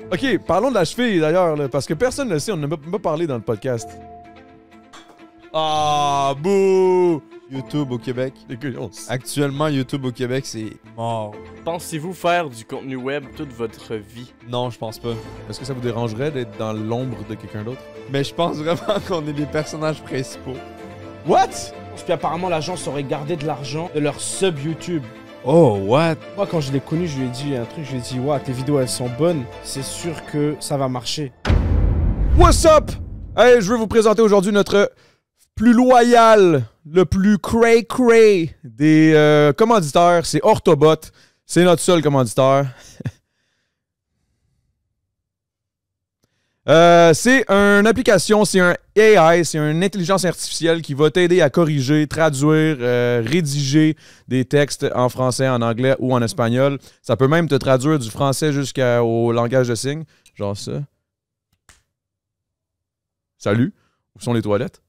Ok, parlons de la cheville d'ailleurs, là, parce que personne ne le sait, on n'a même pas parlé dans le podcast. Ah, bouh! YouTube au Québec. Écoute, Actuellement, YouTube au Québec, c'est mort. Pensez-vous faire du contenu web toute votre vie? Non, je pense pas. Est-ce que ça vous dérangerait d'être dans l'ombre de quelqu'un d'autre? Mais je pense vraiment qu'on est les personnages principaux. What? Puis apparemment, l'agence aurait gardé de l'argent de leur sub YouTube. Oh, what? Moi, quand je l'ai connu, je lui ai dit un truc. Je lui ai dit, ouais, tes vidéos, elles sont bonnes. C'est sûr que ça va marcher. What's up? Hey, je veux vous présenter aujourd'hui notre plus loyal, le plus cray-cray des commanditaires. C'est Orthobot. C'est notre seul commanditaire. C'est une application, c'est un AI, c'est une intelligence artificielle qui va t'aider à corriger, traduire, rédiger des textes en français, en anglais ou en espagnol. Ça peut même te traduire du français jusqu'au langage de signes. Genre ça. Salut. Où sont les toilettes?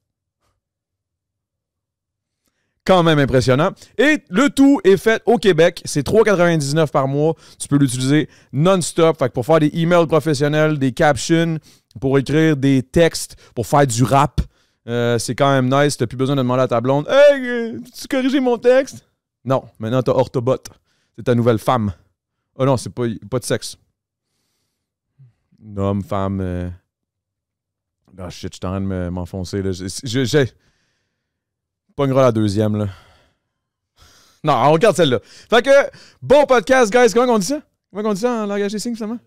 Quand même impressionnant. Et le tout est fait au Québec. C'est 3,99 par mois. Tu peux l'utiliser non-stop. Fait que pour faire des emails professionnels, des captions, pour écrire des textes, pour faire du rap, c'est quand même nice. T'as plus besoin de demander à ta blonde « Hey, tu corriges mon texte? » Non, maintenant t'as Orthobot. C'est ta nouvelle femme. Oh non, c'est pas de sexe. Homme, femme... Ah shit, je suis en train de m'enfoncer. Là. J'ai... Pognera la deuxième, là. Non, on regarde celle-là. Fait que, bon podcast, guys. Comment on dit ça? Comment on dit ça en langage des signes, finalement?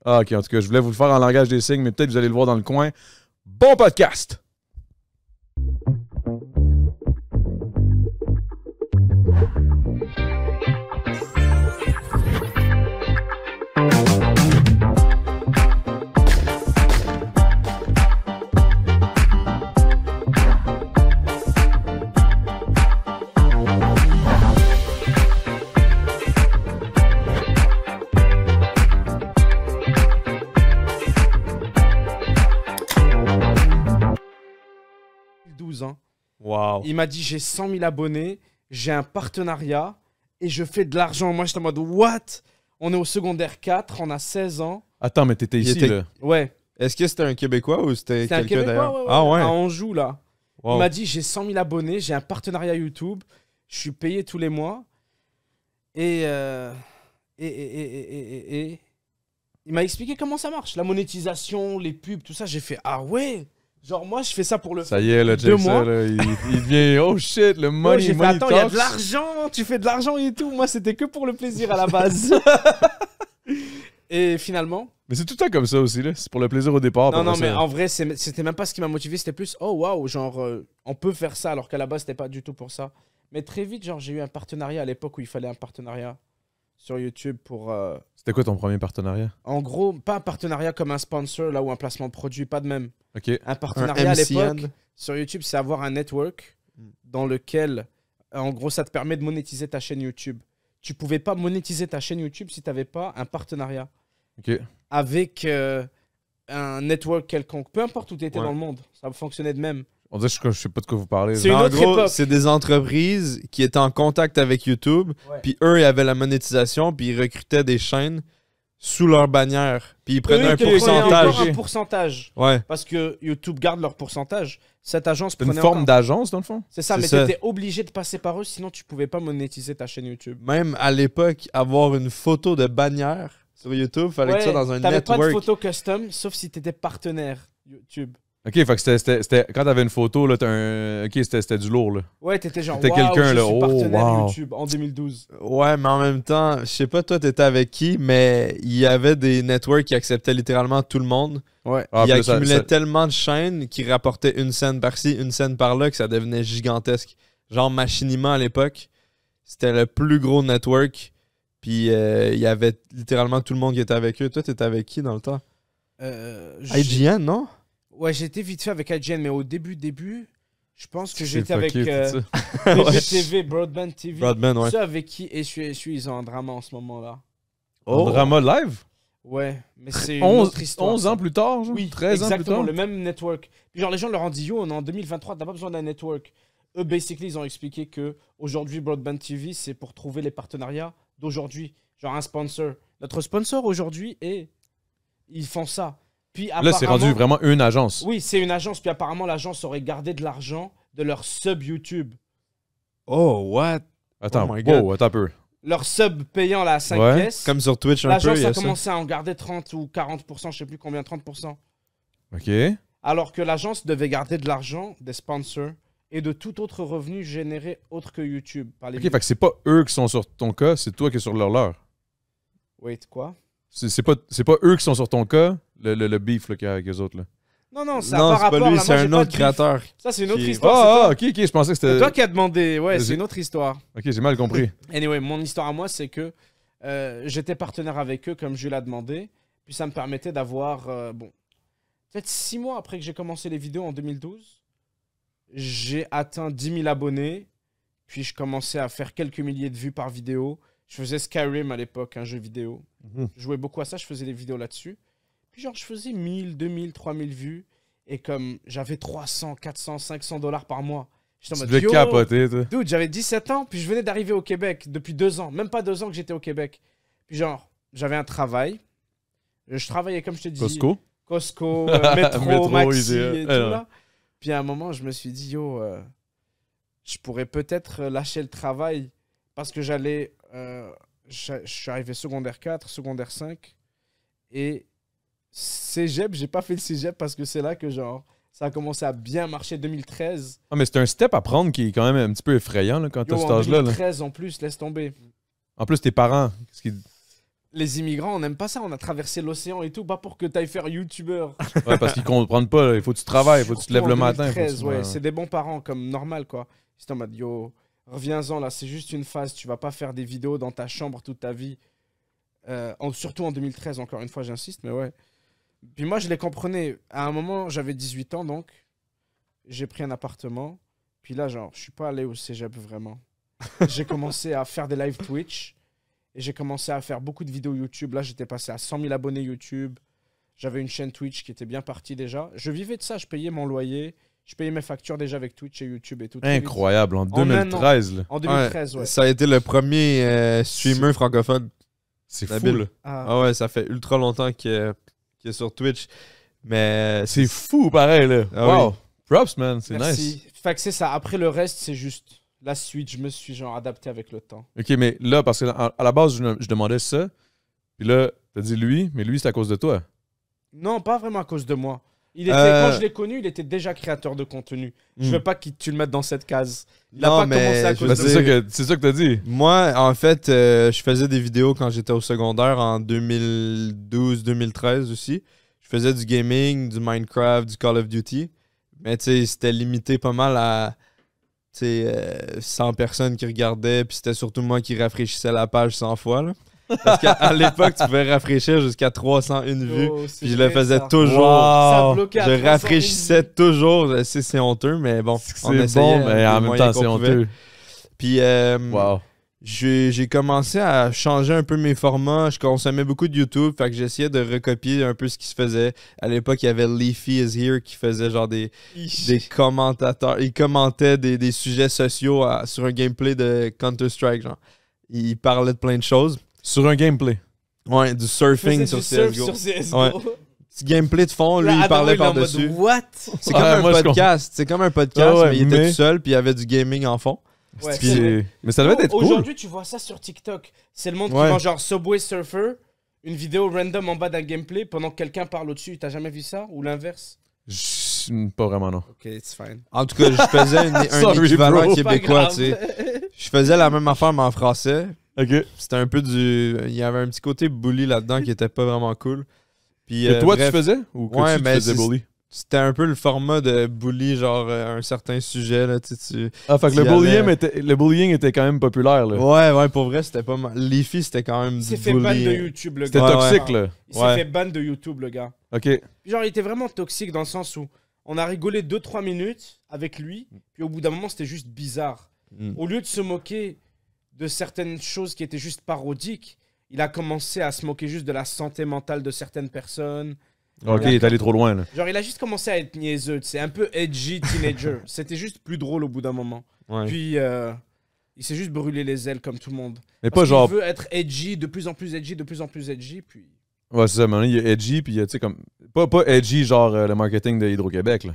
Ah, ok, en tout cas, je voulais vous le faire en langage des signes, mais peut-être que vous allez le voir dans le coin. Bon podcast! Ans. Wow. Il m'a dit j'ai 100 000 abonnés, j'ai un partenariat et je fais de l'argent. Moi j'étais en mode what? On est au secondaire 4, on a 16 ans. Attends, mais t'étais ici, là. Ouais. Est-ce que c'était un Québécois ou c'était C'est un quelqu'un Québécois, d'ailleurs? ouais, Ah ouais? À Anjou là. Wow. Il m'a dit j'ai 100 000 abonnés, j'ai un partenariat YouTube, je suis payé tous les mois et il m'a expliqué comment ça marche, la monétisation, les pubs, tout ça. J'ai fait ah ouais. Genre, moi, je fais ça pour le Ça y est, là, check 2 ça, mois. là. Il devient, oh shit, le money, J'ai fait, money attends, il y a talks. de l'argent, tu fais de l'argent et tout. Moi, c'était que pour le plaisir à la base. Et finalement... Mais c'est tout le temps comme ça aussi, là. C'est pour le plaisir au départ. Non, non, après mais ça. en vrai, c'était même pas ce qui m'a motivé. C'était plus, oh waouh, genre, on peut faire ça, alors qu'à la base, c'était pas du tout pour ça. Mais très vite, genre, j'ai eu un partenariat à l'époque où il fallait un partenariat sur YouTube pour... C'était quoi ton premier partenariat? En gros, pas un partenariat comme un sponsor, là, ou un placement de produit, pas de même. OK. Un partenariat à MCN. l'époque sur YouTube, c'est avoir un network dans lequel, en gros, ça te permet de monétiser ta chaîne YouTube. Tu pouvais pas monétiser ta chaîne YouTube si tu n'avais pas un partenariat OK. avec un network quelconque. Peu importe où tu étais Ouais. dans le monde, ça fonctionnait de même. On dirait que je sais pas de quoi vous parlez. C'est là. une En autre gros, époque. c'est des entreprises qui étaient en contact avec YouTube, puis eux, ils avaient la monétisation, puis ils recrutaient des chaînes sous leur bannière, puis ils prenaient un Eux, ils prenaient pourcentage. encore un pourcentage. Ouais. Parce que YouTube garde leur pourcentage. Cette agence C'est une prenait forme encore... d'agence, dans le fond? C'est ça, C'est mais ça. tu étais obligé de passer par eux, sinon tu pouvais pas monétiser ta chaîne YouTube. Même à l'époque, avoir une photo de bannière sur YouTube, fallait que ça dans un t'avais pas de network. photo custom, sauf si t'étais partenaire YouTube. OK, fait que c'était quand t'avais une photo, là, OK, c'était du lourd, là. Ouais, t'étais genre, T'étais waouh, quelqu'un, je là. suis Oh, partenaire wow. YouTube en 2012. Ouais, mais en même temps, je sais pas toi t'étais avec qui, mais il y avait des networks qui acceptaient littéralement tout le monde. Ouais. Ah, Ils puis là, accumulaient tellement de chaînes qui rapportaient une scène par-ci, une scène par-là, que ça devenait gigantesque. Genre Machinima à l'époque, c'était le plus gros network. Puis il y avait littéralement tout le monde qui était avec eux. Toi, t'étais avec qui dans le temps? IGN, non? Ouais, j'étais vite fait avec IGN, mais au début, je pense que C'est j'étais avec fucké, tout ça. BGTV, Broadband TV. Broadband, ouais. Ceux avec qui, et je suis ils ont un drama en ce moment-là. Un drama live? Ouais, mais c'est une 11, autre histoire. 11 ans plus tard, genre? Oui, 13 ans plus exactement, tard? le même network. Puis genre, les gens leur ont dit, yo, on est en 2023, t'as pas besoin d'un network. Eux, basically, ils ont expliqué que aujourd'hui Broadband TV, c'est pour trouver les partenariats d'aujourd'hui. Genre un sponsor. Notre sponsor aujourd'hui est Ils font ça. Puis Là, c'est rendu vraiment une agence. Oui, c'est une agence. Puis apparemment, l'agence aurait gardé de l'argent de leur sub YouTube. Oh, what? Attends, Oh my God. wow, attends un peu. Leur sub payant la 5 Ouais. pièces. Comme sur Twitch un peu, L'agence il y a a ça. commencé à en garder 30 ou 40%, je sais plus combien, 30%. OK. Alors que l'agence devait garder de l'argent, des sponsors et de tout autre revenu généré autre que YouTube. Par les OK, fait que c'est pas eux qui sont sur ton cas, c'est toi qui es sur leur. Wait, quoi? C'est pas eux qui sont sur ton cas, le beef là, qu'il y a avec eux autres. Là. Non, ça Non, n'a c'est pas pas rapport. lui, là. c'est Moi, j'ai un pas autre de beef. créateur. Ça, c'est une autre Qui- histoire. Ah, ok, je pensais que C'est c'était... toi qui as demandé. Ouais, Vas-y. c'est une autre histoire. Ok, j'ai mal compris. Anyway, mon histoire à moi, c'est que j'étais partenaire avec eux comme je l'ai demandé. Puis ça me permettait d'avoir, peut-être 6 mois après que j'ai commencé les vidéos en 2012, j'ai atteint 10 000 abonnés. Puis je commençais à faire quelques milliers de vues par vidéo. Je faisais Skyrim à l'époque, un jeu vidéo. Mhm. Je jouais beaucoup à ça, je faisais des vidéos là-dessus. Puis genre, je faisais 1000, 2000, 3000 vues. Et comme j'avais 300, 400, 500 dollars par mois. J'étais en Tu mode, devais yo, capoter, toi. dude, j'avais 17 ans, puis je venais d'arriver au Québec depuis 2 ans. Même pas 2 ans que j'étais au Québec. Puis genre, j'avais un travail. Je travaillais, comme je te dis, Costco? Métro, Métro, Maxi IGA. et tout là. Puis à un moment, je me suis dit, yo, je pourrais peut-être lâcher le travail parce que j'allais... je suis arrivé secondaire 4, secondaire 5 et cégep, j'ai pas fait le cégep parce que c'est là que genre ça a commencé à bien marcher 2013. Ah, mais c'est un step à prendre qui est quand même un petit peu effrayant là, quand t'as Yo, cet en âge-là. Là. 2013 en plus, laisse tomber. En plus, tes parents, qu'est-ce qu'ils... Les immigrants, on n'aime pas ça, on a traversé l'océan et tout, pas pour que t'ailles faire youtubeur. Ouais, parce qu'ils comprennent pas. Là. Il faut que tu travailles, il faut que tu te lèves le matin. faut que 2013, tu- ouais, c'est des bons parents comme normal quoi. C'est en mode yo, reviens-en là, c'est juste une phase, tu vas pas faire des vidéos dans ta chambre toute ta vie. Surtout en 2013, encore une fois, j'insiste, mais ouais. Puis moi, je les comprenais. À un moment, j'avais 18 ans, donc j'ai pris un appartement. Puis là, genre, je suis pas allé au cégep vraiment. J'ai commencé à faire des live Twitch. Et j'ai commencé à faire beaucoup de vidéos YouTube. Là, j'étais passé à 100 000 abonnés YouTube. J'avais une chaîne Twitch qui était bien partie déjà. Je vivais de ça, je payais mon loyer. Je payais mes factures déjà avec Twitch et YouTube et tout. très vite. Incroyable, en un 2013. Là. En 2013, ouais. Ça a été le premier streamer francophone. C'est La fou, bille. là. Ah. Ah ouais, ça fait ultra longtemps qu'il est sur Twitch. Mais C'est fou, pareil, là. Ah wow. oui. Props, man. C'est Merci. nice. Fait que c'est ça. Après le reste, c'est juste la suite. Je me suis genre adapté avec le temps. OK, mais là, parce que à la base, je demandais ça. Puis là, t'as dit lui, mais lui, c'est à cause de toi. Non, pas vraiment à cause de moi. Il était, quand je l'ai connu, il était déjà créateur de contenu. Je veux pas que tu le mettes dans cette case. Il a Non, pas mais commencé à je cause Ben, veux de c'est dire- ça que t'as dit. moi, en fait, je faisais des vidéos quand j'étais au secondaire en 2012-2013 aussi. Je faisais du gaming, du Minecraft, du Call of Duty. Mais tu sais, c'était limité pas mal à 100 personnes qui regardaient. Puis c'était surtout moi qui rafraîchissais la page 100 fois. Là. Parce qu'à l'époque, tu pouvais rafraîchir jusqu'à 301 vues. Oh, c'est Puis je le vrai, faisais ça. toujours. Ça Wow. bloquait à Je 301 rafraîchissais toujours. Je sais, c'est honteux, mais bon, on C'est essayait. bon, mais en des même moyens temps, c'est qu'on pouvait. honteux. Puis Wow. j'ai commencé à changer un peu mes formats. Je consommais beaucoup de YouTube, fait que j'essayais de recopier un peu ce qui se faisait. À l'époque, il y avait Leafy is Here qui faisait genre des commentateurs. Il commentait des sujets sociaux sur un gameplay de Counter-Strike, genre. Il parlait de plein de choses. Sur un gameplay. Ouais, du surfing sur surf CSGO. sur CSGO. Ouais. Petit gameplay de fond, lui, Là, il Adam, parlait il est en mode, par-dessus. What? C'est comme Ouais, un moi, je podcast. C'est comme un podcast, Ah ouais, mais il était mais- tout seul, puis il y avait du gaming en fond. Ouais, Puis- c'est vrai. mais ça devait être cool. Aujourd'hui, tu vois ça sur TikTok. C'est le monde Ouais. qui vend genre Subway Surfer, une vidéo random en bas d'un gameplay pendant que quelqu'un parle au-dessus. T'as jamais vu ça? Ou l'inverse? Pas vraiment, non. Ok, it's fine. En tout cas, je faisais un Sorry, équivalent bro. québécois, tu sais. Je faisais la même affaire, mais en français. OK. C'était un peu il y avait un petit côté bully là-dedans qui était pas vraiment cool. Puis, Que toi, bref, tu faisais? Ou que Ouais, tu mais faisais c'est- bully? c'était un peu le format de bully, genre un certain sujet, là, tu sais. Ah, fait que il y avait- le bullying était quand même populaire, là. Ouais, pour vrai, c'était pas mal. Leafy, c'était quand même Il du s'est fait ban bully. de YouTube, le C'était gars. toxique, là. Il s'est Ouais. fait ban de YouTube, le gars. OK. Puis genre, il était vraiment toxique dans le sens où on a rigolé 2-3 minutes avec lui, puis au bout d'un moment, c'était juste bizarre. Mm. Au lieu de se moquer de certaines choses qui étaient juste parodiques, il a commencé à se moquer juste de la santé mentale de certaines personnes. OK, il est allé trop loin, là. Genre, il a juste commencé à être niaiseux, c'est un peu edgy teenager. C'était juste plus drôle au bout d'un moment. Ouais. Puis, il s'est juste brûlé les ailes comme tout le monde. Mais Parce pas genre... qu'il veut être edgy, de plus en plus edgy, de plus en plus edgy, puis... Ouais, c'est ça. Maintenant, il y a Edgy, puis il y a, tu sais, comme. Pas Edgy, genre le marketing de Hydro-Québec, là.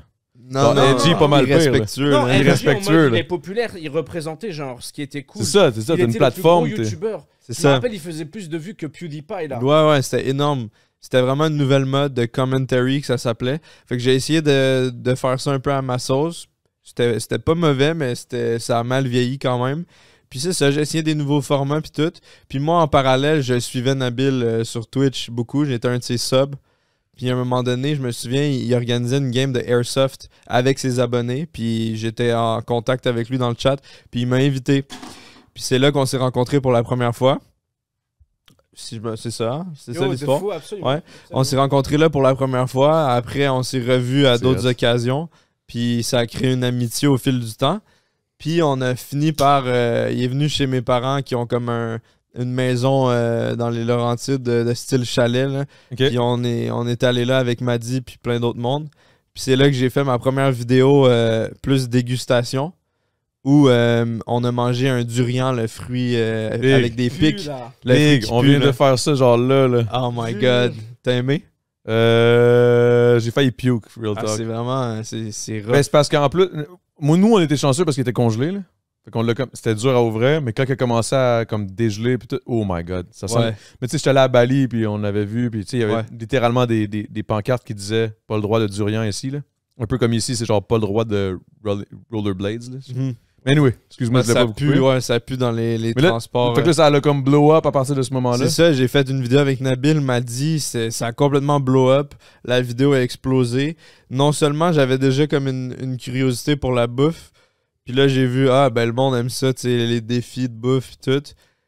Non, Edgy, pas mal pire, là. irrespectueux. Non, là. il LG, en respectueux, mode, là. il est populaire, il représentait genre ce qui était cool. C'est ça, Il t'as une était plateforme. le plus gros youtubeur. C'est Je me ça. rappelle, il faisait plus de vues que PewDiePie, là. Ouais, c'était énorme. C'était vraiment une nouvelle mode de commentary que ça s'appelait. Fait que j'ai essayé de faire ça un peu à ma sauce. C'était pas mauvais, mais ça a mal vieilli quand même. Puis c'est ça, j'ai essayé des nouveaux formats puis tout. Puis moi, en parallèle, je suivais Nabil sur Twitch beaucoup. J'étais un de ses subs. Puis à un moment donné, je me souviens, il organisait une game de Airsoft avec ses abonnés. Puis j'étais en contact avec lui dans le chat. Puis il m'a invité. Puis c'est là qu'on s'est rencontrés pour la première fois. C'est ça, hein? C'est ça Yo, de l'histoire. fou, absolument. Ouais. On s'est rencontrés là pour la première fois. Après, on s'est revus à C'est d'autres hot. occasions. Puis ça a créé une amitié au fil du temps. Puis on a fini par... il est venu chez mes parents qui ont comme une maison dans les Laurentides de style chalet. Là. OK. Puis on est allé là avec Maddy puis plein d'autres mondes. Puis c'est là que j'ai fait ma première vidéo plus dégustation où on a mangé un durian, le fruit avec des Pu, pics. là. Le fruit Big, qui on pue, vient là. de faire ça, genre là. Oh my Pu. god. T'as aimé? J'ai failli puke, real Ah, talk. c'est vraiment... C'est rough. Ben, c'est parce qu'en plus, moi, nous, on était chanceux parce qu'il était congelé, là. Fait qu'on l'a comme, c'était dur à ouvrir, mais quand il a commencé à comme dégeler, puis tout, oh my god, ça sent. Ouais. Mais tu sais, j'étais allé à Bali, puis on avait vu, puis tu sais, il y avait Ouais. littéralement des pancartes qui disaient pas le droit de durian ici, là. Un peu comme ici, c'est genre pas le droit de rollerblades, là. Mhm. Mais anyway, excuse-moi, je l'ai ça pas beaucoup. pue, ouais, ça pue dans les Mais là, transports. Fait que là, ça a comme blow up à partir de ce moment-là. C'est ça, j'ai fait une vidéo avec Nabil, m'a dit, ça a complètement blow up. La vidéo a explosé. Non seulement j'avais déjà comme une curiosité pour la bouffe, puis là j'ai vu, le monde aime ça, tu sais, les défis de bouffe et tout.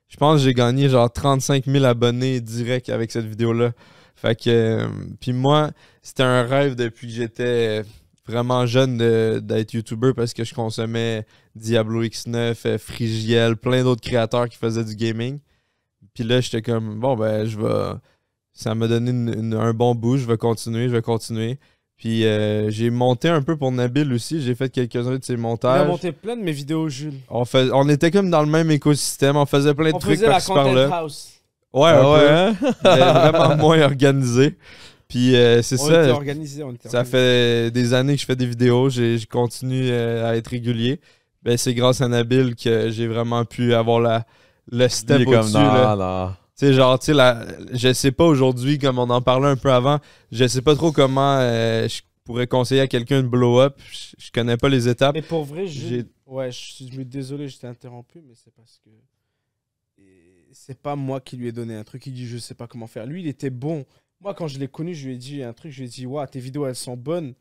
Je pense que j'ai gagné genre 35 000 abonnés direct avec cette vidéo-là. Fait que, puis moi, c'était un rêve depuis que j'étais vraiment jeune d'être YouTuber parce que je consommais Diablo X9, Frigiel, plein d'autres créateurs qui faisaient du gaming. Puis là, j'étais comme, bon, ben, ça m'a donné un bon bout, je vais continuer. Puis j'ai monté un peu pour Nabil aussi, j'ai fait quelques-uns de ses Il a montages. monté plein de mes vidéos, Jules. On était comme dans le même écosystème, on faisait plein de On trucs faisait la par-ci par-là. Content House. Ouais, Ah un ouais, peu, hein? mais vraiment moins organisé. Puis c'est On ça. était organisés, Ça fait des années que je fais des vidéos, je continue à être régulier. Ben, c'est grâce à Nabil que j'ai vraiment pu avoir le step Il est comme, au-dessus. là. non. Tu sais, genre, tu sais, je sais pas aujourd'hui, comme on en parlait un peu avant, je sais pas trop comment je pourrais conseiller à quelqu'un de blow up. Je connais pas les étapes. Mais pour vrai, J'ai- Jules, ouais, je suis désolé, je t'ai interrompu, mais c'est parce que c'est pas moi qui lui ai donné un truc. Il dit, je sais pas comment faire. Lui, il était bon. Moi, quand je l'ai connu, je lui ai dit un truc. Je lui ai dit, ouais, tes vidéos, elles sont bonnes.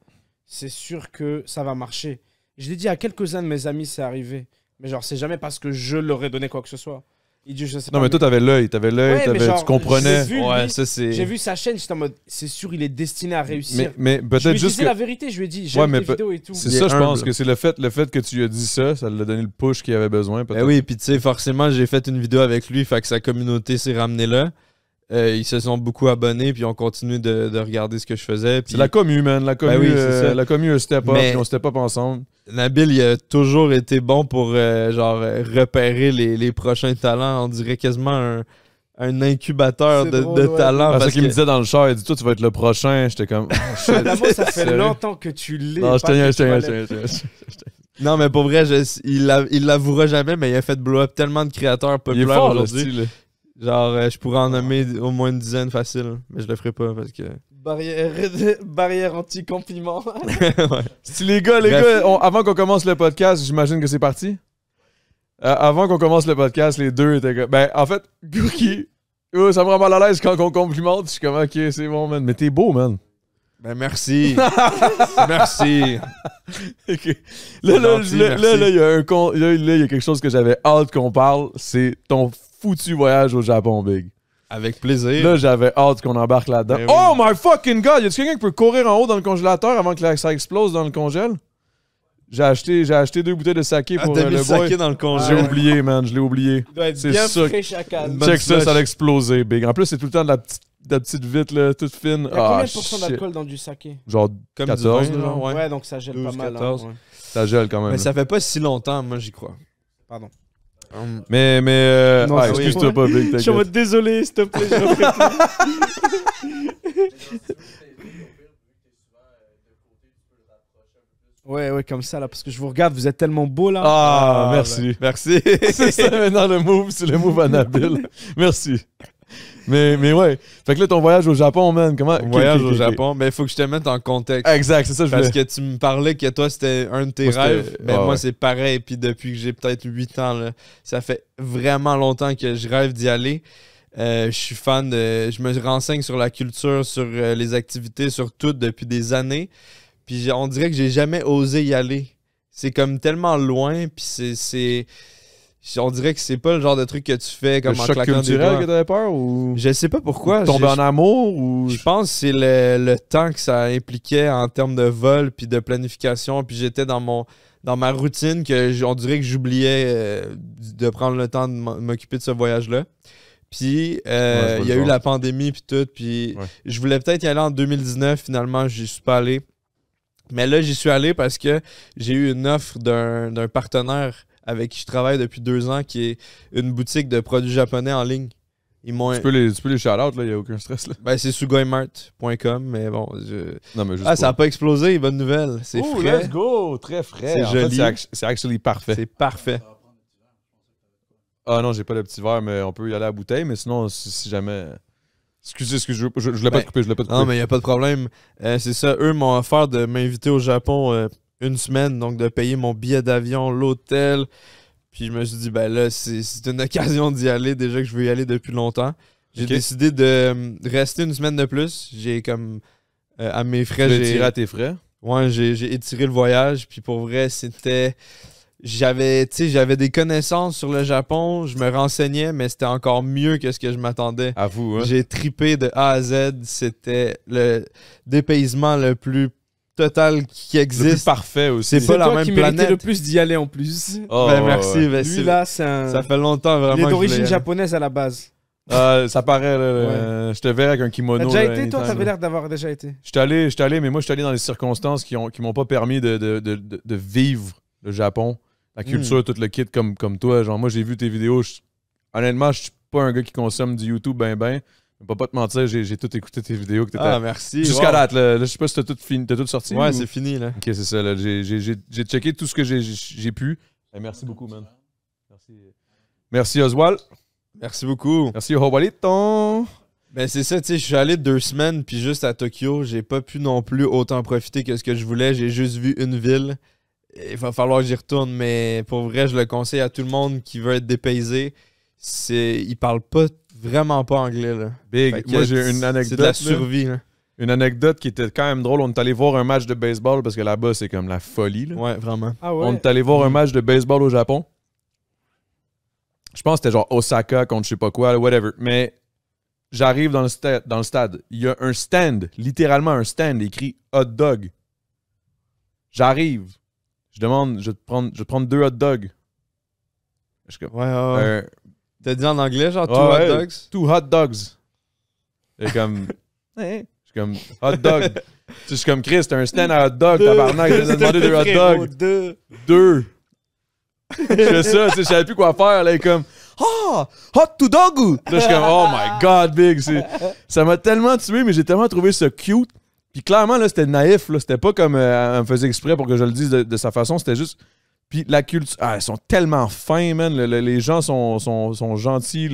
C'est sûr que ça va marcher. Je l'ai dit à quelques-uns de mes amis, c'est arrivé. Mais genre, c'est jamais parce que je leur ai donné quoi que ce soit. Il dit, je sais Non, pas. mais toi, t'avais l'œil, Ouais, mais genre, tu comprenais. j'ai vu, Ouais, lui, ça c'est. j'ai vu sa chaîne, j'étais en mode, c'est sûr, il est destiné à réussir. Mais Je lui peut-être ai juste dit que. la vérité, je lui ai dit, j'aime mais tes vidéos et tout. C'est Il est ça, je pense humble. que c'est le fait que tu lui as dit ça l'a donné le push qu'il avait besoin. Ben peut-être. oui, puis tu sais, forcément, j'ai fait une vidéo avec lui, fait que sa communauté s'est ramenée là. Ils se sont beaucoup abonnés, puis ont continué de regarder ce que je faisais. Puis C'est la commu, man. La commu, oui, c'est ça. la commu a step up, Mais- puis on step up ensemble. Nabil, il a toujours été bon pour repérer les prochains talents. On dirait quasiment un incubateur C'est de drôle, ouais. talents. Parce Parce qu'il me que disait dans le char, il dit, toi, tu vas être le prochain. J'étais comme, oh, shit. D'abord, ça fait Sérieux? longtemps que tu l'es. Non, je pas que tu vas tiens. l'être. Non, mais pour vrai, il l'avouera jamais, mais il a fait blow up tellement de créateurs Il est populaires fort, le aujourd'hui. style. Genre, je pourrais en nommer au moins une dizaine facile, mais je le ferai pas parce que. Barrière anti-compliment. Ouais. Si les gars, Bref. avant qu'on commence le podcast, j'imagine que c'est parti. Avant qu'on commence le podcast, les deux étaient comme. Ben, en fait, Gookie, ça me rend mal à l'aise quand on complimente. Je suis comme, ok, c'est bon, man. Mais t'es beau, man. Ben merci. Merci. Ok. Là, gentil, merci. il y a il y a quelque chose que j'avais hâte qu'on parle. C'est ton foutu voyage au Japon, Big. Avec plaisir. Là, j'avais hâte qu'on embarque là-dedans. Ben oui. Oh my fucking god! Y a-tu quelqu'un qui peut courir en haut dans le congélateur avant que ça explose dans le congèle? J'ai acheté 2 bouteilles de saké Ah, pour t'as mis le le boy. saké dans le J'ai congé. oublié, man. Je l'ai oublié. Il doit être C'est bien sûr. frais chacal. Bonne Check ça, slush. ça a explosé, Big. En plus, c'est tout le temps de la petite vitre, là, toute fine. Il y a combien Ah, de pourcents shit. d'alcool dans du saké? Genre Comme 14, du vin, genre. genre, ouais. Ouais, donc ça gèle 12, pas mal. 14. Ouais. Ça gèle quand même. Mais là. ça fait pas si longtemps, moi j'y crois. Pardon. Mais Non, ouais, c'est excuse-toi oui. pas, Big. Je suis en t'inquiète. mode désolé, s'il te plaît, je referai plus. Ouais, comme ça, là, parce que je vous regarde, vous êtes tellement beau, là. Ah, merci. Merci. C'est ça maintenant le move, c'est le move Annabelle. Merci. Mais ouais. Fait que là, ton voyage au Japon, man, comment... Voyage au Japon, mais il faut que je te mette en contexte. Exact, c'est ça que je Parce voulais. que tu me parlais que toi, c'était un de tes Moi, c'était- rêves. Ben, ouais, moi, ouais. c'est pareil. Puis depuis que j'ai peut-être 8 ans, là, ça fait vraiment longtemps que je rêve d'y aller. Je suis fan de... Je me renseigne sur la culture, sur les activités, sur tout depuis des années. Puis on dirait que j'ai jamais osé y aller. C'est comme tellement loin, puis on dirait que c'est pas le genre de truc que tu fais comme Le en choc claquant des culturel doigts. que t'avais peur ou... Je sais pas pourquoi. Tomber en amour ou... Je pense que c'est le temps que ça impliquait en termes de vol puis de planification. Puis j'étais dans ma routine que on dirait que j'oubliais de prendre le temps de m'occuper de ce voyage-là. Puis je vois il y a le eu genre. la pandémie puis tout. Puis Ouais. je voulais peut-être y aller en 2019. Finalement, j'y suis pas allé. Mais là, j'y suis allé parce que j'ai eu une offre d'un partenaire avec qui je travaille depuis 2 ans, qui est une boutique de produits japonais en ligne. Ils m'ont... Tu peux les shout-out, là, y a aucun stress, là. Ben, c'est sugoimart.com, mais bon... Non, mais juste Ah, ça n'a pas explosé, bonne nouvelle. C'est Oh, frais. let's go! Très frais. C'est En fait, joli. c'est actually parfait. C'est parfait. Ah non, j'ai pas le petit verre, mais on peut y aller à la bouteille. Mais sinon, si jamais... Excusez, je voulais pas te couper, je voulais pas te couper. Non, mais il n'y a pas de problème. C'est ça, eux m'ont offert de m'inviter au Japon une semaine, donc de payer mon billet d'avion, l'hôtel. Puis je me suis dit, ben là, c'est une occasion d'y aller, déjà que je veux y aller depuis longtemps. J'ai Ok. décidé de rester une semaine de plus. J'ai comme, à mes Tu frais, l'as tiré à tes frais. Ouais, j'ai étiré le voyage, puis pour vrai, c'était... J'avais des connaissances sur le Japon, je me renseignais, mais c'était encore mieux que ce que je m'attendais. À vous, hein. J'ai tripé de A à Z, c'était le dépaysement le plus total qui Le plus existe. parfait aussi. C'est C'est pas la toi même qui méritais planète. le plus d'y aller en plus. Oh, Ben, ouais, merci, ouais. ben, Lui, c'est- là, c'est un... ça fait longtemps vraiment Il est que je d'origine voulais- japonaise à la base. Ça paraît, là, je te verrais avec un kimono. T'as déjà là, été, toi? anytime, T'avais là. l'air d'avoir déjà été. J'étais allé, mais moi, je suis allé dans des circonstances qui m'ont pas permis de vivre le Japon, la culture, tout le kit comme toi. Genre, moi, j'ai vu tes vidéos. Honnêtement, je suis pas un gars qui consomme du YouTube ben. Je vais pas te mentir, j'ai tout écouté tes vidéos que t'étais... Ah, merci. Jusqu'à wow. date, là, je sais pas si t'as tout sorti. Ouais, ou- c'est fini, là. Ok, c'est ça. Là. J'ai checké tout ce que j'ai pu. Merci beaucoup, man. Merci Oswald. Merci beaucoup. Merci Obalito. Ben c'est ça, tu sais, je suis allé 2 semaines, puis juste à Tokyo, j'ai pas pu non plus autant profiter que ce que je voulais. J'ai juste vu une ville. Il va falloir que j'y retourne, mais pour vrai, je le conseille à tout le monde qui veut être dépaysé. Ils parlent pas vraiment pas anglais, là. Fait Big. que Moi, j'ai une anecdote. C'est de la là. survie, là. Une anecdote qui était quand même drôle. On est allé voir un match de baseball parce que là-bas, c'est comme la folie. Là. Ouais, vraiment. Ah On est allé voir un match de baseball au Japon. Je pense que c'était genre Osaka contre je sais pas quoi, whatever. Mais j'arrive dans le stade. Il y a un stand, littéralement un stand écrit hot dog. J'arrive. Je demande, je vais te prendre 2 hot dogs. Je suis comme, Ouais, ouais, ouais. T'as dit en anglais, genre, two ouais, hot dogs? 2 hot dogs. Et comme. Je suis comme hot dog. Tu sais, je suis comme Chris, t'as un stand à hot dog, tabarnak, j'ai demandé 2 hot dogs. 2. Je fais ça, tu sais, je savais plus quoi faire. Là, et comme hot to dog. Là, je suis comme oh my god, big. Ça m'a tellement tué, mais j'ai tellement trouvé ça cute. Puis clairement, là, c'était naïf. Là, c'était pas comme elle me faisait exprès pour que je le dise de sa façon. C'était juste. Puis la culture. Ah, ils sont tellement fins, man. Les gens sont gentils.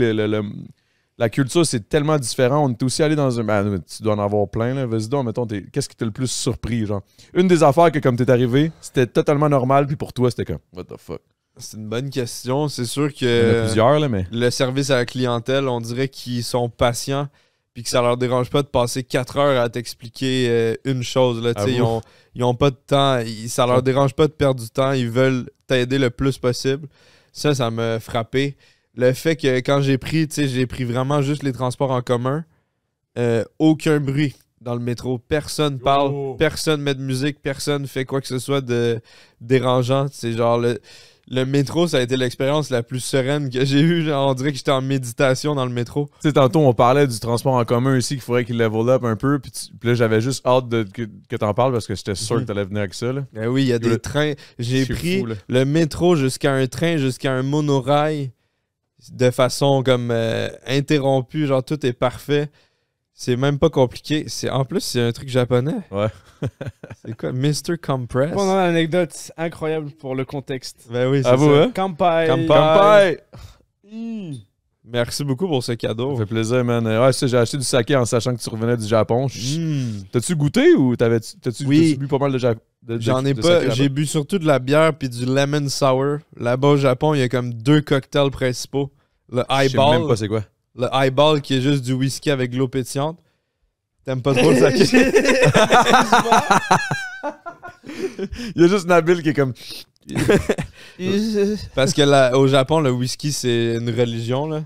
La culture, c'est tellement différent. On est aussi allé dans un... Ben, tu dois en avoir plein, là. Vas-y donc, mettons, qu'est-ce qui t'a le plus surpris, genre? Une des affaires que, comme t'es arrivé, c'était totalement normal, puis pour toi, c'était comme, what the fuck? C'est une bonne question. C'est sûr Il y en a que plusieurs, là, mais... le service à la clientèle, on dirait qu'ils sont patients puis que ça leur dérange pas de passer 4 heures à t'expliquer une chose. Là, tu sais, Avoue. ils ont pas de temps. Ça leur dérange pas de perdre du temps. Ils veulent t'aider le plus possible. Ça m'a frappé. Le fait que quand j'ai pris vraiment juste les transports en commun, aucun bruit dans le métro. Personne parle, personne met de musique, personne fait quoi que ce soit de dérangeant. C'est genre le métro, ça a été l'expérience la plus sereine que j'ai eue. Genre, on dirait que j'étais en méditation dans le métro. Tu sais, tantôt, on parlait du transport en commun ici, qu'il faudrait qu'il level up un peu, puis là, j'avais juste hâte que t'en parles, parce que j'étais sûr que t'allais venir avec ça, là. Ben oui, il y a des trains. J'ai C'est pris fou, là. le métro jusqu'à un train, jusqu'à un monorail de façon comme interrompue. Genre, tout est parfait. C'est même pas compliqué. En plus, c'est un truc japonais. Ouais. C'est quoi? Mr. Compress? Pendant l'anecdote incroyable pour le contexte. Ben oui, c'est À vous, ça. hein? Kampai. Kampai! Merci beaucoup pour ce cadeau. Ça fait plaisir, man. Ouais, ça, j'ai acheté du saké en sachant que tu revenais du Japon. Mm. T'as-tu goûté ou t'as-tu Oui. bu pas mal de J'en ai de pas. saké J'ai là-bas? bu surtout de la bière puis du lemon sour. Là-bas au Japon, il y a comme 2 cocktails principaux. Le Je sais même pas highball. c'est quoi. Le highball qui est juste du whisky avec de l'eau pétillante. T'aimes pas trop le saké? Il y a juste Nabil qui est comme... Parce que au Japon, le whisky, c'est une religion. Là.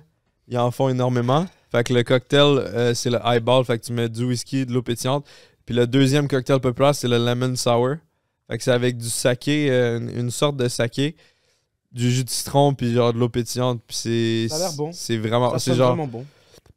Ils en font énormément. Fait que le cocktail, c'est le highball. Fait que tu mets du whisky, de l'eau pétillante. Puis le deuxième cocktail populaire, c'est le lemon sour. Fait que c'est avec du saké, une sorte de saké, du jus de citron, puis genre de l'eau pétillante. Puis c'est... Ça a l'air bon. C'est vraiment... Ça C'est sonne genre... vraiment bon.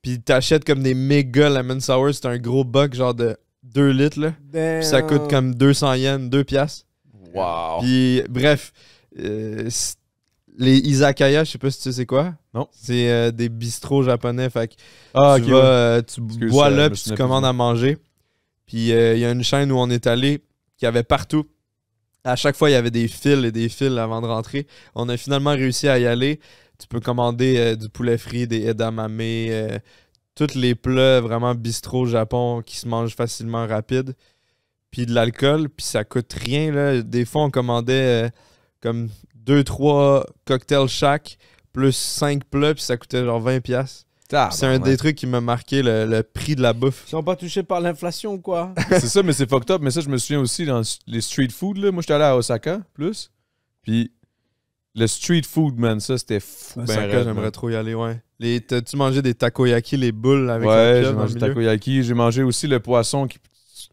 Puis t'achètes comme des méga lemon sour. C'est un gros buck genre de 2 litres. Là. Puis ça coûte comme 200 yens, 2 piastres. Wow. Puis bref, les izakaya, je sais pas si tu sais c'est quoi. Non. C'est des bistrots japonais. Fait que Ah, tu ok, ouais. vas, tu Excuse, bois je là, me puis tu souvenais commandes plus. à manger. Puis il y a une chaîne où on est allé qui avait partout. À chaque fois, il y avait des fils et des fils avant de rentrer. On a finalement réussi à y aller. Tu peux commander du poulet frit, des edamame, tous les plats vraiment bistrot Japon qui se mangent facilement rapide. Puis de l'alcool, puis ça coûte rien. Là. Des fois, on commandait comme 2-3 cocktails chaque, plus 5 plats, puis ça coûtait genre 20$. C'est un des trucs qui m'a marqué le prix de la bouffe. Ils sont pas touchés par l'inflation ou quoi? C'est ça, mais c'est fucked up. Mais ça, je me souviens aussi dans les street food. Là. Moi, j'étais allé à Osaka, plus. Puis le street food, man, ça, c'était fou. Ben Osaka, raide, j'aimerais man. trop y aller, ouais. T'as-tu mangé des takoyaki, les boules avec la Ouais, pieuvre j'ai dans mangé le du milieu? takoyaki. J'ai mangé aussi le poisson qui...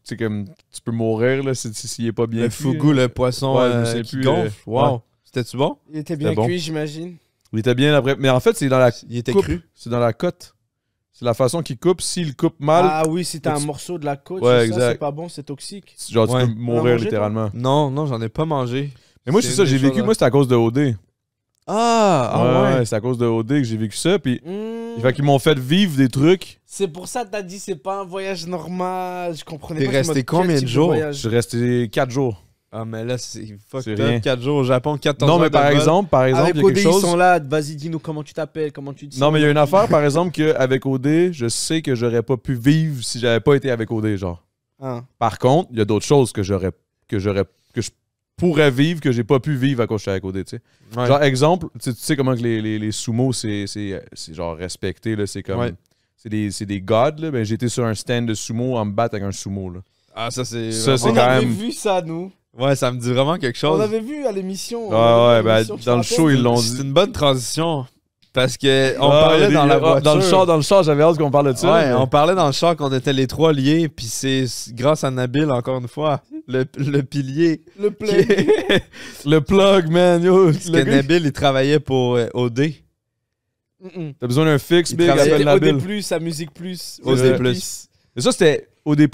C'est comme... Tu peux mourir, là, s'il est pas bien Le cuit, fugu, là. le poisson Ouais, je me sais qui plus, gonfle. Wow. ouais. C'était-tu bon? Il était bien C'était bon. cuit, j'imagine. Il était bien après. Mais en fait, c'est dans la Il était coupe. cru. C'est dans la côte. C'est la façon qu'il coupe. S'il coupe mal, Ah oui, si t'as un tu- morceau de la côte, Ouais, c'est ça, exact. c'est pas bon, c'est toxique. genre, Ouais. tu peux On a mourir mangé, littéralement. Non, non, j'en ai pas mangé. Mais moi, c'est ça, une j'ai des vécu. choses, Moi, c'était à cause de OD. Ah, ouais, c'est à cause de OD que j'ai vécu ça. Puis, Mmh. fait qu'ils m'ont fait vivre des trucs. C'est pour ça que t'as dit c'est pas un voyage normal. Je comprenais T'es pas. resté quel combien de type jours? Je voyage. suis resté 4 jours. Ah, mais là, c'est C'est fucked rien. up. 4 jours au Japon, 14 Non, heures mais de par vol. exemple, Avec il y a quelque OD, ils chose. sont là. Vas-y, dis-nous comment tu t'appelles, comment tu dis. Non, mais il y a une affaire, par exemple, qu'avec OD, je sais que j'aurais pas pu vivre si j'avais pas été avec OD, genre. Ah. Par contre, il y a d'autres choses que je pourrais vivre que j'ai pas pu vivre à cause que j'étais avec OD, tu sais. Ouais. Genre, exemple, tu sais comment que les sumos, c'est genre respecté, là, c'est comme... Ouais. C'est des gods, là. Ben, j'étais sur un stand de sumo en me battre avec un sumo, là. Ah, ça, c'est. Ça, c'est On quand avait même- vu ça, nous. Ouais, ça me dit vraiment quelque On chose. avait vu à l'émission. Ouais, On avait ouais, vu ben, à l'émission, tu te dans le rappelles? show, ils l'ont C'est dit. une bonne transition. Parce que on Ah, parlait il y a dans des- la ah, voiture. Dans le char, j'avais hâte qu'on parle de ça. Ouais, mais- on parlait dans le char qu'on était les 3 liés, puis c'est grâce à Nabil, encore une fois, le pilier. Le play. Le plug, man, yo. Parce Le que gars, Nabil, il travaillait pour OD. t'as besoin d'un fixe, Il big, travaillait- appelle C'était Nabil. OD+, à Musique Plus. OD+. Mais ça, c'était OD+.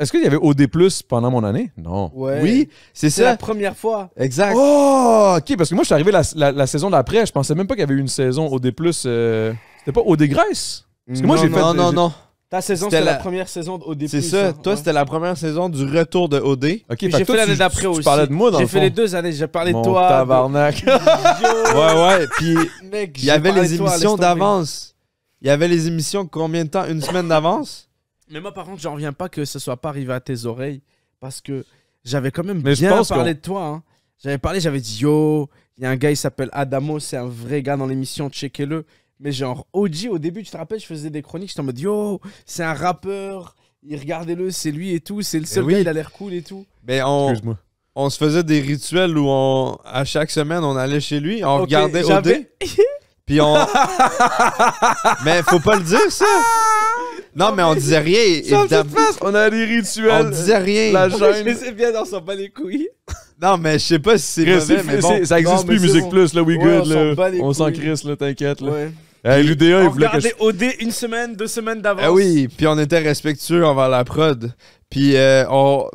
Est-ce qu'il y avait OD+, pendant mon année? Non. Ouais. Oui, c'est C'est la ça. première fois. Exact. Oh, OK, parce que moi, je suis arrivé la saison d'après. Je pensais même pas qu'il y avait eu une saison OD+. C'était pas OD Grèce? Parce que moi, j'ai fait... Non, non, non. Ta saison, C'était c'était la la- première saison de OD+. C'est ça. hein, Toi, ouais. c'était la première saison du retour de OD. OK, Puis fait j'ai que toi, fait l'année tu- d'après tu aussi. parlais de moi, dans J'ai le fait fond. les 2 années. J'ai parlé de Mon toi. tabarnak. Ouais, ouais. Puis Mec, il y avait les émissions émissions d'avance. Il y avait les émissions combien de temps? Une semaine d'avance? Mais moi, par contre, j'en reviens pas que ce soit pas arrivé à tes oreilles. Parce que j'avais quand même Mais je bien pense parlé de toi. Hein. J'avais parlé, j'avais dit yo, il y a un gars, il s'appelle Adamo, c'est un vrai gars dans l'émission, checkez-le. Mais genre, OG, au début, tu te rappelles, je faisais des chroniques, j'étais en mode yo, c'est un rappeur, regardez-le, c'est lui et tout, c'est le seul oui. gars, il a l'air cool et tout. Mais Excuse-moi. on se faisait des rituels où à chaque semaine, on allait chez lui, on Ok, regardait OD. j'avais- Puis on. Mais faut pas le dire, ça! Non, mais on disait rien, évidemment. On a des rituels. On disait rien. La Je chaîne. sais bien, on s'en bat les couilles. Non, mais je sais pas si c'est Chris, mauvais, mais bon. ça existe Non, mais plus, c'est Musique bon. Plus, là, we Ouais, good, on s'en bat là. les On s'en couilles. crisse, là, t'inquiète, là. Ouais. Hey, l'UDA, il On voulait que je... regardait OD une semaine, 2 semaines d'avance. Ah oui, puis on était respectueux envers la prod. Puis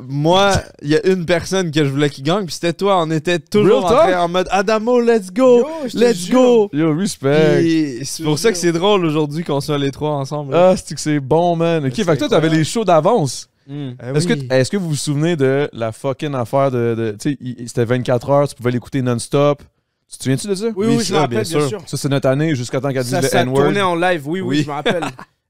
moi, il y a une personne que je voulais qu'il gagne, puis c'était toi. On était toujours Real talk? en mode Adamo, let's go! Yo, je te Let's jure. go! Yo, respect. Puis c'est pour ça que c'est drôle aujourd'hui qu'on soit les trois ensemble. Ah, c'est que c'est bon, man. Ok, fait que toi, t'avais les shows d'avance. Ah Est-ce oui. est-ce que vous vous souvenez de la fucking affaire de tu sais, c'était 24 heures, tu pouvais l'écouter non-stop. Tu te souviens-tu de ça? Oui, Oui, je ça, me rappelle, bien bien sûr. sûr. Ça, c'est notre année jusqu'à temps qu'elle dise Ça, le ça N-word. tournait en live, oui, Oui. je me rappelle.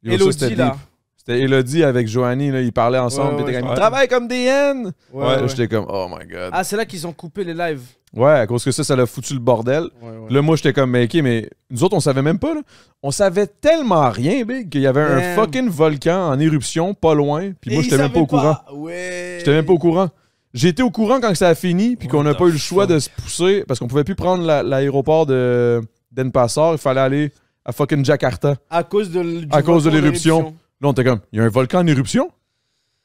Yo, ça, Elodie, c'était là. deep. C'était Elodie avec Joanie, là, ils parlaient ensemble. Ouais, puis ils étaient ouais, comme, ouais. ils travaillent comme des haines. Ouais, Là, ouais. j'étais comme, oh my god. Ah, c'est là qu'ils ont coupé les lives. Ouais, à cause que ça l'a foutu le bordel. Ouais, ouais. Là, moi, j'étais comme, mais ok, mais nous autres, on savait même pas, là. On savait tellement rien, Big, qu'il y avait un Damn. fucking volcan en éruption, pas loin. Puis moi, Et j'étais ils même pas au savaient courant. Ouais. J'étais même pas au courant. J'ai été au courant quand ça a fini, puis qu'on n'a What pas eu the le choix fuck? de se pousser, parce qu'on pouvait plus prendre l'aéroport de Denpasar, il fallait aller à fucking Jakarta. À cause de, À cause de volcan l'éruption. Là, on était comme, il y a un volcan en éruption?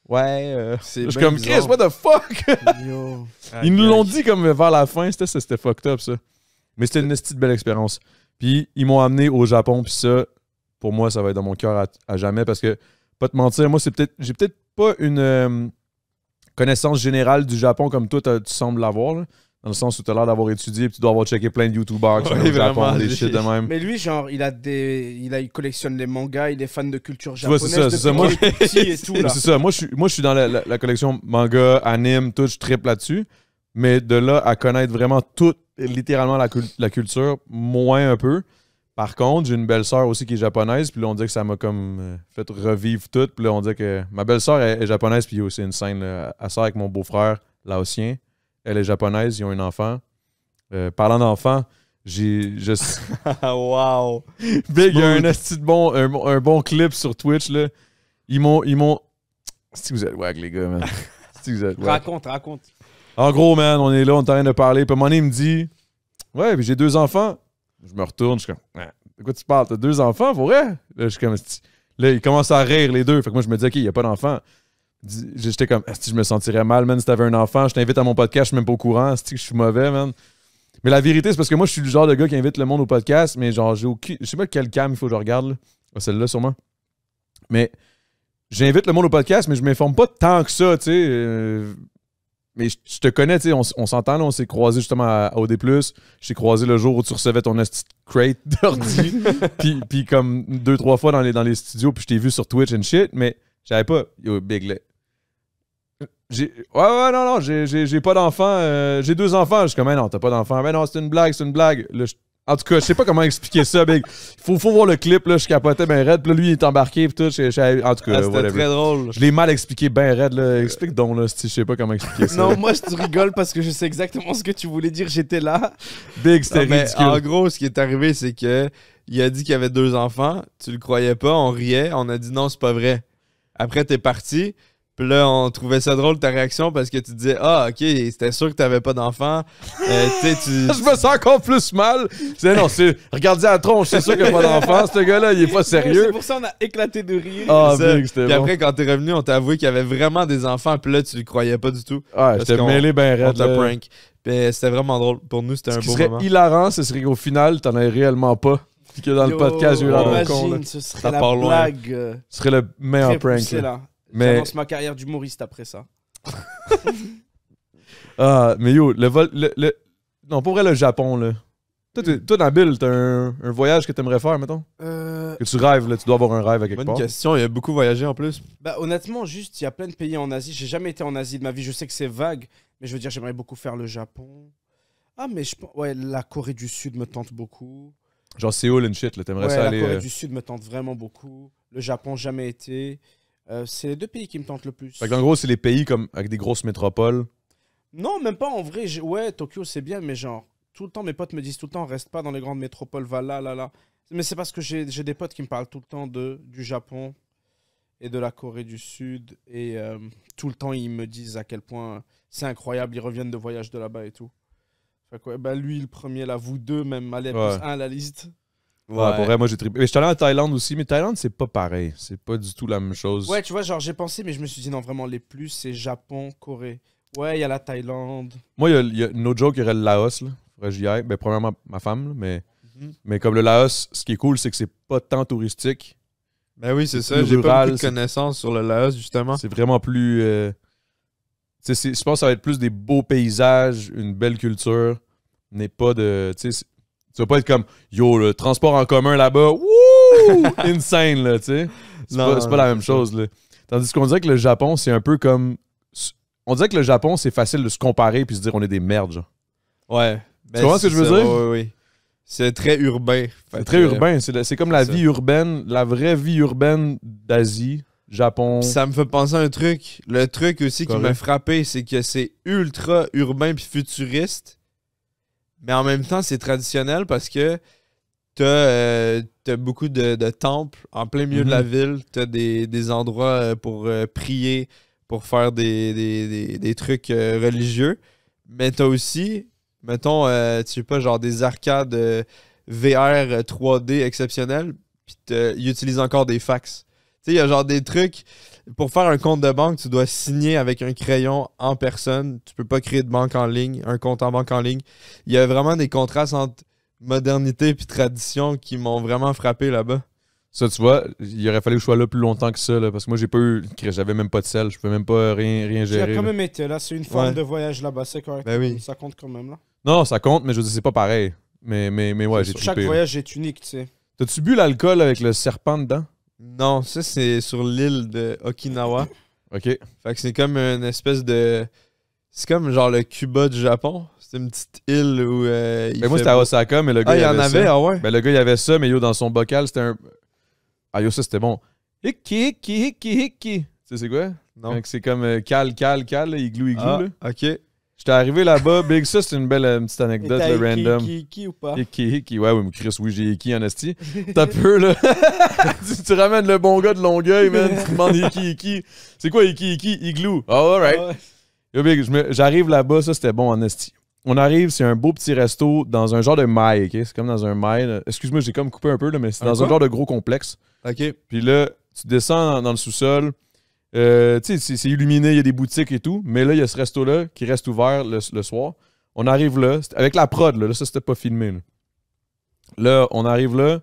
Ouais, C'est je suis bien comme, bizarre. Chris, what the fuck? Yo. Ils nous l'ont dit comme vers la fin, c'était fucked up, ça. Mais c'était une petite belle expérience. Puis ils m'ont amené au Japon, puis ça, pour moi, ça va être dans mon cœur à jamais, parce que, pas te mentir, moi, j'ai peut-être pas une connaissance générale du Japon comme toi, tu sembles l'avoir, là. Dans le sens où tu as l'air d'avoir étudié, puis tu dois avoir checké plein de YouTubers qui sont Ouais, au Japon, vraiment, des shit de même. Mais lui, genre, il collectionne les mangas, il est fan de culture Tu vois, japonaise c'est ça, depuis c'est ça. qu'il est petit et tout, là. C'est ça. Moi, je suis dans la collection manga, anime, tout, je trippe là-dessus. Mais de là à connaître vraiment tout, littéralement la culture, moins un peu. Par contre, j'ai une belle-sœur aussi qui est japonaise, puis là, on dit que ça m'a comme fait revivre tout. Puis là, on dit que ma belle-sœur est japonaise, puis il y a aussi une scène, là, elle sort avec mon beau-frère laotien. Elle est japonaise, ils ont un enfant. Parlant d'enfant, Wow! Big, il y a un esti de un bon clip sur Twitch, là. Ils m'ont... Si vous êtes wack, les gars, man. Si vous êtes wack. Raconte. En gros, man, on est là, on est en train de parler. Puis à un moment donné, il me dit, ouais, puis j'ai 2 enfants. Je me retourne, je suis comme, ah, de quoi tu parles? T'as 2 enfants, pour vrai? Là, je suis comme, esti. Là, ils commencent à rire, les deux. Fait que moi, je me dis, OK, il n'y a pas d'enfant. J'étais comme, esti, je me sentirais mal, man, si t'avais un enfant. Je t'invite à mon podcast, je suis même pas au courant. Esti, que je suis mauvais, man. Mais la vérité, c'est parce que moi, je suis le genre de gars qui invite le monde au podcast, mais genre, j'ai aucun. Je sais pas quelle cam il faut que je regarde, là. Ah, celle-là, sûrement. Mais j'invite le monde au podcast, mais je m'informe pas tant que ça, tu sais. Mais je te connais, tu sais, on s'entend, là, on s'est croisés justement à OD+. Je t'ai croisé le jour où tu recevais ton esti crate d'ordi. puis comme 2-3 fois dans les studios, puis je t'ai vu sur Twitch and shit, mais j'avais pas. Yo, big, là. Non, j'ai pas d'enfant. J'ai 2 enfants. Je suis comme, non, t'as pas d'enfant. Ben non, c'est une blague. Là, en tout cas, je sais pas comment expliquer ça, big. Faut voir le clip, là, je capotais ben raide. Puis là, lui, il est embarqué, puis tout. En tout cas, C'était whatever. très drôle. Je l'ai mal expliqué ben raide, là. Explique donc, là, si je sais pas comment expliquer ça. Non, moi, je te rigole parce que je sais exactement ce que tu voulais dire. J'étais là. Big, c'était Non, mais ridicule. en gros, ce qui est arrivé, c'est que il a dit qu'il avait 2 enfants. Tu le croyais pas, on riait. On a dit non, c'est pas vrai. Après, t'es parti. Puis là, on trouvait ça drôle ta réaction parce que tu disais ah, ok, c'était sûr que t'avais pas d'enfant. Tu sais, Je me sens encore plus mal. C'est non, c'est. Regardez à la tronche, c'est sûr qu'il n'y a pas d'enfant. Ce gars-là, il est pas C'est sérieux. pour ça qu'on a éclaté de rire. Ah, ça. big, c'était Puis bon. après, quand t'es revenu, on t'a avoué qu'il y avait vraiment des enfants. Puis là, tu le croyais pas du tout. Ouais, parce j'étais qu'on- mêlé ben On raide. t'a là. prank. Puis c'était vraiment drôle. Pour nous, c'était Ce un qui beau serait moment. hilarant, ce serait qu'au final, t'en avais réellement pas. Puis que dans le Yo, podcast, j'ai eu l'air d'un con. là. imagine, ce serait Ça la part loin. blague. Ce serait le meilleur Très prank. poussée, là. là. Mais- J'annonce ma carrière d'humoriste après ça. Ah, mais yo, non, pour vrai, le Japon, là. Toi, Nabil, t'as un voyage que t'aimerais faire, mettons? Que tu rêves, là. Tu dois avoir un rêve à quelque Bonne part. question. Il a beaucoup voyagé en plus. Bah, honnêtement, juste, il y a plein de pays en Asie. J'ai jamais été en Asie de ma vie. Je sais que c'est vague, mais je veux dire, j'aimerais beaucoup faire le Japon. Ah, mais ouais, la Corée du Sud me tente beaucoup. Genre Séoul and shit, là. T'aimerais Ouais, ça la aller. Corée du Sud me tente vraiment beaucoup. Le Japon, jamais été. C'est les 2 pays qui me tentent le plus. Fait qu'en gros, c'est les pays comme avec des grosses métropoles. Non, même pas en vrai. Ouais, Tokyo, c'est bien, mais genre, tout le temps, mes potes me disent tout le temps, reste pas dans les grandes métropoles, va là. Mais c'est parce que j'ai des potes qui me parlent tout le temps du Japon et de la Corée du Sud. Et tout le temps, ils me disent à quel point c'est incroyable. Ils reviennent de voyage de là-bas et tout. Fait que, ouais, bah, lui, le premier, là, vous deux, même, allez, Ouais. plus 1 à la liste. Ouais, pour vrai, moi, j'ai trippé. Mais je suis allé en Thaïlande aussi, mais Thaïlande, c'est pas pareil. C'est pas du tout la même chose. Ouais, tu vois, genre, j'ai pensé, mais je me suis dit, non, vraiment, les plus, c'est Japon, Corée. Ouais, il y a la Thaïlande. Moi, il y a no joke, il y aurait le Laos, là. Faudrait que j'y aille. Ben, premièrement, ma femme, là, mais Mais comme le Laos, ce qui est cool, c'est que c'est pas tant touristique. Ben oui, c'est C'est ça. plus J'ai pas rural, beaucoup de connaissances sur le Laos, justement. C'est vraiment plus... je pense que ça va être plus des beaux paysages, une belle culture, mais pas de... Tu vas pas être comme, yo, le transport en commun là-bas, wouh! Insane, là, tu sais. C'est pas la même chose, là. Tandis qu'on dirait que le Japon, c'est un peu comme... On dirait que le Japon, c'est facile de se comparer puis se dire on est des merdes, genre. Ouais. Tu comprends ce que je veux dire? Oui, oui. C'est très urbain. C'est très urbain. C'est comme la vie urbaine, la vraie vie urbaine d'Asie, Japon. Ça me fait penser à un truc. Le truc aussi qui Correct. m'a frappé, c'est que c'est ultra urbain puis futuriste. Mais en même temps, c'est traditionnel parce que t'as beaucoup de temples en plein milieu de la ville. T'as des endroits pour prier, pour faire des trucs religieux. Mais t'as aussi, mettons, tu sais pas, genre des arcades VR 3D exceptionnelles. Puis ils utilisent encore des fax. Tu sais, il y a genre des trucs. Pour faire un compte de banque, tu dois signer avec un crayon en personne. Tu peux pas créer de banque en ligne, un compte en banque en ligne. Il y a vraiment des contrastes entre modernité et tradition qui m'ont vraiment frappé là-bas. Ça, tu vois, il aurait fallu que je sois là plus longtemps que ça, là, parce que moi, j'ai pas eu... J'avais même pas de sel, je pouvais même pas rien Tu as gérer. quand là. même été là, c'est une forme Ouais. de voyage là-bas, c'est correct. Ben oui. Ça compte quand même là. Non, ça compte, mais je veux dire, c'est pas pareil. Mais ouais, j'ai Chaque trippé. voyage est unique, tu sais. T'as-tu bu l'alcool avec le serpent dedans? Non, ça c'est sur l'île de Okinawa. OK. Fait que c'est comme une espèce de... C'est comme genre le Cuba du Japon. C'est une petite île où il Ben moi, fait c'était à beau. Osaka, mais le gars, Ah, il y en avait, ça. ah ouais? Ben, le gars, il avait ça, mais yo, dans son bocal, c'était un... Ah, yo, ça, c'était bon. Hiki. Tu sais, c'est quoi? Non. Fait que c'est comme cal, là, igloo, Ah, là. ok. J'étais arrivé là-bas, Big, ça, c'est une belle petite anecdote, Et là, t'as random. Iki ou pas? Hiki. Ouais, mais Chris, oui, j'ai Hiki en esti. T'as peu, là. tu ramènes le bon gars de Longueuil, man. Tu demandes Hiki. C'est quoi Hiki? Igloo. Oh, alright. Ah ouais. Yo, Big, j'arrive là-bas, ça, c'était bon en esti. On arrive, c'est un beau petit resto dans un genre de maille, OK? C'est comme dans un maille. Là. Excuse-moi, j'ai comme coupé un peu, là, mais c'est dans un genre de gros complexe. Ok. Puis là, tu descends dans le sous-sol. Tu sais, c'est illuminé, il y a des boutiques et tout. Mais là, il y a ce resto-là qui reste ouvert le soir. On arrive là, avec la prod, là ça, c'était pas filmé. Là, on arrive là,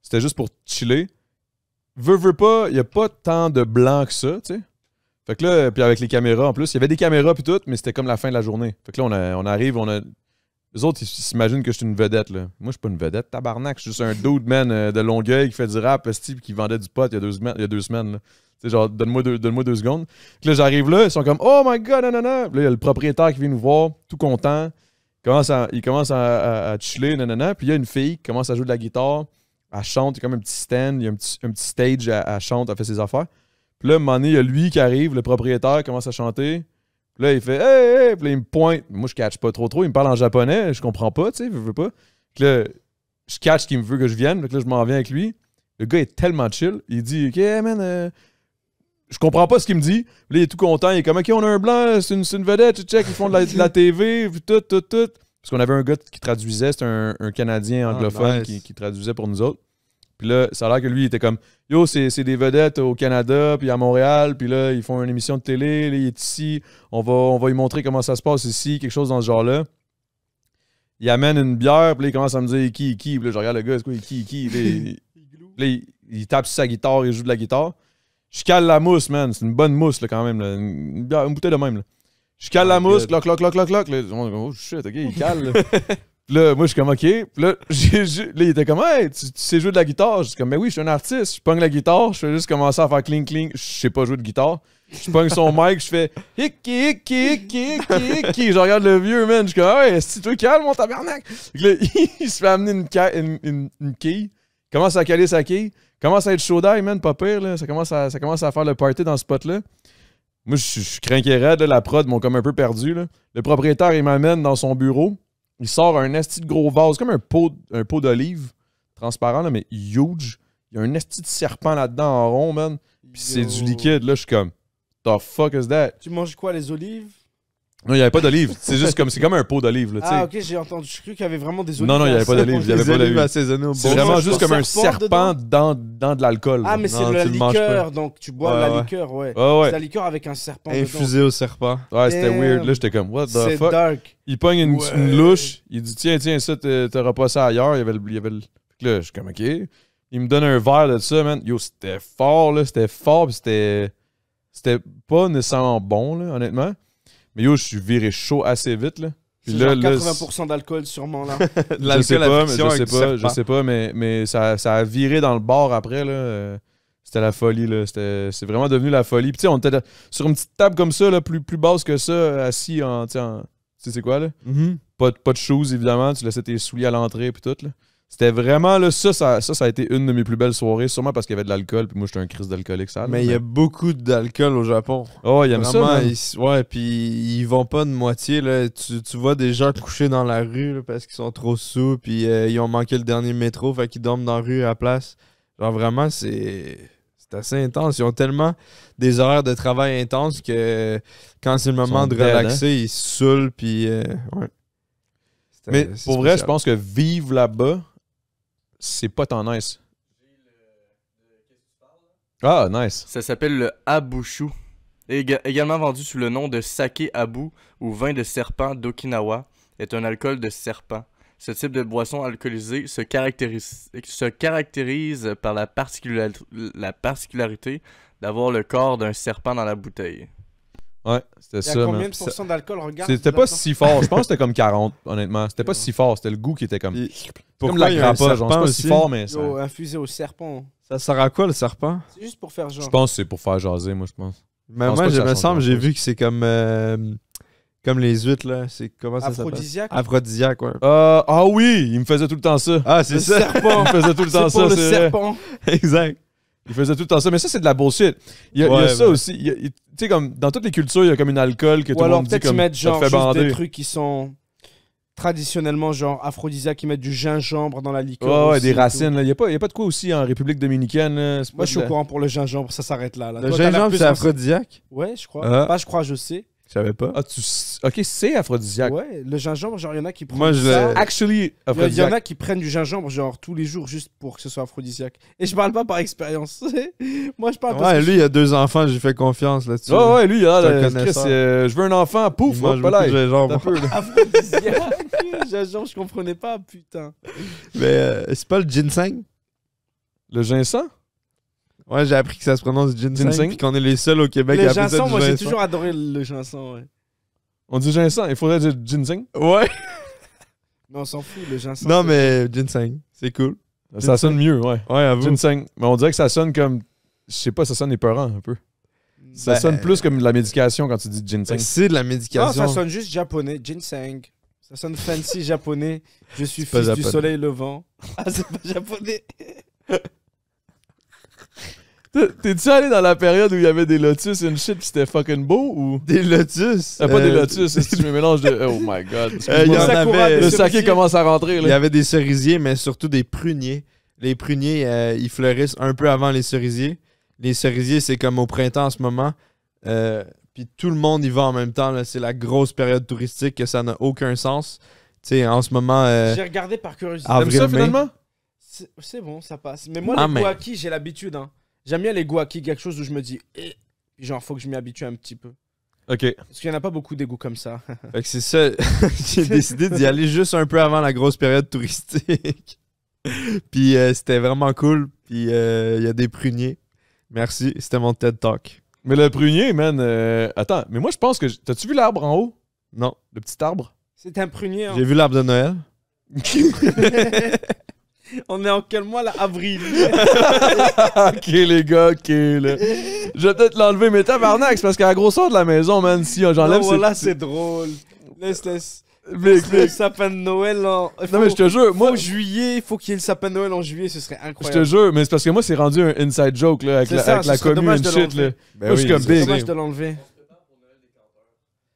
c'était juste pour chiller. Veux pas, il y a pas tant de blanc que ça, tu sais. Fait que là, puis avec les caméras en plus, il y avait des caméras puis tout, mais c'était comme la fin de la journée. Fait que là, on arrive, les autres, ils s'imaginent que je suis une vedette, là. Moi, je suis pas une vedette, tabarnak. Je suis juste un dude, man, de Longueuil qui fait du rap, esti, puis qui vendait du pot il y a 2 semaines, là. Tu sais, genre, donne-moi 2 secondes. Puis là, j'arrive là, ils sont comme, oh my god, nanana. Puis là, il y a le propriétaire qui vient nous voir, tout content. Il commence à chiller, nanana. Puis il y a une fille qui commence à jouer de la guitare. Elle chante, il y a comme un petit stand, il y a un petit stage, elle chante, elle fait ses affaires. Puis là, à un moment donné, il y a lui qui arrive, le propriétaire commence à chanter. Puis là, il fait hey! Puis là, il me pointe. Moi, je catch pas trop. Il me parle en japonais, je comprends pas, tu sais, veux pas. Puis là, je catch qu'il me veut que je vienne. Puis là, je m'en viens avec lui. Le gars est tellement chill. Il dit OK, man, je comprends pas ce qu'il me dit. Puis là, il est tout content. Il est comme OK, on a un blanc, c'est une vedette, tu check, ils font de la TV, puis tout. Parce qu'on avait un gars qui traduisait, c'était un Canadien anglophone nice. qui traduisait pour nous autres. Puis là, ça a l'air que lui, il était comme yo, c'est des vedettes au Canada, puis à Montréal, puis là, ils font une émission de télé, là, il est ici, on va lui montrer comment ça se passe ici, quelque chose dans ce genre-là. Il amène une bière, puis là, il commence à me dire qui. Puis là, je regarde le gars, c'est quoi, qui. Puis là, il tape sur sa guitare, il joue de la guitare. Je cale la mousse, man. C'est une bonne mousse, là, quand même. Là. Une bouteille de même, là. Je cale la mousse, cloc. Là, oh shit, ok, il cale, là. Puis là, moi, je suis comme, OK. Puis là, là, il était comme, hey, tu sais jouer de la guitare? Je suis comme, mais oui, je suis un artiste. Je pogne la guitare, je fais juste commencer à faire cling. Je sais pas jouer de guitare. Je pogne son mic, je fais hic. Je regarde le vieux, man. Je suis comme, hey, est-ce que tu veux calme, mon tabarnak? Puis là, il se fait amener une quille. Il commence à caler sa quille. Commence à être chaud d'ail, man, pas pire, là. Ça commence à faire le party dans ce spot-là. Moi, je craquais raide, là, la prod m'ont comme un peu perdu, là. Le propriétaire, il m'amène dans son bureau. Il sort un esti de gros vase, comme un pot d'olive transparent, là, mais huge. Il y a un esti de serpent là-dedans en rond, man. Puis c'est du liquide, là. Je suis comme, the fuck is that? Tu manges quoi, les olives? Non, il n'y avait pas d'olive. C'est comme un pot d'olive, là, tu sais. Ah, ok, j'ai entendu. Je crois qu'il y avait vraiment des olives. Non, il n'y avait pas d'olive. Il y avait pas d'olive. assaisonnées au C'est bon vraiment sens. juste comme un serpent dans de l'alcool. Ah, là. mais c'est Non, la tu le manges liqueur, pas. donc tu bois Ouais, la ouais. liqueur, ouais. Ouais, C'est ouais. la liqueur avec un serpent dedans. Infusé au serpent. Ouais, c'était Damn. weird. Là, j'étais comme, what the C'est fuck? dark. Il pogne une Ouais. louche. Il dit, tiens, ça, t'auras pas ça ailleurs. Il y avait le... Là, je suis comme, OK. Il me donne un verre de ça, man. Yo, c'était fort, là. C'était fort, puis c'était pas nécessairement bon, là, honnêtement. Mais yo, je suis viré chaud assez vite, là. Puis C'est là, genre là, 80% d'alcool, sûrement, là. je sais pas, je sais pas, mais ça a viré dans le bar après, là. C'était la folie, là. C'est vraiment devenu la folie. Puis tu sais, on était sur une petite table comme ça, là, plus basse que ça, assis en... Tu sais, c'est quoi, là? Pas de shoes, évidemment. Tu laissais tes souliers à l'entrée, puis tout, là. C'était vraiment, là, ça a été une de mes plus belles soirées, sûrement parce qu'il y avait de l'alcool, puis moi, j'étais un crise d'alcoolique, ça. Mais il y a beaucoup d'alcool au Japon. Oh, il aime ça, Vraiment, man. ouais, puis ils vont pas de moitié, là. Tu vois des gens couchés dans la rue, là, parce qu'ils sont trop sous, puis ils ont manqué le dernier métro, fait qu'ils dorment dans la rue à la place. Genre, vraiment, c'est assez intense. Ils ont tellement des horaires de travail intenses que quand c'est le moment sont de dead, relaxer, ils se saoulent, puis ouais. Mais C'est pour vrai, je spécial. pense que vivre là-bas, c'est pas tant nice. Ah, nice. Ça s'appelle le Abushu. Également vendu sous le nom de Sake Abu ou vin de serpent d'Okinawa, est un alcool de serpent. Ce type de boisson alcoolisée se caractérise par la particularité d'avoir le corps d'un serpent dans la bouteille. Ouais, c'était Il y a ça, combien man. de pourcents d'alcool, regarde? C'était pas si fort. Je pense que c'était comme 40, honnêtement. C'était pas si fort. C'était le goût qui était comme... Puis, comme pourquoi la il y a un grappa, genre. C'est serpent pas si aussi? fort, mais ça... Yo, infusé au serpent. Ça sert à quoi, le serpent? C'est juste pour faire genre. Je pense que c'est pour faire jaser, moi, je pense. Mais pense moi, pas que je ça me change semble, j'ai grand-chose. vu que c'est comme les huîtres, là. C'est comment ça s'appelle? Aphrodisiaque. Aphrodisiaque, ouais. Ah oui, il me faisait tout le temps ça. Ah, c'est Le ça. serpent. Il me faisait tout le C'est temps pour ça, le c'est vrai. serpent. Exact. Il faisait tout le temps ça. Mais ça, c'est de la bullshit. Il y a Ouais, ça ben. aussi. Tu sais, comme dans toutes les cultures, il y a comme une alcool que tout Ou le alors monde dit peut-être ils comme mettent ça te genre fait juste bander. des trucs qui sont traditionnellement genre aphrodisiaques, ils mettent du gingembre dans la liqueur. Ouais, aussi des et racines. tout. Il n'y a pas de quoi aussi en République dominicaine. Là. C'est Moi pas je suis de au la- courant pour le gingembre, ça s'arrête là. Le Toi, t'as l'air gingembre, plus c'est en- aphrodisiaque? Ouais, je crois. Ah. Pas je crois, je sais. Je savais pas. Ah, ok, c'est aphrodisiaque. Ouais, le gingembre, genre il y en a qui prennent Moi, je ça. l'ai- Actually, Il y en aphrodisiaque. a qui prennent du gingembre genre tous les jours juste pour que ce soit aphrodisiaque. Et je parle pas par expérience. Moi je parle parce Ouais, que lui, il a 2 enfants, j'ai fait confiance là-dessus. Ouais, lui, il a C'est un Chris, connaisseur. je veux un enfant, pouf, Il mange hop, beaucoup là. de gingembre. T'as peu, là. aphrodisiaque. Gingembre, je comprenais pas, putain. Mais c'est pas le ginseng? Le ginseng? Ouais, j'ai appris que ça se prononce ginseng, Ginseng? puis qu'on est les seuls au Québec Le à appeler ça ginseng, du moi j'ai ginseng. toujours adoré le ginseng, ouais. On dit ginseng, il faudrait dire ginseng. Ouais. Mais on s'en fout, le ginseng. Non, c'est- mais ginseng, c'est cool. Ça sonne mieux, ouais. Ouais, avoue. Ginseng. Mais on dirait que ça sonne comme... Je sais pas, ça sonne épeurant un peu. Ça Ben, sonne plus comme de la médication quand tu dis ginseng. C'est de la Non, médication. ça sonne juste japonais, ginseng. Ça sonne fancy japonais. Je suis pas fils du japonais. soleil levant. Ah, c'est pas japonais. T'es-tu allé dans la période où il y avait des lotus et une shit pis c'était fucking beau ou... Des lotus. Pas des lotus, c'est tu me mélanges de... Oh my god. Il y en Sakura, avait. des Le cerisiers. saké commence à rentrer, Il y là. avait des cerisiers, mais surtout des pruniers. Les pruniers, ils fleurissent un peu avant les cerisiers. Les cerisiers, c'est comme au printemps en ce moment. Puis tout le monde y va en même temps. Là. C'est la grosse période touristique que ça n'a aucun sens. Tu sais, en ce moment, J'ai regardé par curiosité. Ah, T'aimes ça, avril, mai. finalement? C'est bon, ça passe. Mais moi, Ah, les mais- guaki, j'ai l'habitude. Hein. J'aime bien les guaki, quelque chose où je me dis... Puis genre, faut que je m'y habitue un petit peu. OK. Parce qu'il y en a pas beaucoup des goûts comme ça. fait que c'est ça. J'ai décidé d'y aller juste un peu avant la grosse période touristique. Puis c'était vraiment cool. Puis il y a des pruniers. Merci, c'était mon TED Talk. Mais le prunier, man... Attends, mais moi, je pense que... T'as-tu vu l'arbre en haut? Non, Le petit arbre? C'est un prunier. Hein. j'ai vu l'arbre de Noël. On est en quel mois là? Avril. OK, les gars, OK, là. Je vais peut-être l'enlever, mais tabarnak, c'est parce qu'à la grosseur de la maison, man, si j'enlève... Non, voilà, c'est drôle. Laisse Big, le big. sapin de Noël en... Non, mais je te jure, moi... En juillet, il faut qu'il y ait le sapin de Noël en juillet, ce serait Je incroyable. te jure, mais c'est parce que moi, c'est rendu un inside joke, là, avec C'est la, ça, avec la ce serait commune dommage de shit, là. l'enlever. Ben Moi, je suis comme C'est big. dommage de l'enlever.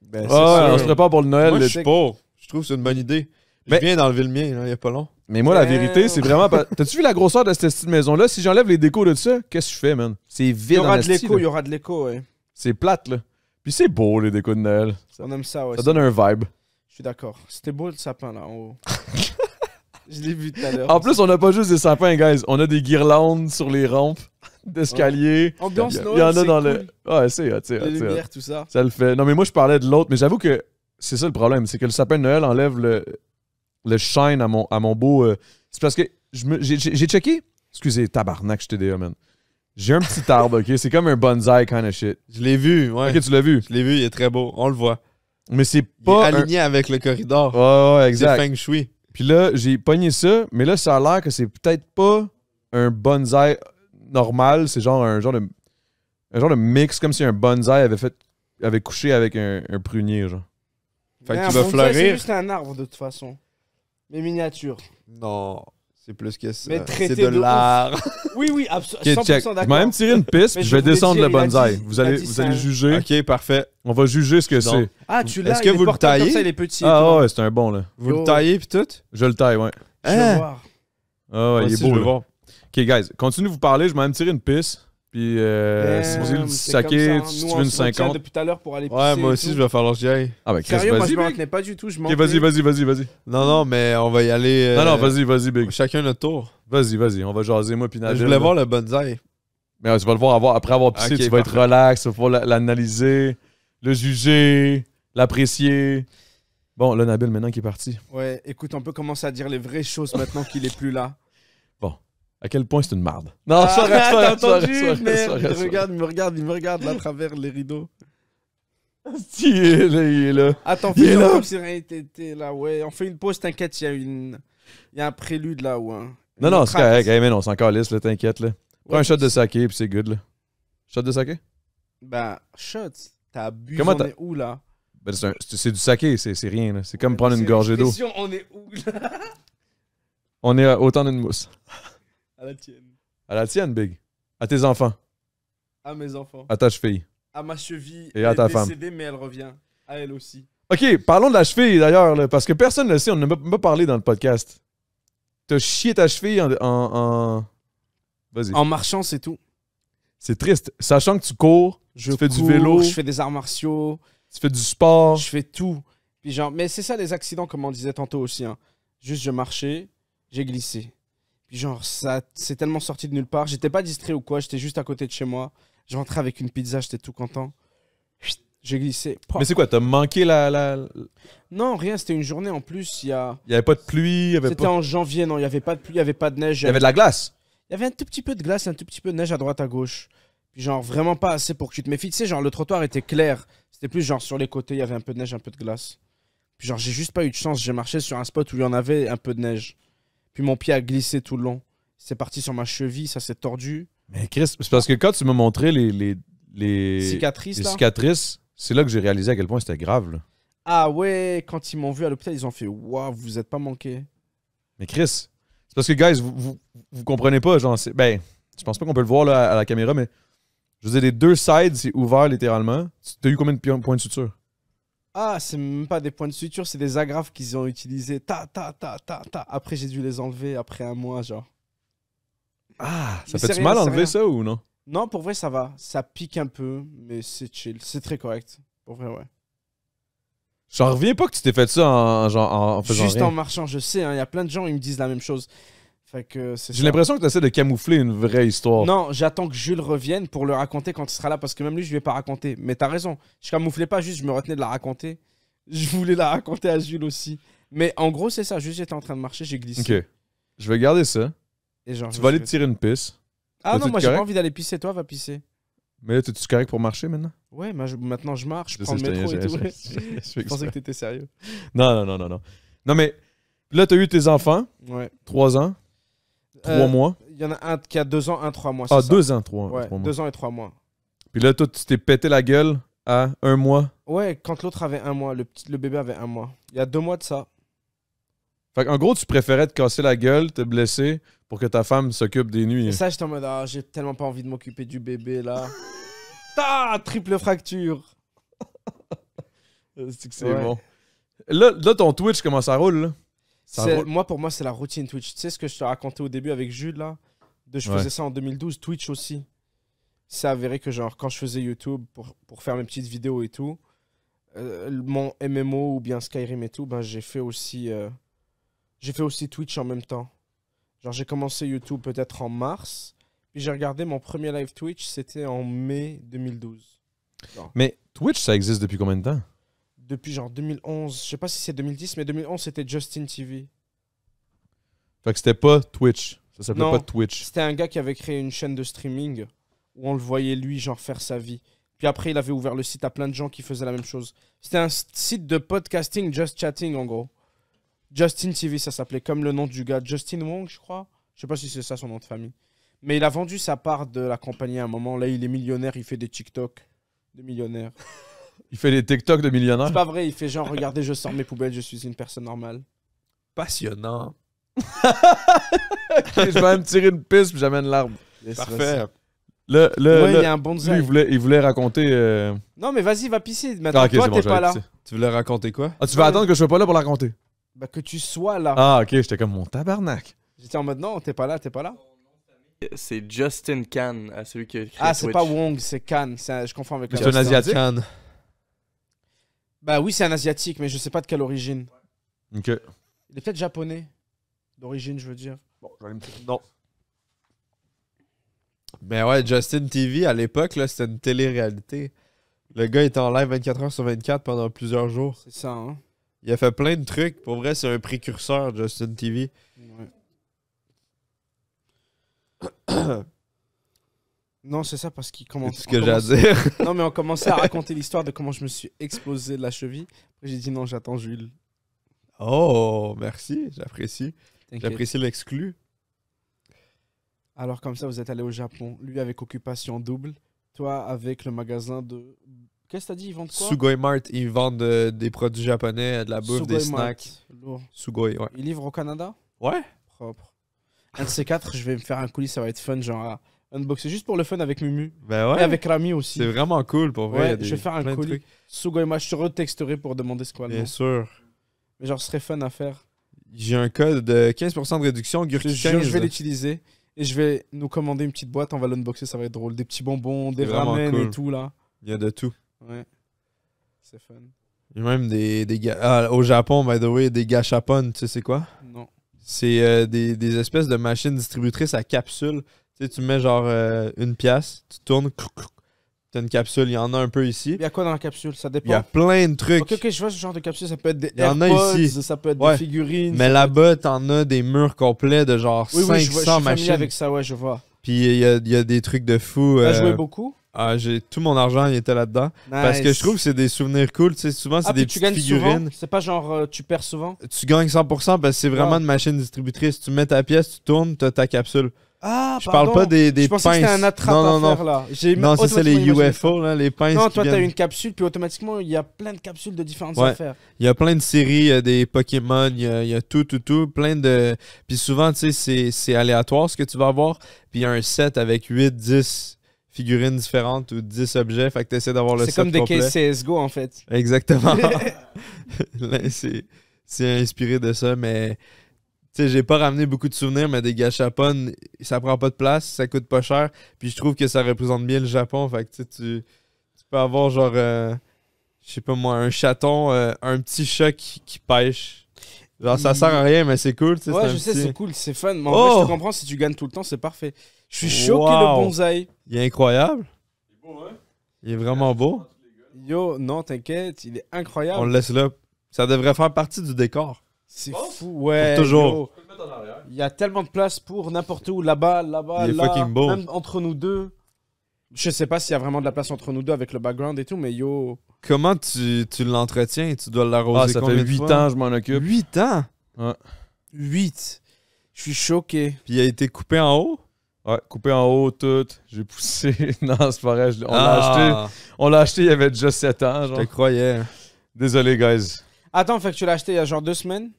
Ben, Ah ouais, on sûr. se prépare pour le Noël. Moi, là. je suis pour. Je trouve que c'est une bonne idée. Mais- Je viens d'enlever le mien, il y a pas long. Mais moi, la vérité, c'est vraiment pas... T'as-tu vu la grosseur de cette petite maison-là? Si j'enlève les décos de ça, qu'est-ce que je fais, man? C'est Il y vide en aura de esti, l'écho, là. il y aura de l'écho, ouais. C'est plate, là. Puis c'est beau, les décos de Noël. On aime ça, ouais. Ça donne un vibe. Je suis d'accord. C'était beau le sapin là en haut. Je l'ai vu tout à l'heure. En plus, on n'a pas juste des sapins, guys. On a des guirlandes sur les rampes d'escalier. Ambiance Il y Noël, en a c'est dans cool. le. Ouais, c'est hot, c'est hot, Les c'est hot. lumières, tout ça. Ça le fait. Non, mais moi, je parlais de l'autre, mais j'avoue que c'est ça le problème. C'est que le sapin de Noël enlève le shine à mon beau. C'est parce que j'ai checké. Excusez, tabarnak, je TDA, man. J'ai un petit arbre, ok? C'est comme un bonsaï kind of shit. Je l'ai vu, ouais. Ok, tu l'as vu. Je l'ai vu, il est très beau. On le voit. Mais c'est Il est pas. aligné avec le corridor. Ouais, C'est exact. feng shui. Puis là, j'ai pogné ça, mais là, ça a l'air que c'est peut-être pas un bonsaï normal. C'est genre un genre de mix, comme si un bonsaï avait couché avec un prunier, genre. Fait que Mais tu un vas bonsaï, fleurir. C'est juste un arbre de toute façon. Mais miniature. Non, c'est plus que ça. Mais C'est traité de de ouf. l'art. Oui, Ok, 100% check. Je d'accord. vais même tirer une piste, Mais puis je vais je voulais descendre dire, le il a bonsaï. dit- Vous il a allez, dit vous c'est allez un- juger. Ok, parfait. On va juger ce que Non. c'est. Ah, tu l'as. Est-ce que il est vous le portable comme taillez? ça, il est petit. et Ah tout. ouais, c'est un bon, là. Vous Yo. le taillez pis tout? Je le taille, ouais. Je veux Hein? voir. Ah ouais, Moi il est aussi, beau, je veux là. voir. Ok, guys, continue de vous parler. Je vais même tirer une piste. Puis si vous voulez le C'est saquer, comme ça, si nous, tu on veux une se retient 50. depuis tout à l'heure pour aller Ouais, pisser moi et aussi, tout. je vais falloir que j'y aille. Ah ben, Chris, Sérieux, moi je vas-y, me Big. retenais pas du tout. Je Ok, vas-y. Non, non, mais on va y aller. Non, vas-y, Big. Chacun notre tour. Vas-y, on va jaser, moi, puis Nabil. Je voulais voir le bonsaï. Mais tu vas le voir après avoir pissé, Ok, tu vas être parfait. relax, tu vas pouvoir l'analyser, le juger, l'apprécier. Bon, là, Nabil, maintenant qu'il est parti, Ouais, écoute, on peut commencer à dire les vraies choses maintenant qu'il est plus là. à quel point c'est une marde. Non, T'as entendu, soirée. merde, il me regarde là à travers les rideaux. Il est là. Attends, Il est fais là. comme si rien n'était là, ouais. On fait une pause, t'inquiète, il y a un prélude là, ouais. Non, c'est correct. Hey, mais non, c'est encore lisse, là, t'inquiète, là. Prends Ouais, un shot de saké, puis c'est good, là. Shot de saké? Bah, shot, t'as abusé, Comment on t'as- est où là? Ben, c'est du saké, c'est rien, là. C'est comme prendre une C'est gorgée d'eau. l'expression, on est où là? On est autant d'une mousse. À la tienne. À la tienne, Big. À tes enfants. À mes enfants. À ta cheville. À ma cheville. Et à elle ta est femme. décédée, mais elle revient. À elle aussi. OK, parlons de la cheville, d'ailleurs, là, parce que personne ne le sait, on n'a même pas parlé dans le podcast. T'as chié ta cheville en... Vas-y. En marchant, c'est tout. C'est triste. Sachant que tu cours, Je tu fais du cours, vélo, je fais des arts martiaux, tu fais du sport. je fais tout. Puis genre, mais c'est ça les accidents, comme on disait tantôt aussi. Hein. Juste, je marchais, j'ai glissé. Puis genre, ça, c'est tellement sorti de nulle part. J'étais pas distrait ou quoi, j'étais juste à côté de chez moi. Je rentrais avec une pizza, j'étais tout content. Chut, j'ai glissé. Pouah. Mais c'est quoi, t'as manqué la... Non, rien, c'était une journée en plus. Il n'y avait pas de pluie, il y avait C'était pas... en janvier, non, il n'y avait pas de pluie, il n'y avait pas de neige. Il y avait de la glace. Il y avait un tout petit peu de glace, un tout petit peu de neige à droite, à gauche. Puis genre, vraiment pas assez pour que tu te méfies. Tu sais, genre, le trottoir était clair. C'était plus genre sur les côtés, il y avait un peu de neige, un peu de glace. Puis genre, j'ai juste pas eu de chance. J'ai marché sur un spot où il y en avait un peu de neige. Puis mon pied a glissé tout le long. C'est parti sur ma cheville, ça s'est tordu. Mais Chris, c'est parce que quand tu m'as montré les Cicatrice là. cicatrices, c'est là que j'ai réalisé à quel point c'était grave, là. Ah ouais, quand ils m'ont vu à l'hôpital, ils ont fait waouh, vous êtes pas manqué. Mais Chris, c'est parce que, guys, vous comprenez pas, genre, ben, je pense pas qu'on peut le voir là, à la caméra, mais je veux dire, les deux sides, c'est ouvert littéralement. T'as eu combien de points de suture? Ah, c'est même pas des points de suture, c'est des agrafes qu'ils ont utilisés. Ta. Après, j'ai dû les enlever après un mois, genre. Ah, ça Mais fait c'est du rien, mal c'est enlever rien. ça ou non? Non, pour vrai, ça va. Ça pique un peu, mais c'est chill. C'est très correct. Pour vrai, ouais. J'en reviens pas que tu t'es fait ça en faisant Juste rien. en marchant, je sais, il y a plein de gens, ils me disent la même chose. Fait que c'est J'ai ça. l'impression que tu essaies de camoufler une vraie histoire. Non, j'attends que Jules revienne pour le raconter quand il sera là, parce que même lui, je vais pas raconter. Mais t'as raison, je camouflais pas, juste je me retenais de la raconter. Je voulais la raconter à Jules aussi. Mais en gros, c'est ça, juste j'étais en train de marcher, j'ai glissé. Ok. Je vais garder ça. Et genre, Tu je vas aller me te suis tirer une pisse. fait- Ah Toi, non, t'es moi j'ai correct? pas envie d'aller pisser, toi va pisser. Mais là, t'es-tu correct pour marcher maintenant? Ouais, maintenant je marche, je Je prends sais, le je métro et te tout. niaise, je fais Je pensais exprès. que t'étais sérieux. Non. Non, mais là, t'as eu tes enfants, Ouais. 3 ans, 3 mois. Il y en a un qui a 2 ans, un 3 mois. Ah, c'est ça. 2 ans, 3 Ouais, mois. 2 ans et 3 mois. Puis là, toi, tu t'es pété la gueule à 1 mois. Ouais, quand l'autre avait 1 mois, le bébé avait 1 mois. Il y a 2 mois de ça. Fait qu'en gros, tu préférais te casser la gueule, te blesser pour que ta femme s'occupe des nuits. Et ça, j'étais en mode, ah, j'ai tellement pas envie de m'occuper du bébé là. Ta triple fracture. C'est que c'est Ouais. bon. Là, ton Twitch, comment ça roule, là? Ça roule. Moi, pour moi, c'est la routine Twitch. Tu sais ce que je te racontais au début avec Jules là? Je Ouais. faisais ça en 2012, Twitch aussi. c'est avéré que genre quand je faisais YouTube pour faire mes petites vidéos et tout, mon MMO ou bien Skyrim et tout, ben j'ai fait aussi Twitch en même temps. Genre j'ai commencé YouTube peut-être en mars, puis j'ai regardé mon premier live Twitch, c'était en mai 2012. Genre. Mais Twitch, ça existe depuis combien de temps? Depuis genre 2011, je sais pas si c'est 2010, mais 2011 c'était Justin TV. Fait que c'était pas Twitch. Ça s'appelait Non. pas Twitch. C'était un gars qui avait créé une chaîne de streaming où on le voyait lui genre faire sa vie. Puis après il avait ouvert le site à plein de gens qui faisaient la même chose. C'était un site de podcasting, just chatting en gros. Justin TV ça s'appelait, comme le nom du gars, Justin Wong je crois. Je sais pas si c'est ça son nom de famille. Mais il a vendu sa part de la compagnie à un moment. Là il est millionnaire, il fait des TikTok de millionnaire. Il fait des TikTok de millionnaires. C'est pas vrai, il fait genre regardez je sors mes poubelles, je suis une personne normale. Passionnant. Ok, je vais aller me tirer une piste puis j'amène l'arbre. Parfait. Là, Ouais, il y là, a un bonsaï. lui, il voulait raconter... Non mais vas-y, va pisser. Maintenant, Ah, ok, toi c'est bon, t'es je vais pas aller là. pisser. Tu voulais raconter quoi? Ah, tu vas attendre que je sois pas là pour la raconter? Bah que tu sois là. Ah, ok, j'étais comme mon tabarnak. J'étais en mode non, t'es pas là, t'es pas là. C'est Justin Can, à celui qui a créé Ah, c'est Twitch. pas Wong, c'est Khan. Je confonds avec Mais le c'est un reste. Asiatique? Cannes. Bah oui, c'est un asiatique, mais je sais pas de quelle origine. Ok. Il est peut-être japonais. D'origine, je veux dire. Bon, je vais aller me tirer. Non. Ben ouais, Justin TV, à l'époque, là, c'était une télé-réalité. Le gars était en live 24 heures sur 24 pendant plusieurs jours. C'est ça, hein. Il a fait plein de trucs. Pour vrai, c'est un précurseur, Justin TV. Ouais. Non, c'est ça parce qu'il C'est commence. tout ce que j'ai à dire. Non, mais on commençait à raconter l'histoire de comment je me suis explosé de la cheville. Après, j'ai dit non, j'attends Jules. Oh, merci. J'apprécie. T'inquiète. J'apprécie l'exclu. Alors, comme ça, vous êtes allé au Japon. Lui avec Occupation Double. Toi avec le magasin de. Qu'est-ce que t'as dit? Ils vendent quoi? Sugoi Mart, ils vendent des produits japonais, de la bouffe, des Sugoi Mart. snacks. Lourd. Sugoi, ouais. Ils livrent au Canada? Ouais? Propre. Un de ces quatre, je vais me faire un coulis, ça va être fun, genre à unboxer juste pour le fun avec Mumu. Ben ouais. Et avec Rami aussi. C'est vraiment cool pour vrai. Ouais, Il y a des- je vais faire un plein de colis. trucs. Sugoi, je te retexterai pour demander ce qu'on a. Bien sûr. Mais genre, ce serait fun à faire. J'ai un code de 15% de réduction, Je, Gurki je 15. vais l'utiliser et je vais nous commander une petite boîte, on va l'unboxer, ça va être drôle. Des petits bonbons, des C'est vraiment ramen cool. et tout là. Il y a de tout. Ouais. C'est fun. Il y a même au Japon, by the way, des gachapon, tu sais c'est quoi? Non. C'est des espèces de machines distributrices à capsules. Tu sais, tu mets genre une pièce, tu tournes, t'as une capsule, il y en a un peu ici. Il y a quoi dans la capsule? Ça Il y dépend. a plein de trucs. Ok, ok, je vois ce genre de capsule, ça peut être des Il y en a AirPods, ici. ça peut être Ouais. des figurines. Mais ça là-bas, t'en as des murs complets de genre peut être- Oui, oui, je 500 suis familier machines. avec ça, ouais, je vois. Puis il y a des trucs de fou. T'as joué beaucoup? J'ai tout mon argent, il était là-dedans. Parce que je trouve que c'est des souvenirs cool. Tu sais, souvent, c'est Ah, des puis tu petites gagnes figurines. souvent? C'est pas genre tu perds souvent? Tu gagnes 100% parce que c'est vraiment Wow. une machine distributrice. Tu mets ta pièce, tu tournes, t'as ta capsule. Ah, Je parle pas des Je pensais que c'était pinces. un attrape Non, à faire là. J'ai Non, ça, c'est les automatiquement imaginé UFO, là, les pinces. Non, qui toi, t'as viennent. une capsule, puis automatiquement, il y a plein de capsules de différentes Ouais. affaires. Il y a plein de séries, il y a des Pokémon, il y a tout. Plein de. Puis souvent, tu sais, c'est aléatoire ce que tu vas avoir. Puis il y a un set avec 8, 10 figurines différentes ou 10 objets. Fait que tu essaies d'avoir le C'est set comme des complet. cases CSGO, en fait. Exactement. Là, c'est inspiré de ça, mais. Tu sais, j'ai pas ramené beaucoup de souvenirs, mais des gachapon, ça prend pas de place, ça coûte pas cher. Puis je trouve que ça représente bien le Japon. Fait que tu sais, tu peux avoir genre. Je sais pas moi, un chaton, un petit chat qui pêche. Genre, ça sert à rien, mais c'est cool. Tu sais, Ouais, c'est un je sais, petit- c'est cool, c'est fun. Mais en Oh! vrai, je te comprends, si tu gagnes tout le temps, c'est parfait. Je suis choqué, Wow. le bonsaï. Il est incroyable. Il est vraiment beau. Yo, non, t'inquiète, il est On incroyable. le laisse là. Ça devrait faire partie du décor. C'est fou, ouais. Pour toujours. yo. Il y a tellement de place pour n'importe où, là-bas, là-bas, Il est là. fucking beau. Même entre nous deux. Je sais pas s'il y a vraiment de la place entre nous deux avec le background et tout, mais yo. Comment tu l'entretiens? Tu dois l'arroser Ah, ça combien fait de 8 fois? ans, je m'en occupe. 8 ans? 8. Je suis choqué. Puis il a été coupé en haut? Ouais, coupé en haut, tout. J'ai poussé. Non, c'est pas vrai. On l'a acheté, il y avait déjà 7 ans. Je Genre. te croyais. Désolé, guys. Attends, fait que tu l'as acheté il y a genre 2 semaines?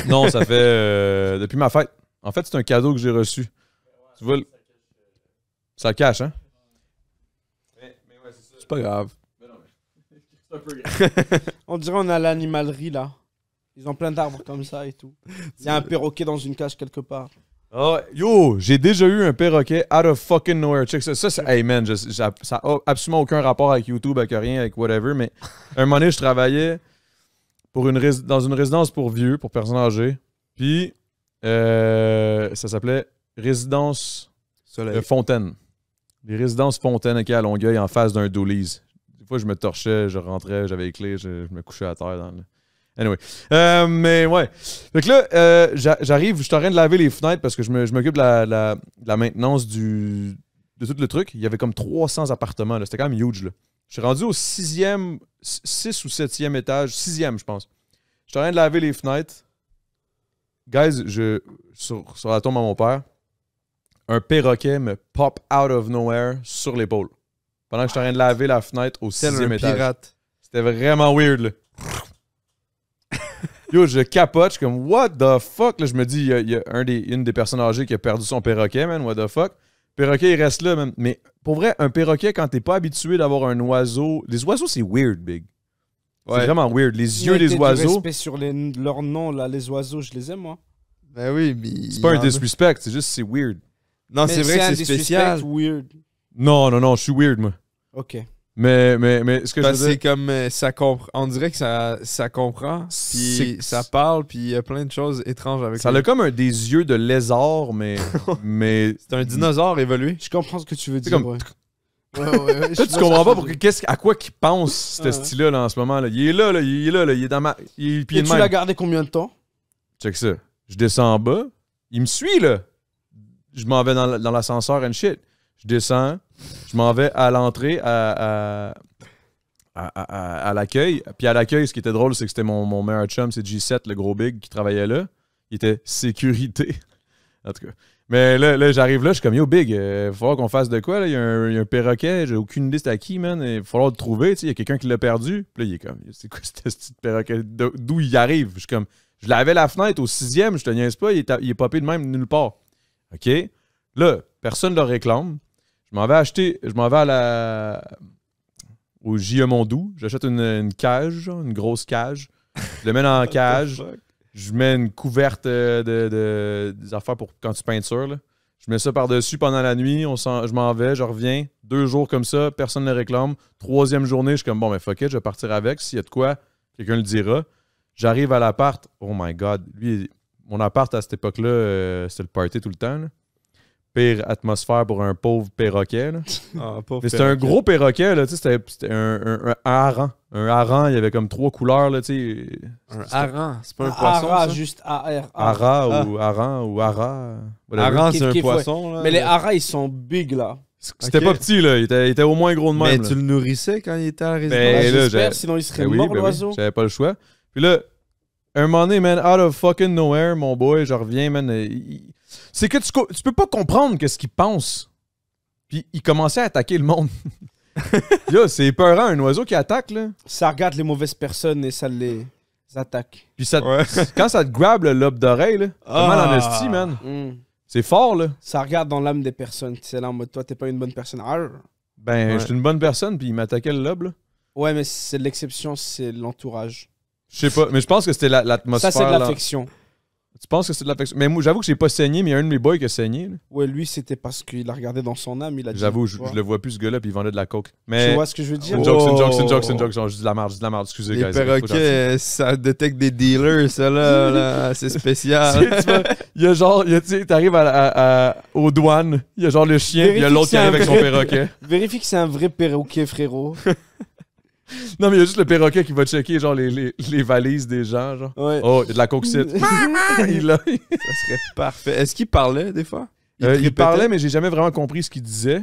Non, ça fait depuis ma fête. En fait, c'est un cadeau que j'ai reçu. Tu vois, ça le cache, hein? C'est pas grave. On dirait on est à l'animalerie là. Ils ont plein d'arbres comme ça et tout. Il y a un perroquet dans une cage quelque part. Ah, yo, j'ai déjà eu un perroquet out of fucking nowhere. Check ça. Ça, c'est, hey man, ça a absolument aucun rapport avec YouTube, avec rien, avec whatever, mais un moment donné, je travaillais dans une résidence pour vieux, pour personnes âgées. Puis, ça s'appelait Résidence Fontaine. Les résidences Fontaine, à Longueuil, en face d'un Doolies. Des fois, je me torchais, je rentrais, j'avais les clés, je me couchais à terre dans le... Anyway. Mais ouais. Fait que là, j'arrive, je suis en train de laver les fenêtres parce que je m'occupe de la maintenance de tout le truc. Il y avait comme 300 appartements. C'était quand même huge. Là. Je suis rendu au 6 ou 7e étage. 6e, je pense. Je suis en train de laver les fenêtres. Guys, sur la tombe à mon père, un perroquet me pop out of nowhere sur l'épaule. Pendant que je suis en train de laver la fenêtre au 6e étage. Pirate. C'était vraiment weird, là. Yo, je capote, je suis comme, what the fuck? Là, je me dis, il y a une des personnes âgées qui a perdu son perroquet, man, what the fuck? Le perroquet, il reste là, man. Mais pour vrai, un perroquet, quand t'es pas habitué d'avoir un oiseau... Les oiseaux, c'est weird, big. C'est vraiment weird. Les yeux des oiseaux... respect sur leur nom, là, les oiseaux, je les aime, moi. Ben oui, mais... C'est pas un disrespect, c'est juste c'est weird. Non, c'est vrai que un c'est spécial. weird. Non, je suis weird, moi. OK. Mais ce que je veux dire... C'est comme... ça comprend... On dirait que ça comprend, puis ça parle, puis il y a plein de choses étranges avec ça a comme des yeux de lézard, mais... C'est un dinosaure évolué. Je comprends ce que tu veux dire, comme... ouais. Toi, tu comprends pas à quoi qu'il pense, ce style-là, là, en ce moment. Là. Il est là, il est dans ma... Et tu l'as gardé combien de temps? Check ça. Je descends en bas. Il me suit, là. Je m'en vais dans l'ascenseur and shit. Je descends. Je m'en vais à l'entrée, à l'accueil. Puis à l'accueil, ce qui était drôle, c'est que c'était mon meilleur chum, c'est G7, le gros big, qui travaillait là. Il était sécurité. En tout cas. Mais là j'arrive là, je suis comme, yo, big, il va falloir qu'on fasse de quoi, là? Il y a un perroquet, j'ai aucune idée c'était à qui, man. Il va falloir le trouver, tu sais. Il y a quelqu'un qui l'a perdu. Puis là, il est comme, c'est quoi ce petit perroquet? D'où il arrive? Je suis comme, je lavais la fenêtre au 6e, je te niaise pas, il est popé de même nulle part. OK? Là, personne ne le réclame. Je m'en vais au J.E. Mondou. J'achète une cage, genre, une grosse cage. Je le mets dans la cage. Je mets une couverte des affaires pour quand tu peintures. Là. Je mets ça par-dessus pendant la nuit. Je m'en vais, je reviens. 2 jours comme ça, personne ne le réclame. 3e journée, je suis comme, bon, mais fuck it, je vais partir avec. S'il y a de quoi, quelqu'un le dira. J'arrive à l'appart. Oh my God. Lui, mon appart à cette époque-là, c'était le party tout le temps. Là. Pire atmosphère pour un pauvre perroquet. Là. Mais c'était un gros perroquet, là, c'était un hareng. Un hareng, il y avait comme 3 couleurs. Là, un hareng, c'est pas un poisson. Ara, juste A-R. Ara ou hareng ou ara. Hareng, c'est un poisson. Là, mais les harengs, ils sont big, là. C'était pas petit, là. Il était au moins gros de même. Mais tu le nourrissais quand il était à la résidence? Ben, là, j'espère, sinon il serait mort, l'oiseau. J'avais pas le choix. Puis là, un moment donné, man, out of fucking nowhere, mon boy, je reviens, man. C'est que tu peux pas comprendre ce qu'il pense. Puis il commençait à attaquer le monde. Yo, c'est épeurant, un oiseau qui attaque, là. Ça regarde les mauvaises personnes et ça les attaque. Puis quand ça te grabe le lobe d'oreille, là, t'as mal en esti, man. C'est fort, là. Ça regarde dans l'âme des personnes. C'est là en mode, toi, t'es pas une bonne personne. Ben, je suis une bonne personne, puis il m'attaquait le lobe, là. Ouais, mais c'est l'exception, c'est l'entourage. Je sais pas, mais je pense que c'était l'atmosphère. Ça, c'est de l'affection. Tu penses que c'est de l'affection? Mais moi, j'avoue que j'ai pas saigné, mais il y a un de mes boys qui a saigné. Là. Ouais, lui, c'était parce qu'il a regardé dans son âme. Il a dit, j'avoue, je le vois plus, ce gars-là, puis il vendait de la coke. Mais... Tu vois ce que je veux dire? C'est une joke. Je dis de la merde, excusez, les guys. Perroquets, ça détecte des dealers, ça, là c'est spécial. Il y a genre, t'arrives aux douanes, il y a genre le chien, puis il y a l'autre qui arrive avec son perroquet. Vérifie que c'est un vrai perroquet, frérot. Non, mais il y a juste le perroquet qui va checker genre les valises des gens. Genre. Ouais. Oh, il y a de la coxite. Ça serait parfait. Est-ce qu'il parlait des fois? Il parlait, mais j'ai jamais vraiment compris ce qu'il disait.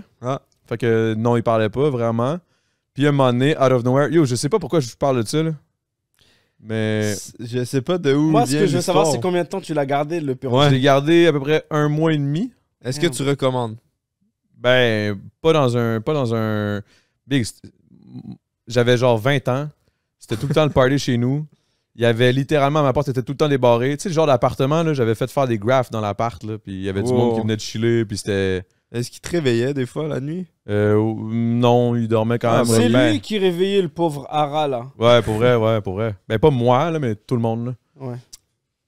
Fait que non, il parlait pas vraiment. Puis à un moment donné, out of nowhere, yo, je sais pas pourquoi je parle de ça, là. Mais. Je sais pas de où. Moi, ce que je veux savoir, c'est combien de temps tu l'as gardé, le perroquet. Ouais. Je l'ai gardé à peu près 1 mois et demi. Est-ce que tu recommandes? Ben, pas dans un. Big. J'avais genre 20 ans. C'était tout le temps le party chez nous. Il y avait littéralement, ma porte était tout le temps débarrée. Tu sais, le genre d'appartement, là, j'avais fait faire des graphes dans l'appart, là. Puis il y avait du monde qui venait de chiller, puis c'était... Est-ce qu'il te réveillait des fois la nuit? Non, il dormait quand même. C'est lui qui réveillait le pauvre Ara, là. Ouais, pour vrai. Ben, pas moi, là, mais tout le monde, là. Ouais.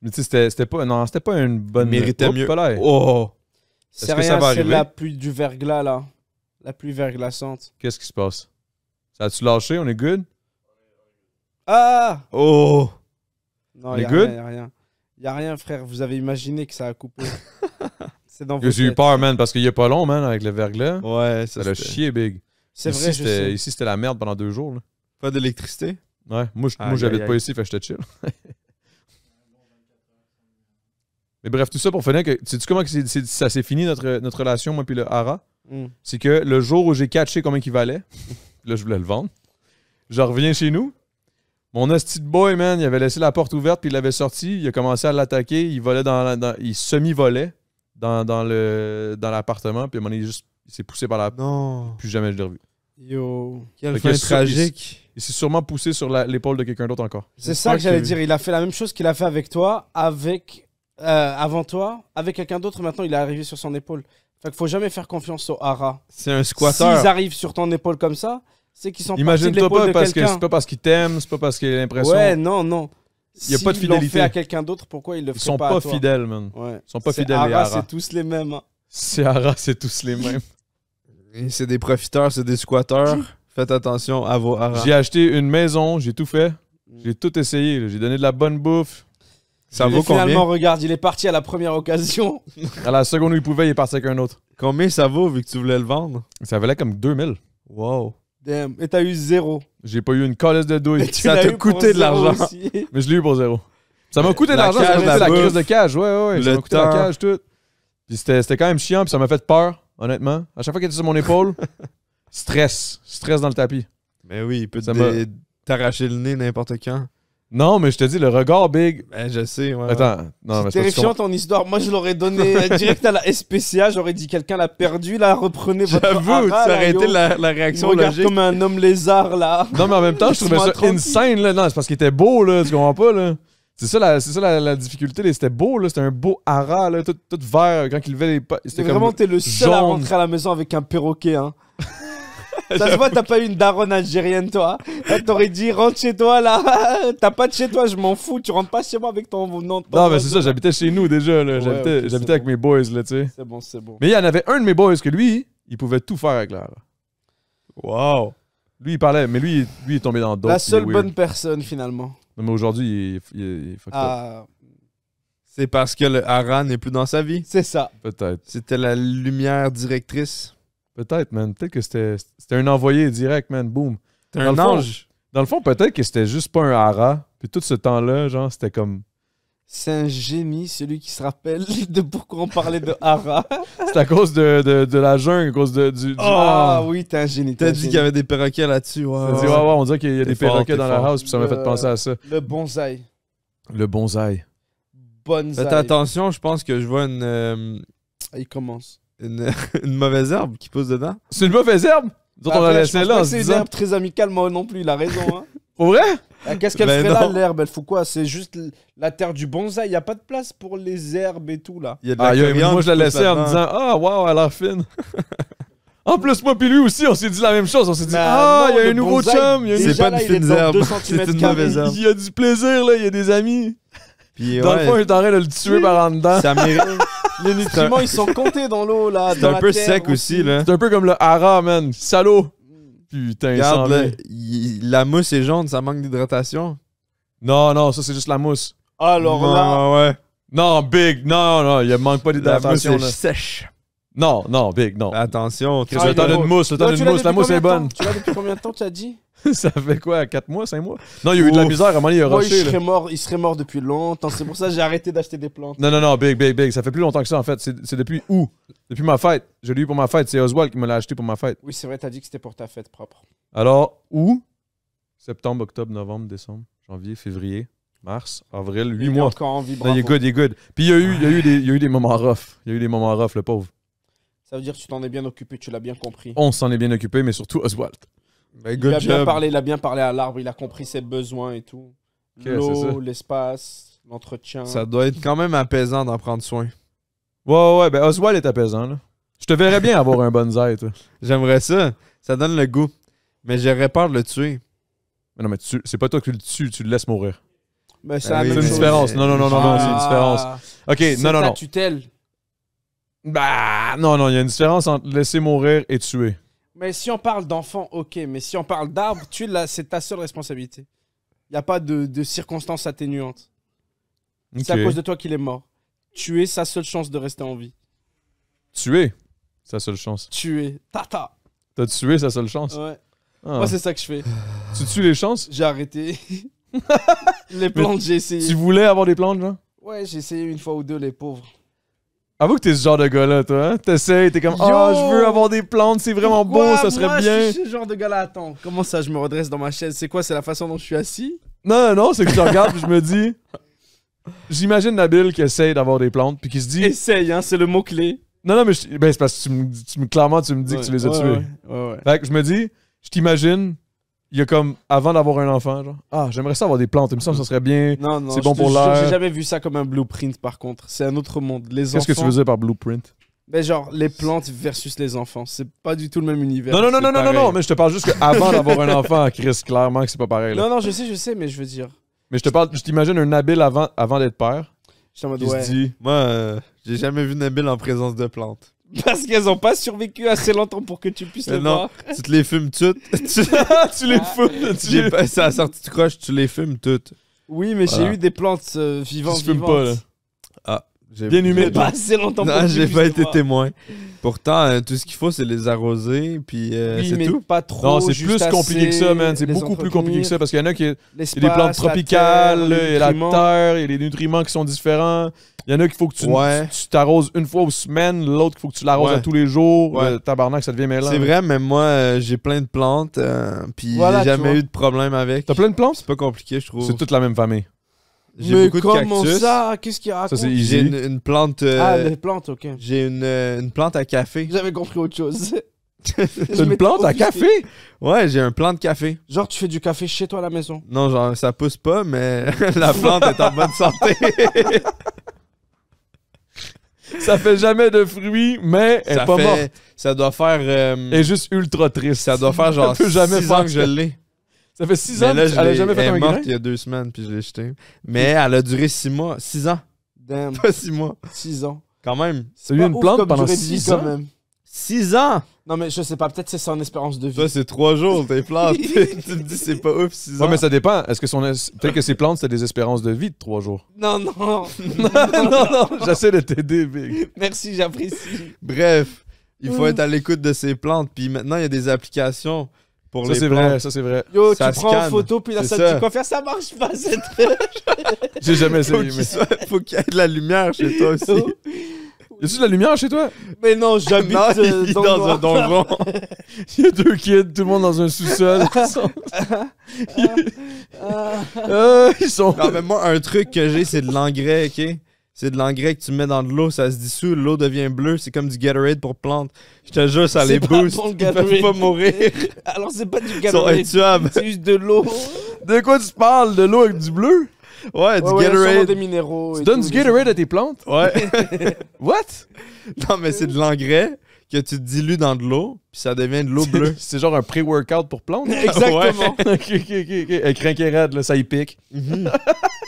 Mais tu sais, c'était pas, non, c'était pas une bonne... Méritait Oups, mieux. pas l'air. Oh! C'est Est-ce que ça rien, va c'est arriver? la pluie du verglas, là. La pluie verglaçante. Qu'est-ce qui se passe? Ça a-tu lâché? On est good? Ah! Oh! Non, On est y a good? rien, y a rien. Y a rien, frère. Vous avez imaginé que ça a coupé. C'est dans vos J'ai eu têtes. peur, man, parce qu'il y a pas long, man, avec le verglas. Ouais, Ça l'a chié, big. C'est Ici, vrai, je sais. Ici, c'était la merde pendant 2 jours, là. Pas d'électricité? Ouais, moi, Aïe, j'habite aïe, pas aïe. ici, fait que j'étais chill. Mais bref, tout ça pour finir, que sais-tu comment que ça s'est fini, notre relation, moi puis le Hara? Hmm. C'est que le jour où j'ai catché combien il valait, là, je voulais le vendre, je reviens chez nous. Mon hostie de boy, man, il avait laissé la porte ouverte, puis il l'avait sorti, il a commencé à l'attaquer, il volait il semi-volait dans l'appartement, puis à un moment donné, il s'est poussé par la... Non. Plus jamais je l'ai revu. Yo. Quelle Fait fin que ça, tragique. Il s'est sûrement poussé sur l'épaule de quelqu'un d'autre encore. C'est ça que J'espère j'allais que- dire. Il a fait la même chose qu'il a fait avec toi, avant toi, avec quelqu'un d'autre. Maintenant, il est arrivé sur son épaule. Fait qu'il faut jamais faire confiance au Hara. C'est un squatter. S'ils arrivent sur ton épaule comme ça, c'est qu'ils sont partis de Imagine-toi l'épaule pas de parce que quelqu'un. c'est pas parce qu'il t'aime, c'est pas parce qu'il a l'impression. Ouais, non, non. Il y a pas de S'ils l'ont fidélité. fait à quelqu'un d'autre, pourquoi ils le Ils feraient sont pas pas à toi? fidèles, man. Ouais. Ils sont pas C'est fidèles, les Hara, Hara. c'est tous les mêmes. Hein. C'est Hara, c'est tous les mêmes. Et c'est des profiteurs, c'est des squatteurs. Faites attention à vos haras. J'ai acheté une maison, j'ai tout fait. J'ai tout essayé. là. J'ai donné de la bonne bouffe. Ça Et vaut finalement, combien? regarde, il est parti à la première occasion. À la seconde où il pouvait, il est parti avec un autre. Combien ça vaut vu que tu voulais le vendre? Ça valait comme 2000. Wow. Damn. Et t'as eu 0. J'ai pas eu une calice de douille. Et tu Ça l'as t'a eu pour coûté de 0 l'argent. aussi. Mais je l'ai eu pour 0. Ça m'a coûté de La l'argent, ça m'a cage, coûté la la crise bouffe, de cage. Ouais. Ça le m'a coûté la temps. cage, tout. Puis c'était quand même chiant, puis ça m'a fait peur, honnêtement. À chaque fois qu'il était sur mon épaule, stress dans le tapis. Mais oui, il peut Ça m'a- t'arracher le nez n'importe quand. Non, mais je te dis, le regard big. Ben, je sais, ouais. Attends, non, mais C'est c'est pas terrifiant ton histoire. Moi, je l'aurais donné direct à la SPCA. J'aurais dit quelqu'un l'a perdu. Là, reprenez votre J'avoue, Hara, ça là, aurait yo. été la Il me réaction regarde logique. comme un homme lézard, là. Non, mais en même temps, je trouvais Laisse-moi ça tranquille. insane, là. Non, c'est parce qu'il était beau, là. Tu comprends pas, là. C'est ça la difficulté, là. C'était beau, là. C'était un beau hara, là. Tout vert. Quand il levait les pas. C'est C'était comme. vraiment, t'es le seul à jaune. rentrer à la maison avec un perroquet, hein. Ça se voit, t'as pas eu une daronne algérienne, toi. Là, t'aurais dit, rentre chez toi, là. T'as pas de chez toi, je m'en fous. Tu rentres pas chez moi avec ton nom. Non, mais c'est ça, j'habitais chez nous déjà, là. Ouais, J'habitais ok, j'habitais c'est avec bon. mes boys, là, tu sais. C'est bon, c'est bon. Mais il y en avait un de mes boys que lui, il pouvait tout faire avec l'ara. Wow. Lui, il parlait, mais lui il est tombé dans d'autres. La il est seule weird. bonne personne, finalement. Non, mais aujourd'hui, il est fucked up. Ah, C'est parce que le hara n'est plus dans sa vie. c'est ça. Peut-être. C'était la lumière directrice. Peut-être, man. Peut-être que c'était un envoyé direct, man. Boom. T'es Dans un le fond- ange. Dans le fond, peut-être que c'était juste pas un hara. Puis tout ce temps-là, genre, c'était comme. C'est un génie, celui qui se rappelle de pourquoi on parlait de Hara. C'est à cause de la jungle, à cause du. Ah oui, t'es un génie. T'as dit qu'il y avait des perroquets là-dessus. Ouais, T'as dit, ouais, on dirait qu'il y a T'es des fort, perroquets t'es dans la fort. house, puis ça m'a fait penser à ça. Le bonsaï. Le bonsaï. Bonsaï. Faites attention, je pense que je vois Il commence. une mauvaise herbe qui pousse dedans. C'est une mauvaise herbe? Nous autres, on l'a Après, je laissé pense là pas en que se c'est une disant. herbe très amicale, moi non plus, il a raison. Hein. Pour vrai? Ah, qu'est-ce qu'elle Ben ferait là, non. l'herbe? Elle fout quoi? C'est juste la terre du bonsaï. Il n'y a pas de place pour les herbes et tout, là. Il y a de la Ah, yo, coriandre moi, je la qui pousse laissais en me là-dedans. disant, ah, waouh, elle a l'air fine. En plus, moi puis lui aussi, on s'est dit la même chose. On s'est dit, Mais ah, non, il y a le un nouveau bonsaï, chum, il y a, C'est déjà, pas là, une il est fine dans herbe, 2 c'est centimètres une carrés. mauvaise herbe. il y a du plaisir, là, il y a des amis. Puis Dans le fond, il ouais, est en train de le tuer par en dedans. ça mérite. Les nutriments, ils sont comptés dans l'eau, là. C'est dans un la peu terre sec aussi, là. C'est un peu comme le hara, man. Salaud. Putain, il Regarde, s'en là, vient. la mousse est jaune, ça manque d'hydratation. Non, ça, c'est juste la mousse. Alors là, ouais. Non, Big, non, il manque pas La mousse d'hydratation, est là. sèche. Non, Big, non. Attention, Chris, Ah, le temps il est d'une mousse, le temps toi, d'une tu l'as mousse. La depuis mousse est combien de bonne. temps? Tu l'as depuis combien de temps, tu as dit? Ça fait quoi, 4 mois, 5 mois? Non, il y a eu de la Ouf. misère, à un moment donné, il a Moi, rushé, là. il serait mort depuis longtemps. C'est pour ça que j'ai arrêté d'acheter des plantes. Non, Big. Ça fait plus longtemps que ça, en fait. C'est depuis où? Depuis ma fête. Je l'ai eu pour ma fête. C'est Oswald qui me l'a acheté pour ma fête. Oui, c'est vrai, t'as dit que c'était pour ta fête propre. Alors, où? Septembre, octobre, novembre, décembre, janvier, février, mars, avril, 8 Il est mois. encore en vie, Non, bravo. il est good. Puis il y a eu des moments rough. Il y a eu des moments rough, le pauvre. Ça veut dire que tu t'en es bien occupé, tu l'as bien compris. On s'en est bien occupé, mais surtout Oswald. Ben, Il good a bien job. parlé, il a bien parlé à l'arbre, il a compris ses besoins et tout. c'est L'eau, ça. l'espace, l'entretien. Ça doit être quand même apaisant d'en prendre soin. Ouais, ben Oswald est apaisant, là. Je te verrais bien avoir un bonsaï, toi. J'aimerais ça. Ça donne le goût. Mais j'aurais peur de le tuer. Mais non, mais c'est pas toi qui le tues, tu le laisses mourir. Ben, c'est Ah la oui, même C'est une mais- chose. différence. Non, c'est une différence. OK, C'est non, ta non. tutelle. Bah, non, il y a une différence entre laisser mourir et tuer. Mais si on parle d'enfant, ok. Mais si on parle d'arbre, c'est ta seule responsabilité. Il n'y a pas de circonstances atténuantes. C'est à OK. cause de toi qu'il est mort. Tuer, sa seule chance de rester en vie. Tuer, sa seule chance. Tuer. Tata. T'as tué sa seule chance. Ouais. Ah. Moi, c'est ça que je fais. Tu tues les chances? J'ai arrêté. Les plantes, j'ai essayé. Tu voulais avoir des plantes, genre? Ouais, j'ai essayé une fois ou deux, les pauvres. Avoue que t'es ce genre de gars-là, toi. Hein? T'essayes, t'es comme, Yo! je veux avoir des plantes, c'est vraiment Pourquoi beau, ça serait moi, bien. Je suis ce genre de gars-là. Attends, comment ça, je me redresse dans ma chaise? C'est quoi? C'est la façon dont je suis assis? Non, c'est que je te regarde et je me dis. J'imagine Nabil qui essaye d'avoir des plantes puis qui se dit. Essaye, hein, c'est le mot-clé. Non, mais ben, c'est parce que clairement, tu me dis que tu les as tués. Ouais. Fait que je me dis, je t'imagine, il y a comme, avant d'avoir un enfant, genre, j'aimerais ça avoir des plantes, il me semble que ça serait bien. Non, C'est je bon te pour jure, l'air. J'ai jamais vu ça comme un blueprint, par contre. C'est un autre monde. Les Qu'est-ce enfants... que tu veux dire par blueprint? Ben genre, les plantes versus les enfants. C'est pas du tout le même univers. Non, C'est pareil. non, mais je te parle juste qu'avant d'avoir un enfant, Chris, clairement que c'est pas pareil. Là. Non, je sais, mais je veux dire... Mais je t'imagine un Nabil avant d'être père, Je suis en mode, qui ouais. se dit, Moi, j'ai jamais vu Nabil en présence de plantes. Parce qu'elles ont pas survécu assez longtemps pour que tu puisses Mais les non. voir. Tu te les fumes toutes. tu les fous, C'est à la sortie du croche, tu les fumes toutes. Oui, mais Voilà. j'ai eu des plantes vivantes. Tu fumes pas, là. Bien Mais humide. pas assez longtemps pour que Non, tu j'ai puisses pas les été voir. témoin. Pourtant, tout ce qu'il faut, c'est les arroser, puis Oui, c'est mais tout. pas trop. Non, c'est juste plus compliqué que ça, assez, man. C'est les beaucoup plus compliqué que ça entretenir, parce qu'il y en a qui. Il y a l'espace, des plantes la tropicales, terre, il y a la nutriments. terre, il y a les nutriments qui sont différents. Il y en a qu'il faut que Ouais. tu t'arroses une fois aux semaines, l'autre qu'il faut que tu l'arroses Ouais. à tous les jours. Ouais. Le tabarnak, ça devient mêlant. C'est vrai, mais moi, j'ai plein de plantes, puis Voilà, j'ai tu vois. jamais eu de problème avec. T'as plein de plantes? C'est pas compliqué, je trouve. C'est toute la même famille. J'ai Mais beaucoup de comment cactus. ça? Qu'est-ce qu'il raconte? Ça, c'est J'ai easy. une plante. Ah, les plantes, ok. J'ai une plante à café. J'avais compris autre chose. T'as une plante à café? Ouais, j'ai un plant de café. Genre, tu fais du café chez toi à la maison. Non, genre, ça pousse pas, mais la plante est en bonne santé. Ça fait jamais de fruits, mais elle est ça pas morte. Ça doit faire. Elle est juste ultra triste. ça doit faire genre Elle peut jamais 6 faire ans que je ça. l'ai. Ça fait 6 Mais ans là, qu'elle a jamais fait elle un est grain? morte il y a 2 semaines, puis je l'ai jeté. Mais elle a duré 6 mois. 6 ans. Damn, Pas 6 mois. 6 ans. Quand même. T'as eu Pas une ouf plante comme pendant durée de vie, 6 quand ans? même. 6 ans! Non, mais je sais pas, peut-être c'est ça en espérance de vie. Ça, c'est 3 jours, tes plantes. Tu me dis, c'est pas ouf, 6 ans. Ouais, mais ça dépend. Est-ce que peut-être que ces plantes, c'était des espérances de vie de 3 jours? Non, non, j'essaie de t'aider, Big. Merci, j'apprécie. Bref, il faut être à l'écoute de ces plantes. Puis maintenant, il y a des applications pour Ça, les c'est plantes. vrai, ça, c'est vrai. Yo, Ça tu prends en scanne. photo, puis là, C'est ça ça. te dit quoi faire, ça marche pas, cette truc. J'ai jamais Faut essayé. faut qu'il y ait de la lumière chez toi aussi. Y a-tu de la lumière chez toi? Mais non, j'habite Non, il vit dans dans un donjon. Il y a 2 kids, tout le monde dans un sous-sol. Ils sont. Non, mais moi, un truc que j'ai, c'est de l'engrais, OK? C'est de l'engrais que tu mets dans de l'eau, ça se dissout, l'eau devient bleue, c'est comme du Gatorade pour plantes. Je te jure, ça C'est les pas booste. bon, le Ils peuvent Gatorade. pas mourir. Alors, c'est pas du Ils sont Gatorade, intuables. c'est juste de l'eau. De quoi tu parles? De l'eau avec du bleu? Ouais, du Ouais, sûrement Gatorade. des minéraux. Tu et donnes tout, du Gatorade à tes plantes? Ouais. What? Non, mais c'est de l'engrais que tu dilues dans de l'eau, puis ça devient de l'eau bleue. C'est genre un pré-workout pour plantes? Exactement. ok. Elle craquait raide, là, ça y pique.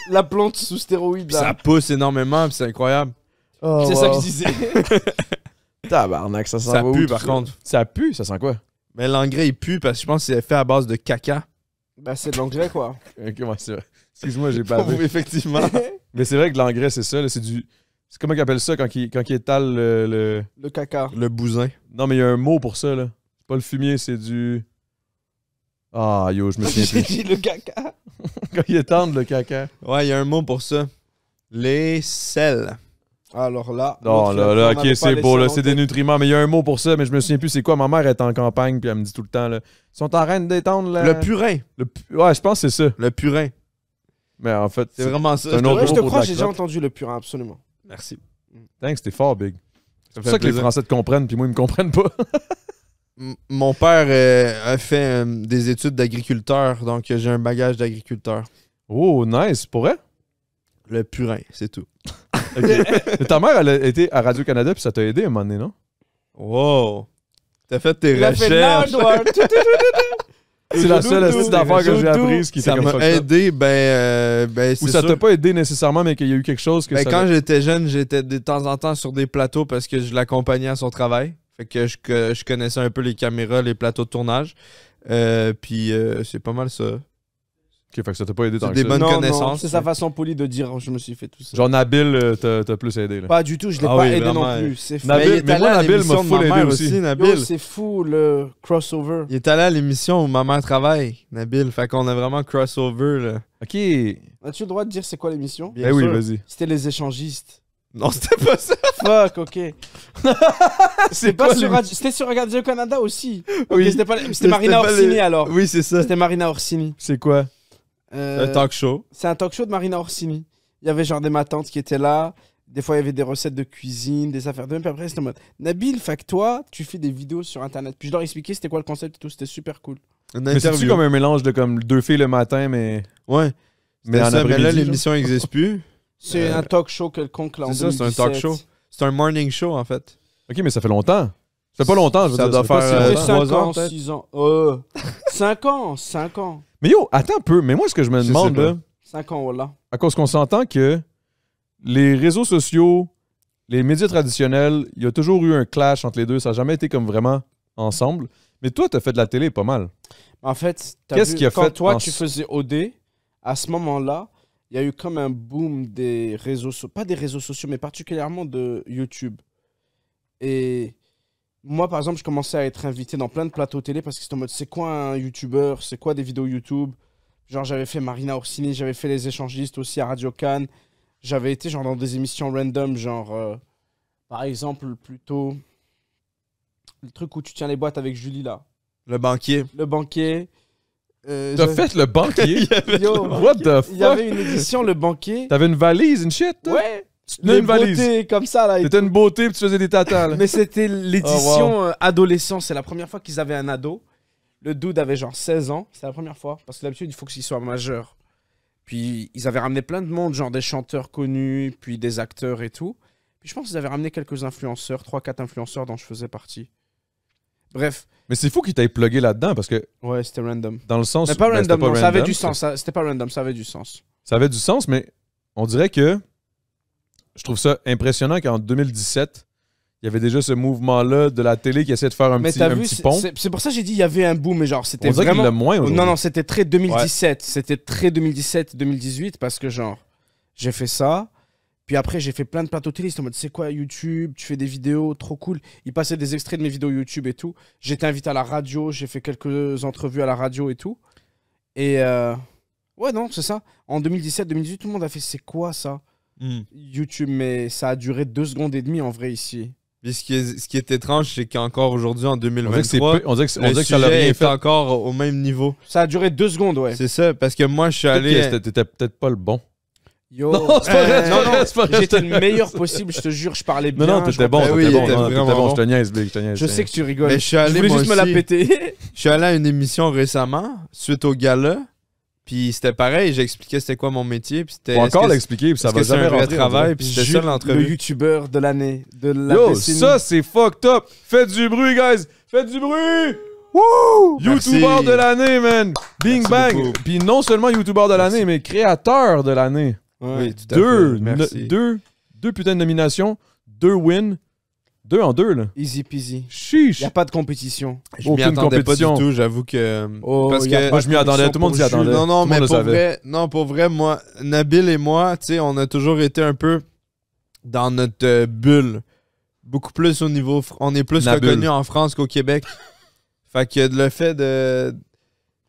La plante sous stéroïdes, Puis ça là. pousse énormément, puis c'est incroyable. C'est ça que je disais. Tabarnak, ça sent Ça où, pue, tout par ça? contre. Ça pue, ça sent quoi? Mais l'engrais, il pue parce que je pense que c'est fait à base de caca. Bah, c'est de l'engrais, quoi. Ok, ouais, c'est vrai. Excuse-moi, j'ai pas vu. Effectivement. Mais c'est vrai que l'engrais, c'est ça, là, c'est du. C'est comment qu'ils appellent ça quand ils étalent le. Le caca. Le bousin. Non, mais il y a un mot pour ça, là. C'est pas le fumier, c'est du. Ah, yo, je me souviens J'ai plus. dit le caca. Quand ils étendent le caca. Ouais, il y a un mot pour ça. Les sels. Alors là. Non, l'autre, là, on ok, avait pas c'est les beau, là, salons c'est des de- nutriments, mais il y a un mot pour ça, mais je me souviens plus c'est quoi. Ma mère est en campagne, puis elle me dit tout le temps, là. Ils sont en train d'étendre la. Le purin. Ouais, je pense que c'est ça. Le purin. Mais en fait, C'est vraiment ça. c'est un Je te- autre Ouais, je te mot pour crois, de la j'ai déjà crotte. entendu le purin, absolument. Merci. Thanks, t'es fort, Big. C'est Ça pour ça que les plaisir. Français te comprennent, puis moi, ils me comprennent pas. Mon père a fait des études d'agriculteur, donc j'ai un bagage d'agriculteur. Oh, nice. Pour vrai? Le purin, c'est tout. Ok. Mais ta mère, elle a été à Radio-Canada, puis ça t'a aidé à un moment donné, non? Wow. T'as fait tes Il a fait recherches. Nardwar. C'est la seule astuce d'affaires que j'ai apprise qui était Ça comme m'a fucked up. aidé, Ou c'est ça sûr. t'a pas aidé nécessairement, mais qu'il y a eu quelque chose que Ben, ça... quand j'étais jeune, j'étais de temps en temps sur des plateaux parce que je l'accompagnais à son travail. Fait que je connaissais un peu les caméras, les plateaux de tournage. Puis c'est pas mal ça. Ok, fait que ça t'a pas aidé tant C'est que des ça. bonnes Non, connaissances. c'est sa façon polie de dire je me suis fait tout ça. Genre Nabil, t'as plus aidé, là. Pas du tout, je l'ai Ah pas oui, aidé vraiment, non plus. C'est fou. Nabil- il est mais allé moi, à Nabil l'émission m'a de full ma aidé mère aussi. Nabil. Yo, c'est fou le crossover. Il est allé à l'émission où ma mère travaille, Nabil. Fait qu'on a vraiment crossover, là. Ok. As-tu le droit de dire c'est quoi l'émission? Bien Eh oui, sûr. vas-y. C'était les échangistes. Non, c'était pas ça. Fuck, ok. C'est Pas quoi sur les- C'était sur Radio-Canada aussi. Ok, Oui. c'était pas... Mais c'était Marina c'était pas Orsini les- alors. Oui, c'est ça. C'était Marina Orsini. C'est quoi? Un talk show. C'est un talk show de Marina Orsini. Il y avait genre des matantes qui étaient là. Des fois, il y avait des recettes de cuisine, des affaires de même. Puis après, c'était en mode Nabil, fait que toi, tu fais des vidéos sur Internet. Puis je leur expliquais c'était quoi le concept et tout. C'était super cool. Une Mais c'est-tu interview. comme un mélange de comme deux filles le matin, mais... Ouais. Mais Mais, en ça, mais là, après-midi, l'émission n'existe plus. C'est un talk show quelconque là en C'est ça, c'est un 2017. talk show. C'est un morning show, en fait. Ok, mais ça fait longtemps. Ça fait pas longtemps, je veux Ça dire. doit fait pas faire, si Ça fait longtemps. 3 5 ans, ans, peut-être. 6 ans. 5 ans, 5 ans. Mais yo, attends un peu. Mais moi, ce que je me Je demande, sais pas. là, 5 ans, voilà. à cause qu'on s'entend que les réseaux sociaux, les médias traditionnels, il y a toujours eu un clash entre les deux. Ça n'a jamais été comme vraiment ensemble. Mais toi, t'as fait de la télé pas mal. En fait, t'as Qu'est-ce vu, qui a quand fait toi, en- tu faisais OD, à ce moment-là, il y a eu comme un boom des réseaux sociaux. Pas des réseaux sociaux, mais particulièrement de YouTube. Et moi, par exemple, je commençais à être invité dans plein de plateaux télé parce que c'était en mode, c'est quoi un YouTuber? C'est quoi des vidéos YouTube? Genre, j'avais fait Marina Orsini, j'avais fait Les Échangistes aussi à Radio Cannes. J'avais été genre dans des émissions random, genre, par exemple, plutôt le truc où tu tiens les boîtes avec Julie, là. Le banquier. Le banquier. T'as j'avais- fait le banquier? Yo, What the il y fuck? avait une édition, le banquier. T'avais une valise, une shit? toi? Ouais. Tu tenais Les une valise. beautés comme ça, là. et T'étais tout. une beauté puis tu faisais des tatas, là. Mais c'était l'édition Oh, adolescent. C'est la première fois qu'ils avaient un ado. Le dude avait genre 16 ans. C'était la première fois. Parce que d'habitude, il faut qu'il soit majeur. Puis ils avaient ramené plein de monde, genre des chanteurs connus, puis des acteurs et tout. Puis je pense qu'ils avaient ramené quelques influenceurs, 3-4 influenceurs dont je faisais partie. Bref. Mais c'est fou qu'il t'aille plugué là-dedans parce que Ouais, c'était random. dans le sens... Mais pas ben, c'était random, non, ça avait random, du sens. C'était pas random, ça avait du sens. Ça avait du sens, mais on dirait que je trouve ça impressionnant qu'en 2017, il y avait déjà ce mouvement-là de la télé qui essaie de faire un Mais petit, t'as un vu, petit pont. c'est pour ça que j'ai dit il y avait un boom, mais genre c'était On dirait qu'il vraiment... l'a moins aujourd'hui. Non, non, c'était très 2017. C'était très 2017-2018 parce que, genre, j'ai fait ça. Puis après, j'ai fait plein de plateaux télé. C'était en mode, c'est quoi YouTube? Tu fais des vidéos, trop cool. Ils passaient des extraits de mes vidéos YouTube et tout. J'étais invité à la radio. J'ai fait quelques entrevues à la radio et tout. Et ouais, non, c'est ça. En 2017-2018, tout le monde a fait, c'est quoi ça? YouTube, mais ça a duré 2 secondes et demie en vrai ici. Puis ce qui est étrange, c'est qu'encore aujourd'hui, en On dirait que, 2023, on dirait que, le on dirait que ça l'a sujet rien est fait. encore au même niveau. Ça a duré 2 secondes, ouais. C'est ça, parce que moi, je suis Peut-être allé... que t'étais peut-être pas le bon. Yo. Non, c'est pas vrai, c'est non, pas non, vrai, c'est pas vrai. j'étais le meilleur possible, je te jure, je parlais bien. Non, non, je t'étais bon, Ben t'étais oui, bon. il était Non, t'étais vraiment bon, bon. je te niaise, Big, je te niaise. Je sais que tu rigoles. Mais je suis allé, je voulais moi juste me la aussi. péter. Je suis allé à une émission récemment, suite au gala, puis c'était pareil, j'expliquais c'était quoi mon métier, puis c'était... Faut encore est-ce que- l'expliquer, puis ça est-ce va que c'est jamais un vrai rentrer. on travail, dirait. puis c'était ça Jules, le l'entrevue. youtubeur de l'année, de la Yo, décennie. ça c'est fucked up. Faites du bruit, guys. Faites du bruit. Woo! Merci. YouTuber de l'année, man. Bing Merci bang. beaucoup. Puis non seulement YouTuber de l'année, mais créateur de l'année. Ouais. Oui, tout à fait, merci. Deux putains de nominations, 2 wins. 2 en 2, là. Easy peasy. Chiche. Y a pas de compétition. Je m'y Aucune attendais pas du compétition. tout, j'avoue que... Oh, parce y a que... pas Moi, je m'y attendais. Tout le monde s'y compétition pour attendait. Non, non, Tout le mais monde le pour savait. vrai, non, pour vrai, moi, Nabil et moi, tu sais, on a toujours été un peu dans notre bulle. Beaucoup plus au niveau... On est plus Nabil. reconnus en France qu'au Québec. Fait que le fait de...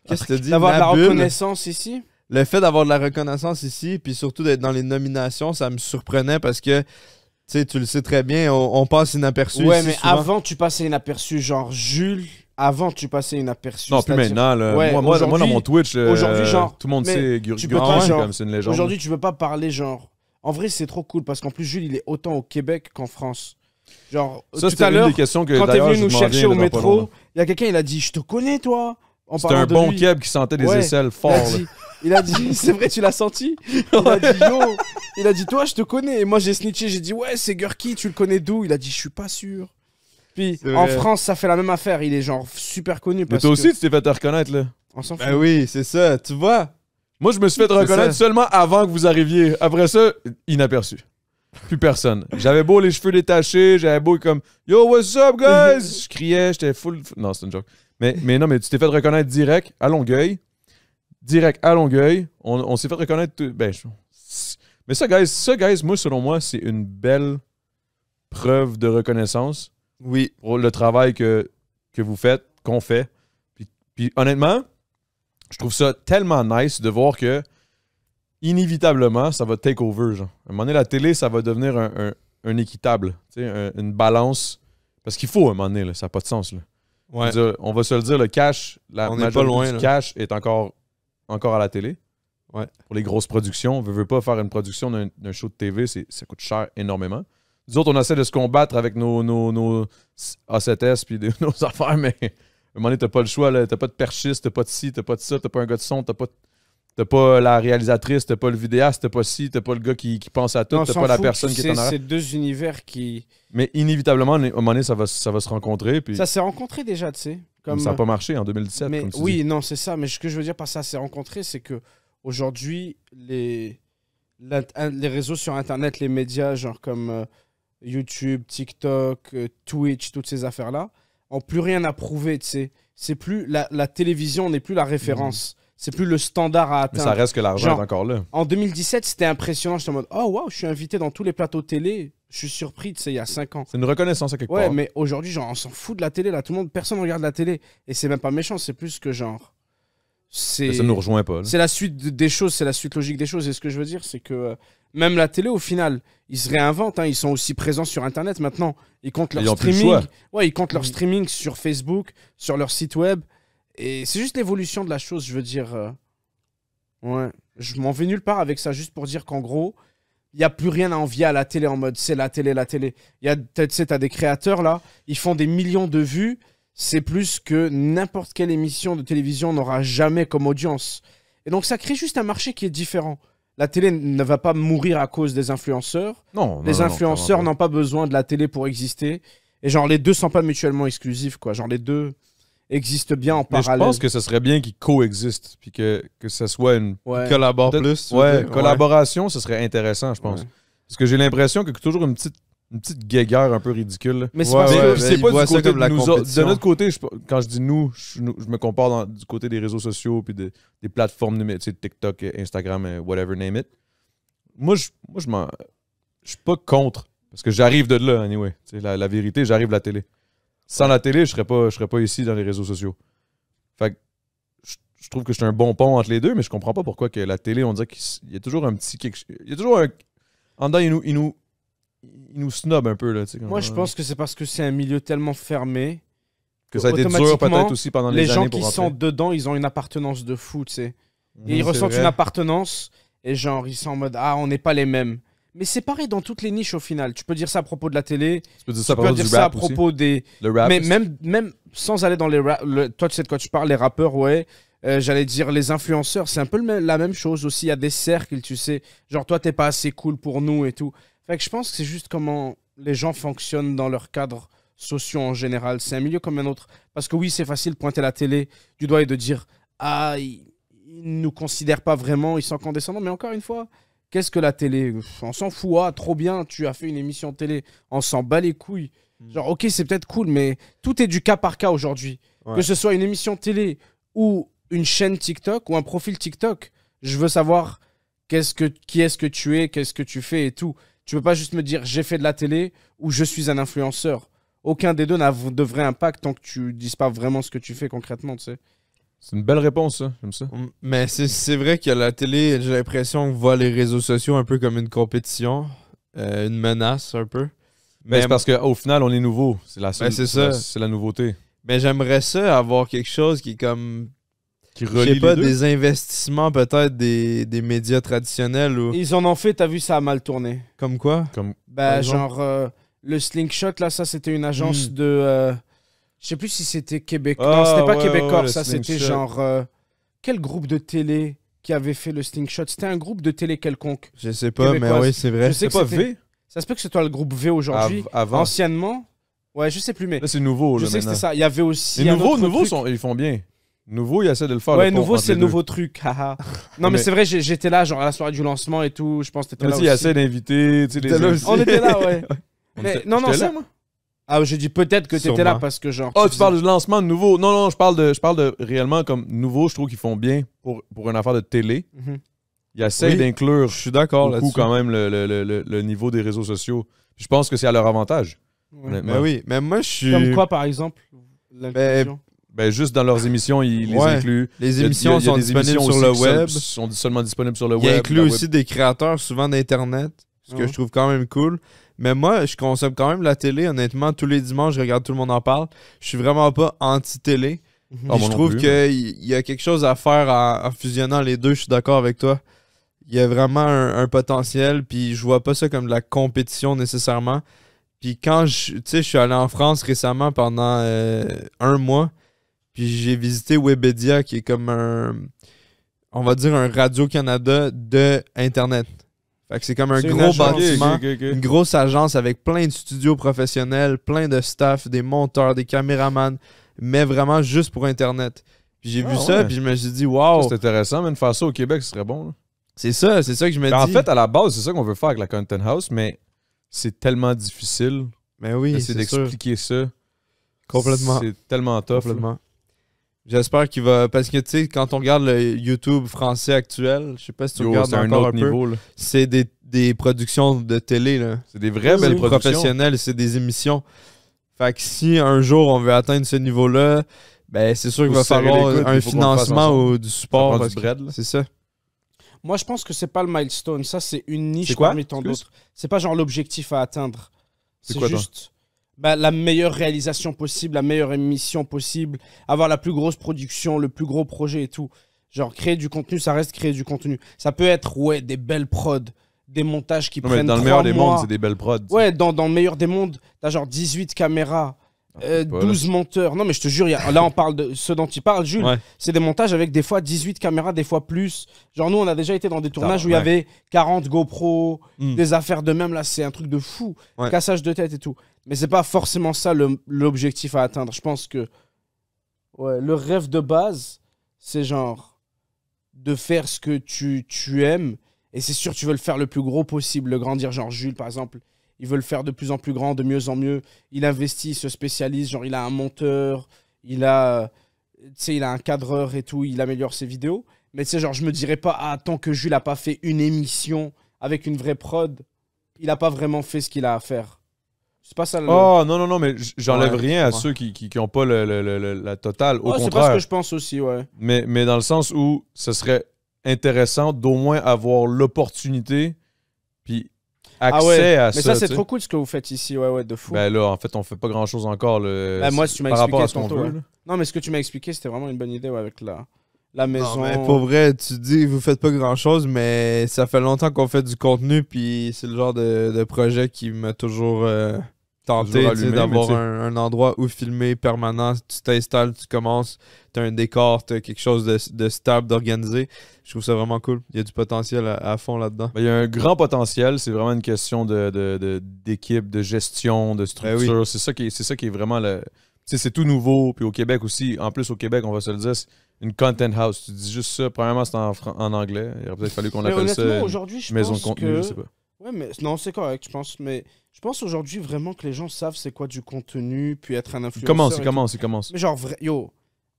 Qu'est-ce que tu dis? D'avoir de la Nabil? reconnaissance ici. Le fait d'avoir de la reconnaissance ici, puis surtout d'être dans les nominations, ça me surprenait parce que, tu sais, tu le sais très bien, on passe inaperçu Ouais, ici mais souvent. avant, tu passais inaperçu. Genre, Jules, avant, tu passais inaperçu. Non, plus c'est-à-dire- maintenant, là. Ouais, moi, dans aujourd'hui- mon Twitch, aujourd'hui, genre, tout le monde mais sait. tu peux Gurgurun, pas, c'est genre, comme c'est une légende. Aujourd'hui, tu veux pas parler, genre. En vrai, c'est trop cool parce qu'en plus, Jules, il est autant au Québec qu'en France. Genre, Ça, tout à c'était une l'heure, des questions que quand t'es d'ailleurs, venu je nous m'en chercher viens au dans pas long, là. métro, il y a quelqu'un, il a dit, je te connais, toi. En C'était parlant un de bon lui. keb qui sentait des Ouais. aisselles forts. là. Il a dit, c'est vrai, tu l'as senti? Il a dit, yo, il a dit, toi, je te connais. Et moi, j'ai snitché, j'ai dit, ouais, c'est Gurki, tu le connais d'où? Il a dit, je suis pas sûr. Puis, C'est en vrai. France, ça fait la même affaire. Il est genre super connu. Mais Parce toi que- aussi, tu t'es fait te reconnaître, là. On s'en fout. Ben oui, c'est ça, tu vois. Moi, je me suis fait reconnaître seulement avant que vous arriviez. Après ça, inaperçu. Plus personne. J'avais beau les cheveux détachés, j'avais beau comme Yo, what's up, guys? Je criais, j'étais full. Non, c'est une joke. Mais non, mais tu t'es fait reconnaître direct à Longueuil. Direct à Longueuil. On s'est fait reconnaître. Mais ça, guys, moi, selon moi, c'est une belle preuve de reconnaissance Oui. pour le travail que vous faites, qu'on fait. Puis honnêtement, je trouve ça tellement nice de voir que inévitablement, ça va take over. Genre. À un moment donné, la télé, ça va devenir un équitable, une balance. Parce qu'il faut, à un moment donné, là, ça n'a pas de sens. Là. Ouais. Je veux dire, on va se le dire, le cash, la On est majorité pas loin, du là. cash est encore à la télé. Ouais. Pour les grosses productions. On veut pas faire une production d'un show de TV, ça coûte cher énormément. Nous autres, on essaie de se combattre avec nos A7S puis nos affaires, mais à un moment donné, t'as pas le choix. Là. T'as pas de perchiste, t'as pas de ci, t'as pas de ça, t'as pas un gars de son, t'as pas la réalisatrice, t'as pas le vidéaste, t'as pas ci, t'as pas le gars qui pense à tout, Non, on t'as s'en pas la fout, personne qui est en arrière. C'est deux univers qui... Mais inévitablement, à un moment donné, ça va se rencontrer. Puis Ça s'est rencontré déjà, tu sais. Comme... ça n'a pas marché en 2017, mais comme tu oui, dis. non, c'est ça. Mais ce que je veux dire par ça s'est rencontré, c'est que aujourd'hui, les réseaux sur Internet, les médias, genre comme YouTube, TikTok, Twitch, toutes ces affaires-là, ont plus rien à prouver, tu sais. C'est plus la télévision n'est plus la référence. C'est plus le standard à Mais atteindre. ça reste que l'argent Genre, est encore là. En 2017, c'était impressionnant. J'étais en mode, oh waouh, je suis invité dans tous les plateaux télé. Je suis surpris, tu sais, il y a 5 ans. C'est une reconnaissance à quelque Ouais, part. mais aujourd'hui, genre, on s'en fout de la télé, là. Tout le monde, personne regarde la télé. Et c'est même pas méchant, c'est plus que genre. Mais ça ne nous rejoint pas. Là. C'est la suite des choses, c'est la suite logique des choses. Et ce que je veux dire, c'est que même la télé, au final, ils se réinventent. Hein. Ils sont aussi présents sur Internet maintenant. Ils comptent leur Ils ont plus le streaming. choix. Ouais, ils comptent leur streaming sur Facebook, sur leur site web. Et c'est juste l'évolution de la chose, je veux dire. Ouais, je m'en vais nulle part avec ça, juste pour dire qu'en gros, il n'y a plus rien à envier à la télé en mode c'est la télé, la télé. Tu sais, t'as des créateurs là, ils font des millions de vues, c'est plus que n'importe quelle émission de télévision n'aura jamais comme audience. Et donc ça crée juste un marché qui est différent. La télé ne va pas mourir à cause des influenceurs. Non, Les influenceurs clairement n'ont pas besoin de la télé pour exister. Et genre les deux sont pas mutuellement exclusifs, quoi. Genre les deux existent bien en Mais je parallèle. pense que ce serait bien qu'ils coexistent, puis que ce soit une Ouais. Collabore peut-être- plus. tu veux ouais, dire? collaboration, ce serait intéressant, je pense. Ouais. Parce que j'ai l'impression que toujours une petite guéguerre un peu ridicule. là. Mais c'est Ouais, parce ouais, que Puis mais c'est ils pas voient du ça côté comme de la nous autres. De compétition. notre côté, quand je dis nous, je me compare du côté des réseaux sociaux puis des plateformes numériques, tu sais, TikTok, Instagram, whatever, name it. Moi, je suis pas contre. Parce que j'arrive de là, anyway. Tu sais, la vérité, j'arrive de la télé. Sans la télé, je serais pas ici dans les réseaux sociaux. Fait que je trouve que je suis un bon pont entre les deux, mais je comprends pas pourquoi que la télé, on dirait qu'il y a toujours un petit... Il y a toujours un... En dedans, il nous snob un peu, là. Tu sais, moi, je pense que c'est parce que c'est un milieu tellement fermé. que ça a été dur automatiquement, peut-être aussi pendant les Les années gens pour qui rentrer. sont dedans, ils ont une appartenance de fou, tu sais. Et ils c'est ressentent vrai. une appartenance et genre, ils sont en mode, ah, on n'est pas les mêmes. Mais c'est pareil dans toutes les niches au final. Tu peux dire ça à propos de la télé, Tu peux dire tu ça à peux propos dire du ça à rap aussi. propos des... Le rap. Mais même sans aller dans les toi, tu sais de quoi tu parles, les rappeurs, ouais. J'allais dire les influenceurs, c'est un peu la même chose aussi. Il y a des cercles, tu sais. Genre, toi, t'es pas assez cool pour nous et tout. Fait que je pense que c'est juste comment les gens fonctionnent dans leur cadre sociaux en général. C'est un milieu comme un autre. Parce que oui, c'est facile de pointer la télé du doigt et de dire ah, ils nous considèrent pas vraiment, ils sont condescendants. Mais encore une fois, qu'est-ce que la télé? On s'en fout. Ah, trop bien, tu as fait une émission de télé. On s'en bat les couilles. Genre, ok, c'est peut-être cool, mais tout est du cas par cas aujourd'hui. Ouais. Que ce soit une émission de télé ou une chaîne TikTok ou un profil TikTok, je veux savoir qui est-ce que tu es, qu'est-ce que tu fais et tout. Tu peux pas juste me dire j'ai fait de la télé ou je suis un influenceur. Aucun des deux n'a de vrai impact tant que tu dises pas vraiment ce que tu fais concrètement, tu sais. C'est une belle réponse, ça. J'aime ça. Mais c'est vrai que la télé, j'ai l'impression qu'on voit les réseaux sociaux un peu comme une compétition, une menace un peu. Mais c'est parce qu'au final, on est nouveau. C'est la seule. Ben, c'est ça. C'est la nouveauté. Mais j'aimerais ça avoir quelque chose qui est comme, Qui je relie sais pas, les deux. des investissements peut-être des médias traditionnels ou Ils en ont fait, t'as vu, ça a mal tourné. comme quoi. Comme... Bah, exemple? genre, le Slingshot, là, ça, c'était une agence Hmm. de... je sais plus si c'était Québec. Ah, non, c'était pas ouais, Québécois, ouais, le ça, c'était Slingshot. genre... quel groupe de télé qui avait fait le Slingshot? C'était un groupe de télé quelconque. Je sais pas, mais Québécoise. oui, c'est vrai. Je sais C'est que pas c'était- V? Ça se peut que ce soit le groupe V aujourd'hui. Avant. Anciennement, ouais, je sais plus, mais Là, c'est nouveau. je Là, sais que maintenant. c'était ça. Il y avait aussi. Les un nouveaux, autre truc. ils font bien. Nouveau, il essaie de le faire. Ouais, le pont nouveau, entre c'est les le deux. nouveau truc. haha. Non, mais Mais- c'est vrai, j'étais là, genre à la soirée du lancement et tout. Je pense que t'étais Mais là tu sais, il aussi. essaie d'inviter. Tu sais, T'étais là les- aussi. On était là, ouais. On Mais était- non, non, j'étais ça- là, moi. Ah, j'ai dit peut-être que t'étais Sûrement. là parce que genre. Ah, tu faisais- parles du lancement de nouveau. Non, non, je parle de réellement comme nouveau. Je trouve qu'ils font bien pour une affaire de télé. Mhm. Ils essayent Oui, d'inclure Je suis d'accord beaucoup là-dessus. quand même le niveau des réseaux sociaux. Je pense que c'est à leur avantage. Ouais. Honnêtement. Mais oui, mais moi, je suis... Comme quoi, par exemple l'inclusion? Ben, juste dans leurs émissions, ils les Ouais. incluent. Les Il y a- émissions il y a sont des disponibles émissions sur le aussi web. qui sont seulement disponibles sur le Il web. inclut la web. aussi des créateurs, souvent d'Internet, ce que Ouais. je trouve quand même cool. Mais moi, je consomme quand même la télé. Honnêtement, tous les dimanches, je regarde Tout le monde en parle. Je suis vraiment pas anti-télé. Mhm. Ah, Puis moi je non trouve plus. qu'il y a quelque chose à faire en fusionnant les deux. Je suis d'accord avec toi. Il y a vraiment un potentiel. Puis je vois pas ça comme de la compétition nécessairement. Puis quand tu sais, je suis allé en France récemment pendant 1 mois. Puis j'ai visité Webedia, qui est comme on va dire un Radio-Canada de Internet. Fait que c'est comme un C'est une gros agence. bâtiment, Ok, ok, ok. une grosse agence avec plein de studios professionnels, plein de staff, des monteurs, des caméramans, mais vraiment juste pour Internet. Puis j'ai Ah vu ça, ouais. puis je me suis dit, Ça, wow, c'est intéressant, mais de faire ça au Québec, ce serait bon. là. c'est ça que je me Ben, en dis. fait, à la base, c'est ça qu'on veut faire avec la Content House, mais c'est tellement difficile Mais oui, d'essayer c'est sûr. d'expliquer ça. Complètement. C'est tellement tough. là. Complètement. J'espère qu'il va. Parce que tu sais, quand on regarde le YouTube français actuel, je sais pas si tu Yo, regardes c'est un encore autre un peu, niveau. là. c'est des productions de télé, là. C'est des vraies belles productions. Professionnelles, c'est des émissions. Fait que si un jour on veut atteindre ce niveau-là, ben c'est sûr qu'il Faut va se serrer falloir les coudes, un il faut qu'on le fasse financement ensemble. ou du Ça support. prend parce du que- bread, là. C'est ça. Moi, je pense que c'est pas le milestone. Ça, c'est une niche C'est quoi? parmi tant Excuse? d'autres. C'est pas genre l'objectif à atteindre. C'est C'est quoi, toi? juste la meilleure réalisation possible, la meilleure émission possible, avoir la plus grosse production, le plus gros projet et tout. Genre, créer du contenu, ça reste créer du contenu. Ça peut être, ouais, des belles prods, des montages qui Non, mais prennent dans le 3 meilleur des mois. mondes, c'est des belles prods. Ouais, dans le meilleur des mondes, t'as genre 18 caméras, pas, 12 monteurs. Non, mais je te jure, là, on parle de ce dont tu parles, Jules. Ouais. C'est des montages avec des fois 18 caméras, des fois plus. Genre, nous, on a déjà été dans des tournages où il y ouais. avait 40 GoPro, Mm. des affaires de même. Là, c'est un truc de fou. Ouais. Cassage de tête et tout. Mais c'est pas forcément ça l'objectif à atteindre. Je pense que ouais, le rêve de base, c'est genre de faire ce que tu aimes. Et c'est sûr, tu veux le faire le plus gros possible, le grandir. Genre, Jules, par exemple, il veut le faire de plus en plus grand, de mieux en mieux. Il investit, il se spécialise. Genre, il a un monteur, il a un cadreur et tout, il améliore ses vidéos. Mais tu sais, genre, je me dirais pas, ah, tant que Jules a pas fait une émission avec une vraie prod, il a pas vraiment fait ce qu'il a à faire. C'est pas ça le. Oh, non, non, non, mais j'enlève Ouais, rien à ouais. ceux qui ont pas la totale. Au Ouais, c'est pas ce contraire. que je pense aussi, ouais. Mais dans le sens où ce serait intéressant d'au moins avoir l'opportunité puis accès Ah ouais, à mais ça. ça, c'est tu sais. trop cool ce que vous faites ici, ouais, ouais, de fou. Ben là, en fait, on fait pas grand-chose encore. Là, Bah, moi, si tu m'as par rapport expliqué à ce qu'on tantôt, veut. ouais. là. Non, mais ce que tu m'as expliqué, c'était vraiment une bonne idée, ouais, avec la maison. Non, mais pour vrai, tu dis vous faites pas grand chose, mais ça fait longtemps qu'on fait du contenu, puis c'est le genre de projet qui m'a toujours tenté Toujours tu sais, allumé, d'avoir mais tu sais- un endroit où filmer permanent. Tu t'installes, tu commences, tu as un décor, tu as quelque chose de stable, d'organisé. Je trouve ça vraiment cool. Il y a du potentiel à fond là-dedans. Ben, il y a un grand potentiel. C'est vraiment une question d'équipe, de gestion, de structure. Ben oui. C'est ça qui est vraiment le. Tu sais, c'est tout nouveau. Puis au Québec aussi, en plus au Québec, on va se le dire, c'est une content house. Tu dis juste ça. Premièrement, c'est en anglais. Il aurait peut-être fallu qu'on Mais appelle ça honnêtement, une aujourd'hui, je maison pense de contenu. que... Je sais pas. Ouais, mais non, c'est correct, je pense. Mais je pense aujourd'hui vraiment que les gens savent c'est quoi du contenu, puis être un influenceur. Il commence. Mais genre, yo,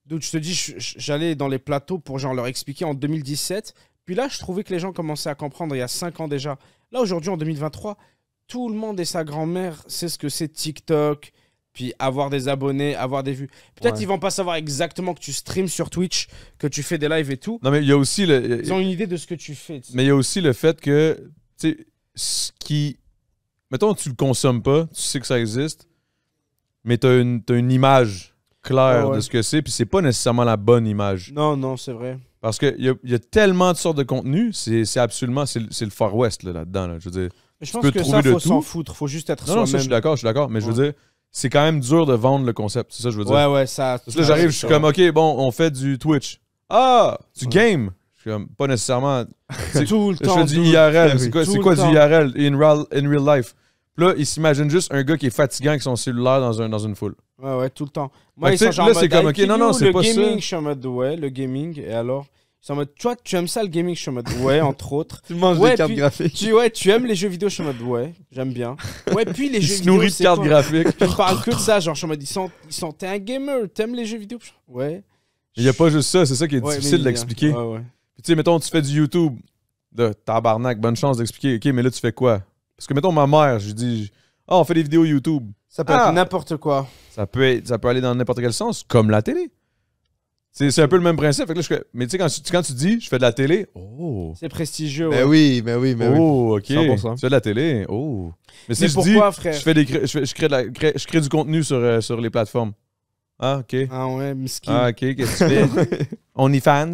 dude, je te dis, j'allais dans les plateaux pour genre leur expliquer en 2017. Puis là, je trouvais que les gens commençaient à comprendre il y a 5 ans déjà. Là, aujourd'hui, en 2023, tout le monde et sa grand-mère sait ce que c'est TikTok, puis avoir des abonnés, avoir des vues. Peut-être Ouais. ils vont pas savoir exactement que tu streams sur Twitch, que tu fais des lives et tout. Non, mais il y a aussi le. Ils ont une idée de ce que tu fais. tu sais. Mais il y a aussi le fait que, tu sais, ce qui. Mettons, tu le consommes pas, tu sais que ça existe, mais t'as une image claire Ah ouais. de ce que c'est, puis c'est pas nécessairement la bonne image. Non, non, c'est vrai. Parce qu'il y a tellement de sortes de contenus, c'est absolument. C'est le Far West là-dedans. Là, je veux dire. Mais je Tu pense peux que trouver ça, de faut s'en tout. foutre. Faut juste être Non, non, ça, je soi-même. suis d'accord, mais je veux Ouais. dire, c'est quand même dur de vendre le concept. C'est ça que je veux dire. Ouais, ouais, ça. Parce que là, j'arrive, je suis comme, OK, bon, on fait du Twitch. Ah, du Ouais. game. Je suis comme, pas nécessairement. tout le Je temps. fais du dude. IRL. oui. C'est quoi Tout du le temps. IRL in real life? Là, ils s'imaginent juste un gars qui est fatigant avec son cellulaire dans une foule. Ouais, tout le temps. Fait Moi, que ils sont tu sais, genre là, en c'est mode, comme, I ok, kill non, you, non, c'est le pas ça. gaming, je suis en mode, ouais, le gaming, et alors? Ils sont en mode, toi, tu aimes ça, le gaming, je suis en mode, ouais, entre autres. Tu manges Ouais, des cartes puis- graphiques. Tu aimes les jeux vidéo, je suis en mode, ouais, j'aime bien. Ouais, puis les Il jeux se vidéo, nourrit de c'est cartes quoi? graphiques. Ils me parlent que de ça, genre, je suis en mode, t'es un gamer, t'aimes les jeux vidéo? Ouais. Il n'y a pas juste ça, c'est ça qui est Ouais, difficile mais- d'expliquer. Ouais, ouais. Puis tu sais, mettons, tu fais du YouTube, de tabarnak, bonne chance d'expliquer. Ok, mais là, tu fais quoi? Parce que, mettons, ma mère, je dis, ah, on fait des vidéos YouTube. Ça peut Ah! être n'importe quoi. Ça peut aller dans n'importe quel sens, comme la télé. C'est un peu le même principe. Fait que là, mais tu sais, quand tu dis, je fais de la télé, oh. C'est prestigieux, Ben ouais. oui, mais oui. Oh, ok. 100%. Tu fais de la télé, oh. Mais si Mais je pourquoi, dis, frère? je crée du contenu sur les plateformes. Ah, ok. Ah ouais, miskin. Ah, ok, qu'est-ce que tu fais? OnlyFans?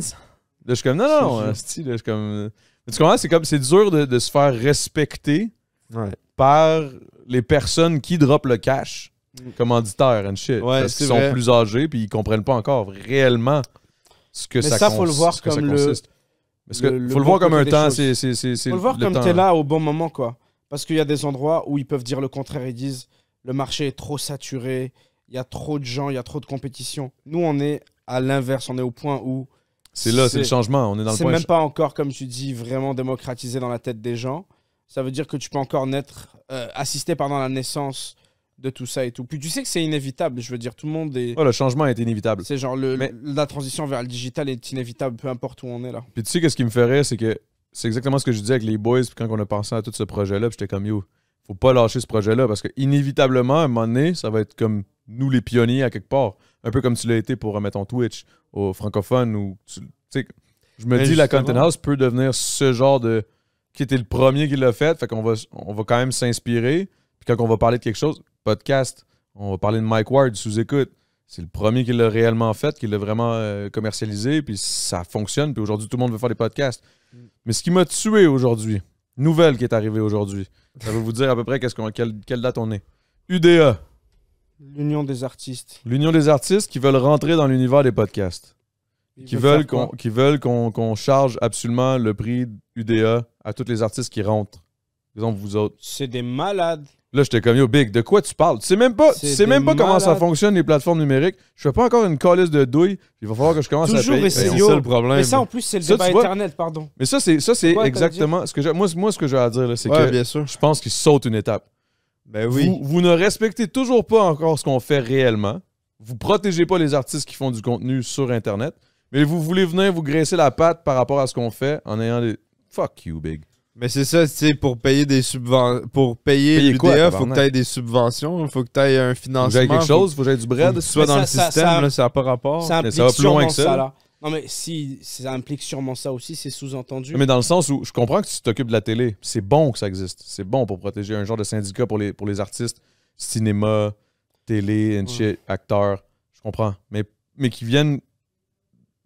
Là, je suis comme, non, non, Je te asti, là, je suis comme. Mais tu comprends, c'est dur de se faire respecter Ouais. par les personnes qui droppent le cash, commanditaires and shit. Ouais, parce c'est qu'ils sont vrai. plus âgés puis ils comprennent pas encore réellement ce que Mais ça ça, faut le voir ce que ça comme le- consiste. Parce que le faut le bon voir comme côté un des temps, choses. c'est Faut le voir comme temps. t'es là au bon moment, quoi. Parce qu'il y a des endroits où ils peuvent dire le contraire. Ils disent le marché est trop saturé, il y a trop de gens, il y a trop de compétition. Nous, on est à l'inverse. On est au point où C'est là, c'est le changement. On est dans le c'est point. même pas encore, comme tu dis, vraiment démocratisé dans la tête des gens. Ça veut dire que tu peux encore naître, assister pendant la naissance de tout ça et tout. Puis tu sais que c'est inévitable. Je veux dire, tout le monde est. Ouais, le changement est inévitable. C'est genre Mais- la transition vers le digital est inévitable, peu importe où on est là. Puis tu sais qu'est-ce qui me ferait, c'est que c'est exactement ce que je disais avec les boys puis quand on a pensé à tout ce projet-là, puis j'étais comme yo, faut pas lâcher ce projet-là parce que inévitablement à un moment donné, ça va être comme nous les pionniers à quelque part, un peu comme tu l'as été pour mettons Twitch aux francophones ou tu sais, je me Mais dis la justement- Content House peut devenir ce genre de qui était le premier qui l'a fait qu'on va quand même s'inspirer puis quand on va parler de quelque chose, podcast, on va parler de Mike Ward sous-écoute. C'est le premier qui l'a réellement fait, qui l'a vraiment commercialisé, puis ça fonctionne, puis aujourd'hui, tout le monde veut faire des podcasts. Mais ce qui m'a tué aujourd'hui, nouvelle qui est arrivée aujourd'hui, ça va vous dire à peu près quelle date on est. UDA, L'union des artistes. l'Union des artistes qui veulent rentrer dans l'univers des podcasts, qui veulent qu'on charge absolument le prix UDA à tous les artistes qui rentrent. Par exemple, vous autres. C'est des malades. Là, j'étais comme, yo, Big, de quoi tu parles? Tu sais même pas, des comment ça malades. fonctionne, les plateformes numériques. Je fais pas encore une calice de douille. Il va falloir que je commence Toujours à payer. essayer. C'est Yo, ça le problème. Mais ça, en plus, c'est le Ça, débat tu vois- éternel, pardon. Mais ça, c'est quoi, t'allais exactement ce que j'ai. Moi, ce que j'ai à dire, là, c'est Ouais, que bien sûr. je pense qu'ils sautent une étape. Ben oui. Vous ne respectez toujours pas encore ce qu'on fait réellement. Vous protégez pas les artistes qui font du contenu sur Internet. Mais vous voulez venir vous graisser la patte par rapport à ce qu'on fait en ayant des. Fuck you, Big. Mais c'est ça, tu sais, pour payer des subventions. Pour payer Payer quoi, l'UDA, faut que tabarnak? tu aies des subventions, faut que tu aies un Faut que financement. j'aille quelque chose, faut que j'aille du Faut bread. que tu sois Mais dans le ça- système, ça- là, ça n'a pas rapport. Ça mais implique ça va plus loin sûrement que ça, ça, là. là. Non, mais si ça implique sûrement ça aussi, c'est sous-entendu. Mais dans le sens où je comprends que tu t'occupes de la télé. C'est bon que ça existe. C'est bon pour protéger un genre de syndicat pour les artistes, cinéma, télé, and shit, acteurs. Je comprends. Mais qui viennent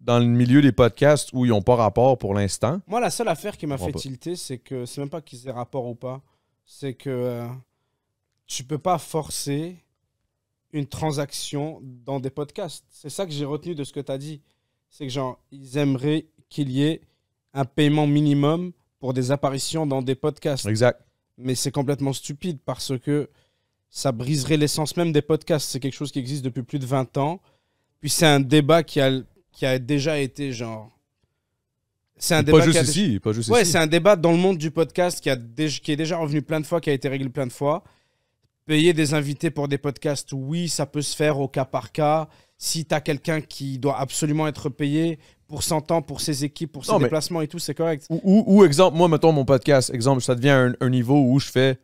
dans le milieu des podcasts où ils n'ont pas rapport pour l'instant. Moi, la seule affaire qui m'a Je comprends fait pas. tilter, c'est que c'est même pas qu'ils aient rapport ou pas. C'est que tu peux pas forcer une transaction dans des podcasts. C'est ça que j'ai retenu de ce que tu as dit. C'est que, genre, ils aimeraient qu'il y ait un paiement minimum pour des apparitions dans des podcasts. Exact. Mais c'est complètement stupide parce que ça briserait l'essence même des podcasts. C'est quelque chose qui existe depuis plus de 20 ans. Puis c'est un débat qui a déjà été genre. C'est un débat Pas qui juste a déjà- ici. Pas juste Ouais, ici. c'est un débat dans le monde du podcast qui est déjà revenu plein de fois, qui a été réglé plein de fois. Payer des invités pour des podcasts, oui, ça peut se faire au cas par cas. Si tu as quelqu'un qui doit absolument être payé pour son temps, pour ses équipes, pour ses Non, mais- déplacements et tout, c'est correct. Ou exemple, moi, mettons mon podcast. Exemple, ça devient un niveau où je fais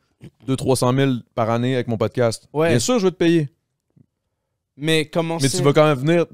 200-300 000 par année avec mon podcast. Ouais. Bien sûr, je vais te payer. Mais comment Mais tu vas quand même venir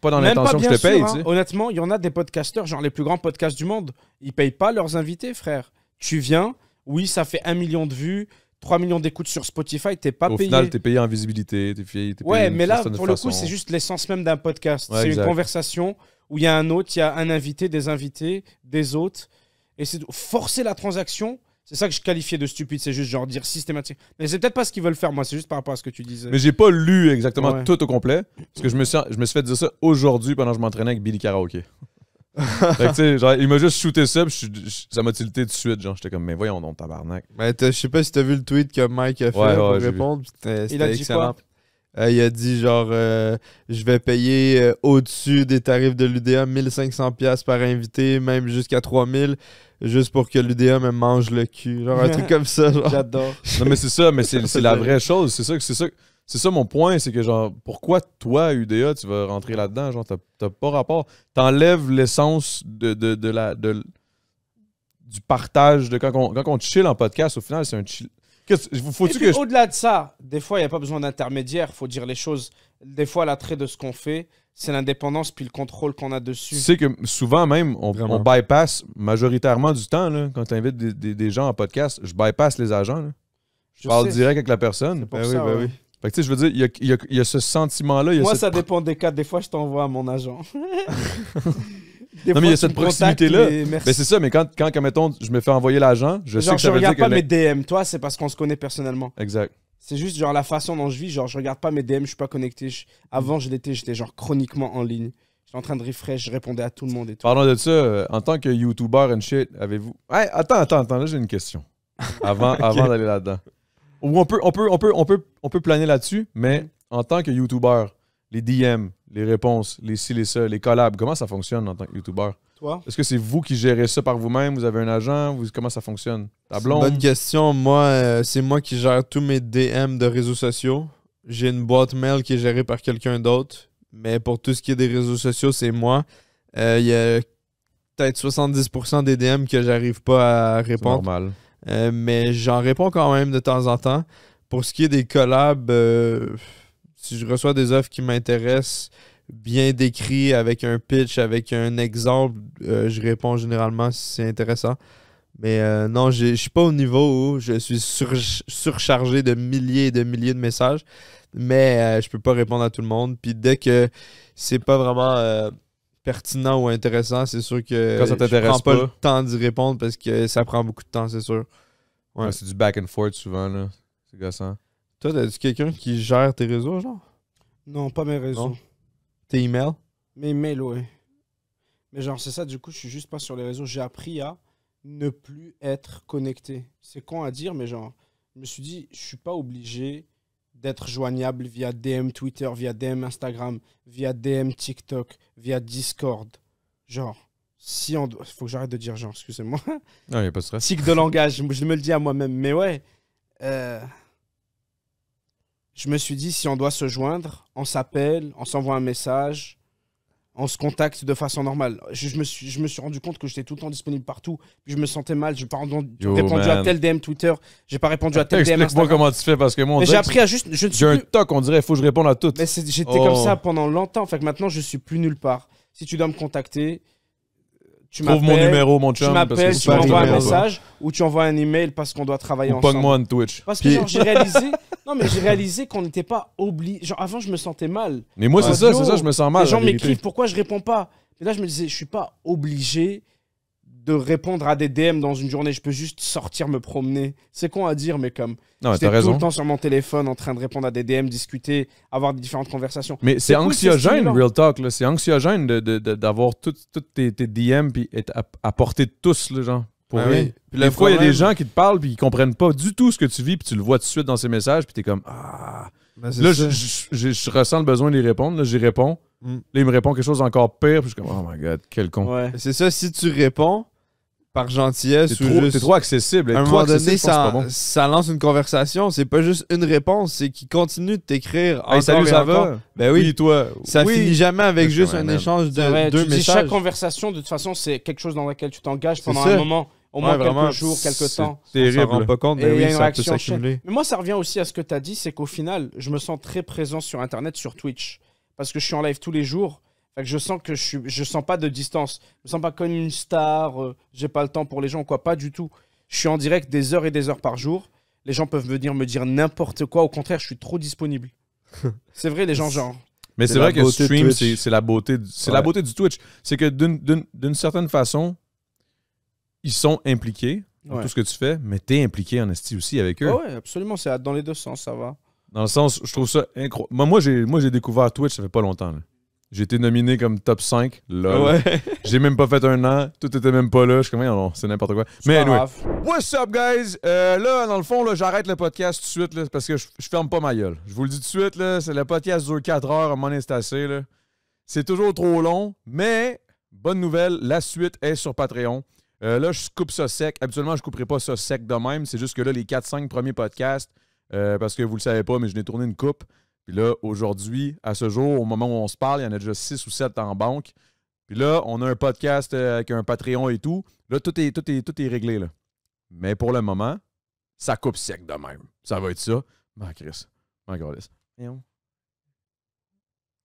pas dans Même l'intention que je bien te paye. sûr, Tu hein. sais. Honnêtement, il y en a des podcasteurs, genre les plus grands podcasts du monde. Ils payent pas leurs invités, frère. Tu viens, oui, ça fait 1 million de vues, 3 millions d'écoutes sur Spotify, t'es pas Au payé. final, t'es payé en visibilité. T'es payé Ouais, d'une mais là, certaine pour le coup, façon. c'est juste l'essence même d'un podcast. Ouais, C'est exact. une conversation où il y a un hôte, il y a un invité, des invités, des hôtes. Et c'est forcer la transaction, c'est ça que je qualifiais de stupide. C'est juste genre dire systématique. Mais c'est peut-être pas ce qu'ils veulent faire, moi. C'est juste par rapport à ce que tu disais. Mais j'ai pas lu exactement Ouais. tout au complet. Parce que je me suis fait dire ça aujourd'hui pendant que je m'entraînais avec Billy Karaoke. Fait que, tu sais, genre, il m'a juste shooté ça, puis ça m'a tilté tout de suite. Genre, j'étais comme, mais voyons donc, tabarnak. Ben, je sais pas si t'as vu le tweet que Mike a fait Ouais, pour j'ai répondre. C'était Il a dit excellent. Il a dit genre je vais payer au-dessus des tarifs de l'UDA 1500$ par invité, même jusqu'à 3000, juste pour que l'UDA me mange le cul. Genre un truc comme ça. Genre. J'adore. Non, mais c'est ça, mais c'est la vraie chose. C'est ça mon point, c'est que genre, pourquoi toi, UDA, tu vas rentrer là-dedans? Genre, t'as pas rapport. T'enlèves l'essence du partage de quand on chill en podcast, au final, c'est un chill. Et puis, au-delà de ça, des fois, il n'y a pas besoin d'intermédiaire. Il faut dire les choses. Des fois, l'attrait de ce qu'on fait, c'est l'indépendance puis le contrôle qu'on a dessus. Tu sais que souvent même, on bypass majoritairement du temps, là, quand tu invites des gens en podcast, je bypass les agents. Là. Je parle direct avec la personne. Pour ça, oui. Fait que tu sais, je veux dire, il y a ce sentiment-là. Moi, ça dépend des cas. Des fois, je t'envoie à mon agent. Non, mais il y a cette proximité-là. Mais c'est ça, mais quand mettons, je me fais envoyer l'agent, je sais que ça veut dire que... Je regarde pas mes DM. Toi, c'est parce qu'on se connaît personnellement. Exact. C'est juste genre la façon dont je vis. Genre, je regarde pas mes DM, je suis pas connecté. Avant, j'étais genre chroniquement en ligne. J'étais en train de refresh, je répondais à tout le monde et tout. Parlons de ça, en tant que YouTuber and shit, avez-vous... Hey, attends, là, j'ai une question. Avant d'aller là-dedans. Ou on peut planer là-dessus, mais en tant que YouTuber, les DM, les réponses, les ci, les ça, les collabs, comment ça fonctionne en tant que YouTuber? Toi? Est-ce que c'est vous qui gérez ça par vous-même? Vous avez un agent? Comment ça fonctionne? Ta blonde? Bonne question. Moi, c'est moi qui gère tous mes DM de réseaux sociaux. J'ai une boîte mail qui est gérée par quelqu'un d'autre. Mais pour tout ce qui est des réseaux sociaux, c'est moi. Il y a peut-être 70% des DM que j'arrive pas à répondre. C'est normal. Mais j'en réponds quand même de temps en temps. Pour ce qui est des collabs, si je reçois des offres qui m'intéressent, bien décrits, avec un pitch, avec un exemple, je réponds généralement si c'est intéressant. Mais non, je suis pas au niveau où je suis surchargé de milliers et de milliers de messages. Mais je peux pas répondre à tout le monde. Puis dès que c'est pas vraiment pertinent ou intéressant, c'est sûr que quand ça t'intéresse je prends pas le temps d'y répondre parce que ça prend beaucoup de temps, c'est sûr. Ouais, c'est du back and forth souvent, là. C'est gossant. Toi, t'as-tu quelqu'un qui gère tes réseaux, genre? Non, pas mes réseaux. Non. Tes emails? Mes emails, ouais. Mais genre, c'est ça, du coup, je suis juste pas sur les réseaux. J'ai appris à ne plus être connecté. C'est con à dire, mais genre, je me suis dit, je suis pas obligé d'être joignable via DM Twitter, via DM Instagram, via DM TikTok, via Discord. Genre, si on doit... Faut que j'arrête de dire genre, excusez-moi. Non, y a pas de stress. Tic de langage, je me le dis à moi-même. Mais ouais, je me suis dit, si on doit se joindre, on s'appelle, on s'envoie un message, on se contacte de façon normale. Je me suis rendu compte que j'étais tout le temps disponible partout. Puis je me sentais mal. Je n'ai pas répondu à tel DM Twitter. J'ai pas répondu à tel DM Instagram. Explique-moi comment tu fais parce que moi, mais j'ai appris à juste... J'ai un toc, on dirait, il faut que je réponde à tout. Mais j'étais comme ça pendant longtemps. Fait que maintenant, je suis plus nulle part. Si tu dois me contacter, tu trouve mon numéro, mon chum. Tu m'appelles, tu m'envoies un message ou tu envoies un email parce qu'on doit travailler ensemble. Pogne-moi un Twitch. Parce que genre, j'ai réalisé qu'on n'était pas obligé. Genre avant, je me sentais mal. Mais moi, c'est ça, je me sens mal. Les gens m'écrivent pourquoi je réponds pas. Et là, je me disais, je suis pas obligé de répondre à des DM dans une journée. Je peux juste sortir me promener. C'est con à dire, mais comme j'étais tout le temps sur mon téléphone en train de répondre à des DM, discuter, avoir des différentes conversations. Mais c'est anxiogène, real talk. Là. C'est anxiogène d'avoir toutes tes DM puis être à portée de tous, là, genre. Pour rien. Oui. Puis des fois, il y a des gens qui te parlent puis ils comprennent pas du tout ce que tu vis puis tu le vois tout de suite dans ces messages puis t'es comme ah. Là, je ressens le besoin de les répondre. Là, j'y réponds. Là, il me répond quelque chose d'encore pire. Puis je suis comme, oh my god, quel con. Ouais. C'est ça, si tu réponds par gentillesse t'es trop accessible. À un moment donné, ça lance une conversation. C'est pas juste une réponse, c'est qu'il continue de t'écrire. Hey, salut, ça va? Ben oui, toi. Ça finit jamais avec juste un échange de deux messages. Chaque conversation, de toute façon, c'est quelque chose dans lequel tu t'engages pendant un moment. Au moins quelques jours, quelques temps. C'est terrible. On s'en rend pas compte, mais oui, ça peut s'accumuler. Mais moi, ça revient aussi à ce que tu as dit, c'est qu'au final, je me sens très présent sur Internet, sur Twitch. Parce que je suis en live tous les jours. Fait que je sens que je sens pas de distance. Je me sens pas comme une star. J'ai pas le temps pour les gens, quoi. Pas du tout. Je suis en direct des heures et des heures par jour. Les gens peuvent venir me dire n'importe quoi. Au contraire, je suis trop disponible. C'est vrai, les gens, genre... Mais c'est vrai que stream, c'est la beauté la beauté du Twitch. C'est que d'une certaine façon, ils sont impliqués dans tout ce que tu fais, mais t'es impliqué en esti aussi avec eux. Oh ouais, absolument. C'est dans les deux sens, ça va. Dans le sens, je trouve ça incroyable. Moi, j'ai découvert Twitch, ça fait pas longtemps. Là. J'ai été nominé comme top 5. Lol. Ouais. J'ai même pas fait un an. Tout était même pas là. Je suis comme, non, c'est n'importe quoi. Mais pas anyway. grave. What's up, guys? Là, dans le fond, là, j'arrête le podcast tout de suite là, parce que je ferme pas ma gueule. Je vous le dis tout de suite, là, le podcast dure 4 heures. À un moment donné, c'est assez. Là. C'est toujours trop long, mais bonne nouvelle, la suite est sur Patreon. Là, je coupe ça sec. Habituellement, je couperai pas ça sec de même. C'est juste que là, les 4-5 premiers podcasts, parce que vous le savez pas, mais je n'ai tourné une coupe. Puis là, aujourd'hui, à ce jour, au moment où on se parle, il y en a déjà 6 ou 7 en banque. Puis là, on a un podcast avec un Patreon et tout. Là, tout est réglé, là. Mais pour le moment, ça coupe sec de même. Ça va être ça. Chris.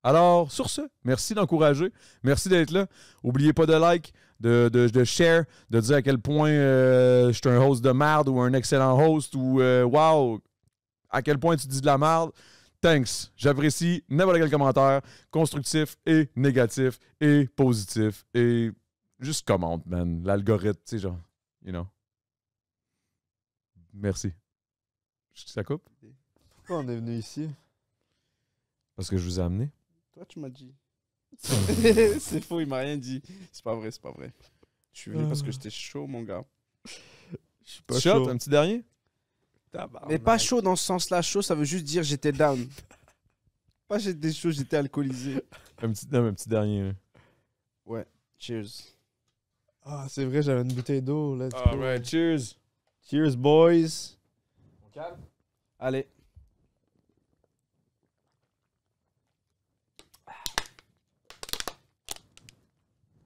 Alors, sur ce, merci d'encourager. Merci d'être là. N'oubliez pas de like, de share, de dire à quel point je suis un host de merde ou un excellent host ou wow, à quel point tu dis de la merde. Thanks. J'apprécie n'importe quel commentaire, constructif et négatif et positif. Et juste commente, man. L'algorithme, tu sais, genre, you know. Merci. Ça coupe? Pourquoi on est venu ici? Parce que je vous ai amené. Toi, tu m'as dit. C'est faux, il m'a rien dit. C'est pas vrai, c'est pas vrai. Je suis venu parce que j'étais chaud, mon gars. Je suis pas Shot, chaud. un petit dernier? Mais pas chaud dans ce sens-là. Chaud, ça veut juste dire j'étais down. Pas j'étais chaud, j'étais alcoolisé. Un petit dernier. Là. Ouais, cheers. Ah, c'est vrai, j'avais une bouteille d'eau. Let's go. Alright, cheers. Cheers, boys. Allez.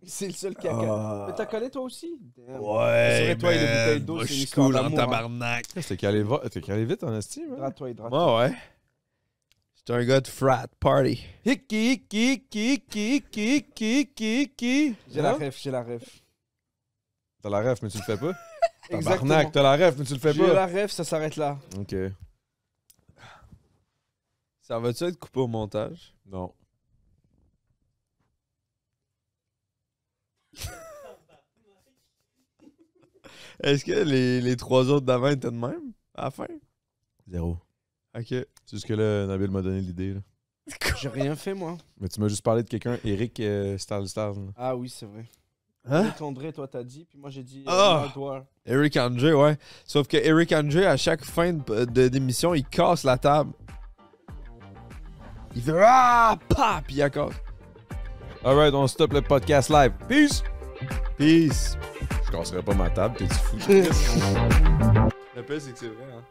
C'est le seul qui a calé. Mais t'as calé toi aussi? Damn. Ouais, C'est vrai, toi et les bouteilles d'eau, moi, c'est je une suis histoire cool en d'amour, hein. tabarnak. T'es calé vite en estime. Hein? Hydrate-toi, hydrate-toi. Ouais, ouais. J'étais un gars de frat party. Hiki. J'ai la ref, j'ai la ref. T'as la ref, mais tu le fais pas? Exactement. Tabarnak, t'as la ref, mais tu le fais J'ai pas? la ref, ça s'arrête là. Ok. Ça va-tu être coupé au montage? Non. Est-ce que les trois autres d'avant étaient de même? À la fin? 0. Ok. C'est juste que là, Nabil m'a donné l'idée. Là. J'ai rien fait, moi. Mais tu m'as juste parlé de quelqu'un, Eric Star. Ah oui, c'est vrai. Hein? Eric André, toi, t'as dit, puis moi, j'ai dit Ah! Nardwar. Eric Andre, ouais. Sauf que Eric Andre, à chaque fin d'émission, il casse la table. Il fait ah, pa, puis il la casse. Alright, on stoppe le podcast live. Peace! Peace. Je casserai pas ma table, t'es fou. Le pire, c'est que c'est vrai, hein.